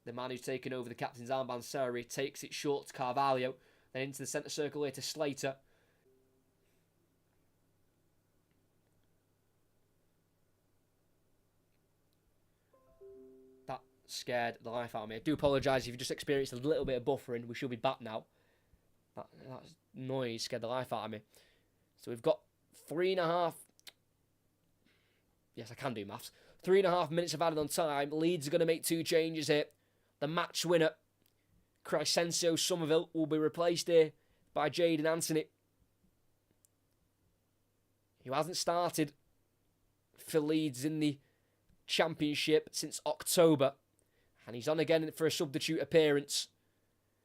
The man who's taken over the captain's armband, Seri, takes it short to Carvalho. Then into the centre circle here to Slater. That scared the life out of me. I do apologise if you've just experienced a little bit of buffering. We should be back now. That noise scared the life out of me. So we've got 3.5... Yes, I can do maths. 3.5 minutes of added on time. Leeds are going to make 2 changes here. The match winner Crescencio Somerville will be replaced here by Jadon Anthony, who hasn't started for Leeds in the Championship since October. And he's on again for a substitute appearance.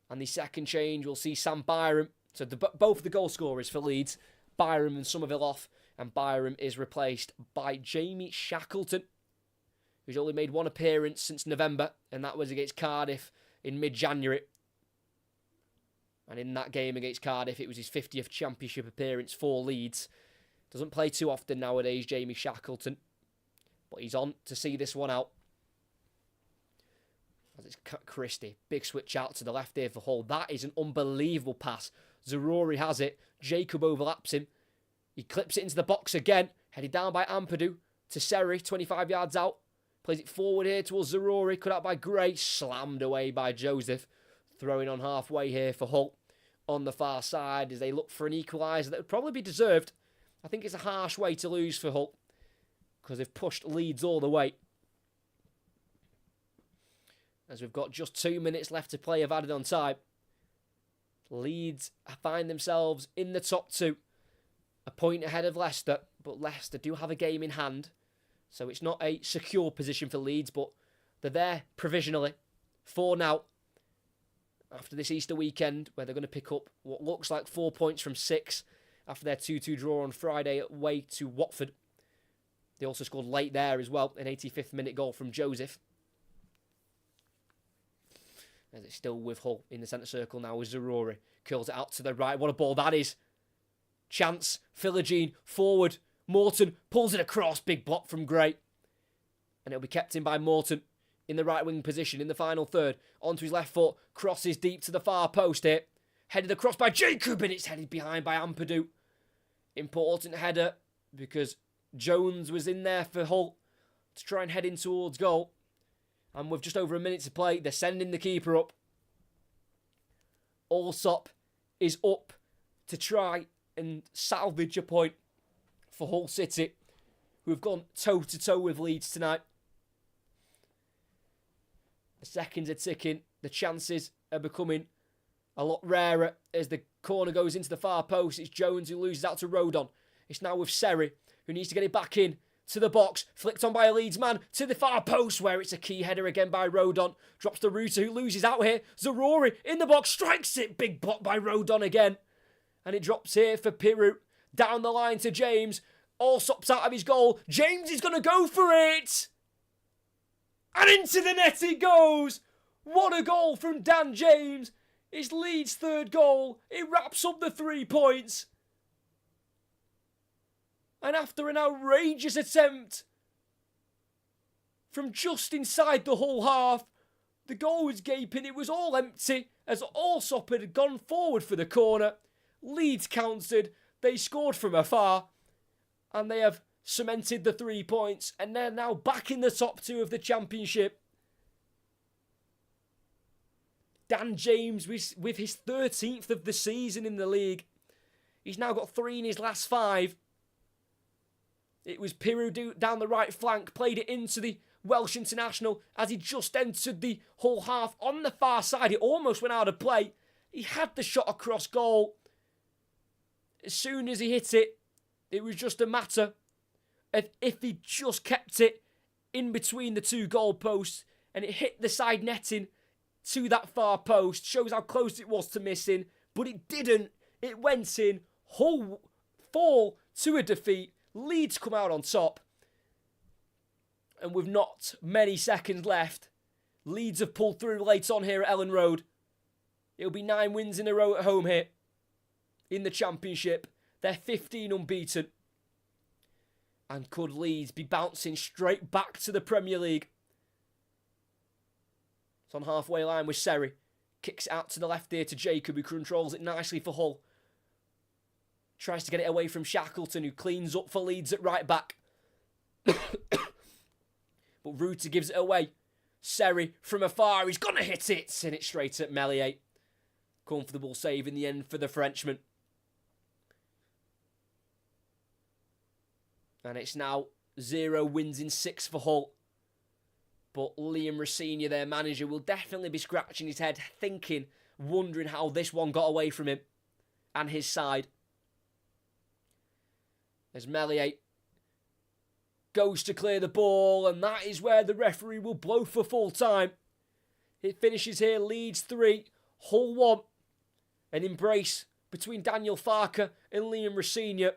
And the second change, we'll see Sam Byram. So both the goal scorers for Leeds, Byram and Somerville off. And Byram is replaced by Jamie Shackleton, who's only made one appearance since November. And that was against Cardiff in mid-January. And in that game against Cardiff, it was his 50th Championship appearance for Leeds. Doesn't play too often nowadays, Jamie Shackleton. But he's on to see this one out. As it's Christie. Big switch out to the left here for Hull. That is an unbelievable pass. Zaroury has it. Jacob overlaps him. He clips it into the box again. Headed down by Ampadu to Seri, 25 yards out. Plays it forward here towards Zaroury. Cut out by Gray. Slammed away by Joseph. Throwing on halfway here for Hull. On the far side as they look for an equaliser that would probably be deserved. I think it's a harsh way to lose for Hull, because they've pushed Leeds all the way. As we've got just 2 minutes left to play, have added on time. Leeds find themselves in the top two. A point ahead of Leicester, but Leicester do have a game in hand. So it's not a secure position for Leeds, but they're there provisionally for now. After this Easter weekend, where they're going to pick up what looks like 4 points from 6 after their 2-2 draw on Friday away to Watford. They also scored late there as well, an 85th minute goal from Joseph. As it's still with Hull in the centre circle now with Zaroury. Curls it out to the right. What a ball that is. Chance. Philogene. Forward. Morton pulls it across. Big block from Gray. And it'll be kept in by Morton in the right wing position in the final third. Onto his left foot. Crosses deep to the far post here. Headed across by Jacob, and it's headed behind by Ampadu. Important header because Jones was in there for Hull to try and head in towards goal. And with just over a minute to play, they're sending the keeper up. Allsop is up to try and salvage a point for Hull City, who have gone toe-to-toe with Leeds tonight. The seconds are ticking. The chances are becoming a lot rarer as the corner goes into the far post. It's Jones who loses out to Rodon. It's now with Seri, who needs to get it back in to the box. Flicked on by a Leeds man to the far post, where it's a key header again by Rodon. Drops to Ruta, who loses out here. Zaroury in the box, strikes it. Big block by Rodon again. And it drops here for Piru. Down the line to James. Allsop's out of his goal. James is going to go for it. And into the net it goes. What a goal from Dan James. It's Leeds' third goal. It wraps up the 3 points. And after an outrageous attempt from just inside the Hull half, the goal was gaping. It was all empty as Allsop had gone forward for the corner. Leeds countered. They scored from afar. And they have cemented the 3 points. And they're now back in the top two of the Championship. Dan James with his 13th of the season in the league. He's now got 3 in his last 5. It was Piru down the right flank, played it into the Welsh international as he just entered the Hull half on the far side. It almost went out of play. He had the shot across goal. As soon as he hit it, it was just a matter of if he just kept it in between the 2 goal posts and it hit the side netting to that far post. Shows how close it was to missing, but it didn't. It went in. Hull fall to a defeat. Leeds come out on top. And with not many seconds left, Leeds have pulled through late on here at Ellen Road. It'll be 9 wins in a row at home here in the Championship. They're 15 unbeaten. And could Leeds be bouncing straight back to the Premier League? It's on halfway line with Seri. Kicks it out to the left here to Jacob, who controls it nicely for Hull. Tries to get it away from Shackleton, who cleans up for Leeds at right back. But Ruta gives it away. Seri from afar, he's going to hit it. And it's straight at Meslier. Comfortable save in the end for the Frenchman. And it's now 0 wins in 6 for Hull. But Liam Rosenior, their manager, will definitely be scratching his head, thinking, wondering how this one got away from him and his side. As Meslier goes to clear the ball, and that is where the referee will blow for full time. It finishes here, Leeds 3, Hull 1. An embrace between Daniel Farke and Liam Rosenior.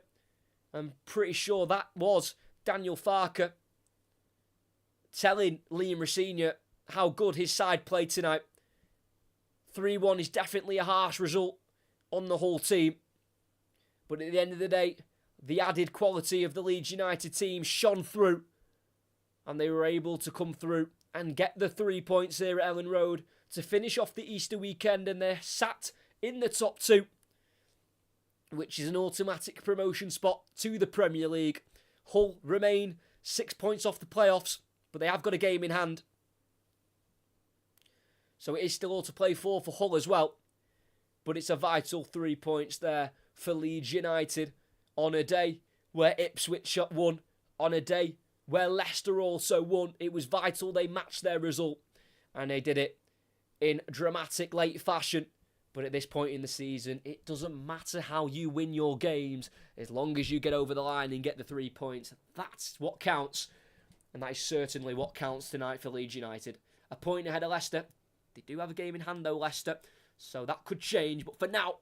I'm pretty sure that was Daniel Farke telling Liam Rosenior how good his side played tonight. 3-1 is definitely a harsh result on the whole team. But at the end of the day, the added quality of the Leeds United team shone through. And they were able to come through and get the 3 points here at Ellen Road to finish off the Easter weekend. And they're sat in the top 2, which is an automatic promotion spot to the Premier League. Hull remain 6 points off the playoffs, but they have got a game in hand. So it is still all to play for Hull as well. But it's a vital 3 points there for Leeds United on a day where Ipswich won, on a day where Leicester also won. It was vital they matched their result, and they did it in dramatic late fashion. But at this point in the season, it doesn't matter how you win your games, as long as you get over the line and get the 3 points. That's what counts, and that is certainly what counts tonight for Leeds United. A point ahead of Leicester. They do have a game in hand though, Leicester, so that could change. But for now,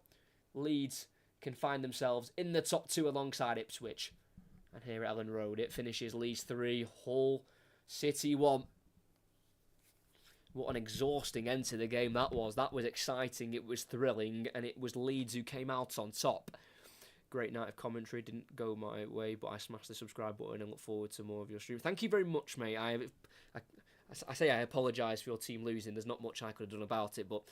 Leeds can find themselves in the top 2 alongside Ipswich. And here at Ellen Road, it finishes Leeds 3, Hull City 1. What an exhausting end to the game that was. That was exciting, it was thrilling, and it was Leeds who came out on top. Great night of commentary, didn't go my way, but I smashed the subscribe button and look forward to more of your stream. Thank you very much, mate. I say I apologise for your team losing. There's not much I could have done about it, but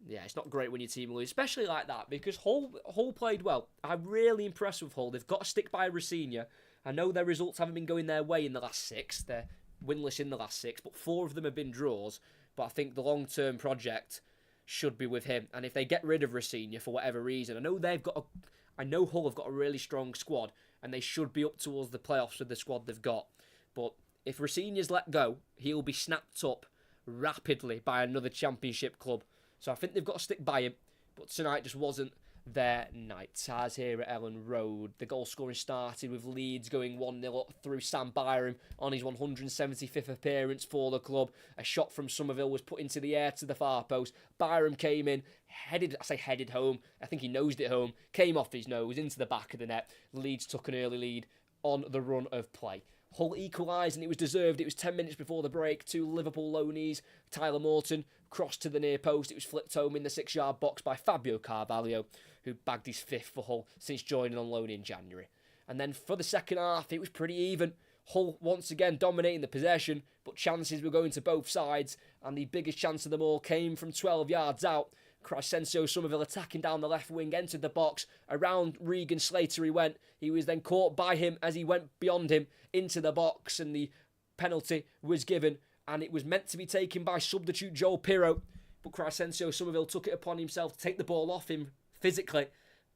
yeah, it's not great when your team loses, especially like that, because Hull played well. I'm really impressed with Hull. They've got to stick by Rosenior. I know their results haven't been going their way in the last 6. They're winless in the last 6, but 4 of them have been draws. But I think the long-term project should be with him. And if they get rid of Rosenior for whatever reason, I know Hull have got a really strong squad, and they should be up towards the playoffs with the squad they've got. But if Rosenior's let go, he'll be snapped up rapidly by another Championship club. So I think they've got to stick by him. But tonight just wasn't their night. As here at Ellen Road, the goal scoring started with Leeds going 1-0 up through Sam Byram on his 175th appearance for the club. A shot from Somerville was put into the air to the far post. Byram came in, headed home. I think he nosed it home. Came off his nose into the back of the net. Leeds took an early lead on the run of play. Hull equalised, and it was deserved. It was 10 minutes before the break. 2 Liverpool loanees. Tyler Morton crossed to the near post. It was flicked home in the 6-yard box by Fabio Carvalho, who bagged his 5th for Hull since joining on loan in January. And then for the second half, it was pretty even. Hull once again dominating the possession, but chances were going to both sides, and the biggest chance of them all came from 12 yards out. Crescencio Somerville attacking down the left wing, entered the box. Around Regan Slater he went. He was then caught by him as he went beyond him into the box, and the penalty was given, and it was meant to be taken by substitute Joe Pirro, but Crescencio Somerville took it upon himself to take the ball off him physically,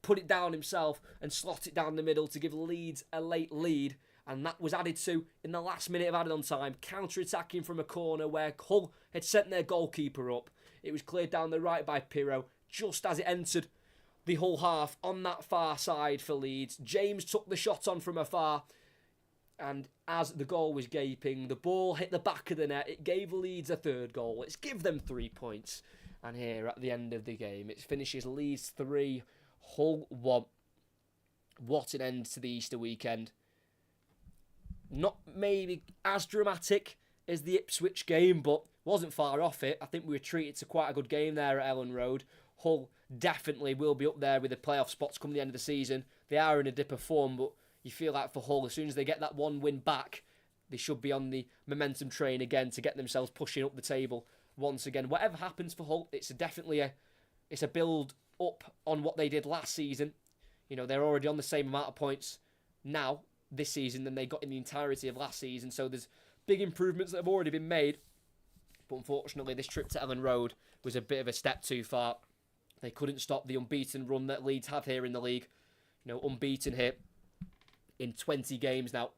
put it down himself, and slot it down the middle to give Leeds a late lead. And that was added to in the last minute of added on time, counter-attacking from a corner where Hull had sent their goalkeeper up. It was cleared down the right by Pirro just as it entered the Hull half on that far side for Leeds. James took the shot on from afar, and as the goal was gaping, the ball hit the back of the net. It gave Leeds a 3rd goal. It's give them 3 points. And here at the end of the game, it finishes Leeds 3, Hull 1. What an end to the Easter weekend. Not maybe as dramatic as the Ipswich game, but wasn't far off it. I think we were treated to quite a good game there at Ellen Road. Hull definitely will be up there with the playoff spots come the end of the season. They are in a dip of form, but you feel like for Hull, as soon as they get that one win back, they should be on the momentum train again to get themselves pushing up the table once again. Whatever happens for Hull, it's definitely a build up on what they did last season. You know, they're already on the same amount of points now this season than they got in the entirety of last season. So there's big improvements that have already been made. But unfortunately, this trip to Ellen Road was a bit of a step too far. They couldn't stop the unbeaten run that Leeds have here in the league. You know, unbeaten here in 20 games now.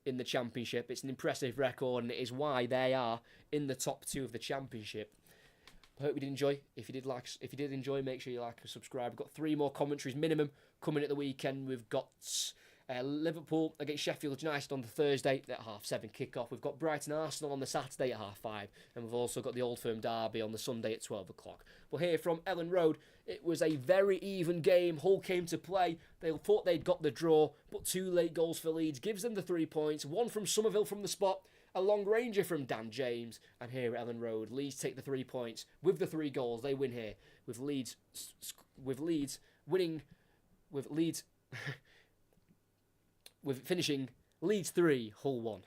in the Championship. It's an impressive record, and it is why they are in the top 2 of the Championship. I hope you did enjoy. If you did enjoy, make sure you like and subscribe. We've got 3 more commentaries minimum coming at the weekend. We've got Liverpool against Sheffield United on the Thursday at 7:30 kickoff. We've got Brighton Arsenal on the Saturday at 5:30, and we've also got the Old Firm derby on the Sunday at 12 o'clock. We'll hear from Ellen Road. It was a very even game. Hull came to play. They thought they'd got the draw, but 2 late goals for Leeds gives them the 3 points. 1 from Somerville from the spot, a long ranger from Dan James, and here at Ellen Road, Leeds take the 3 points with the 3 goals. They win here with Leeds winning, with finishing Leeds 3, Hull 1.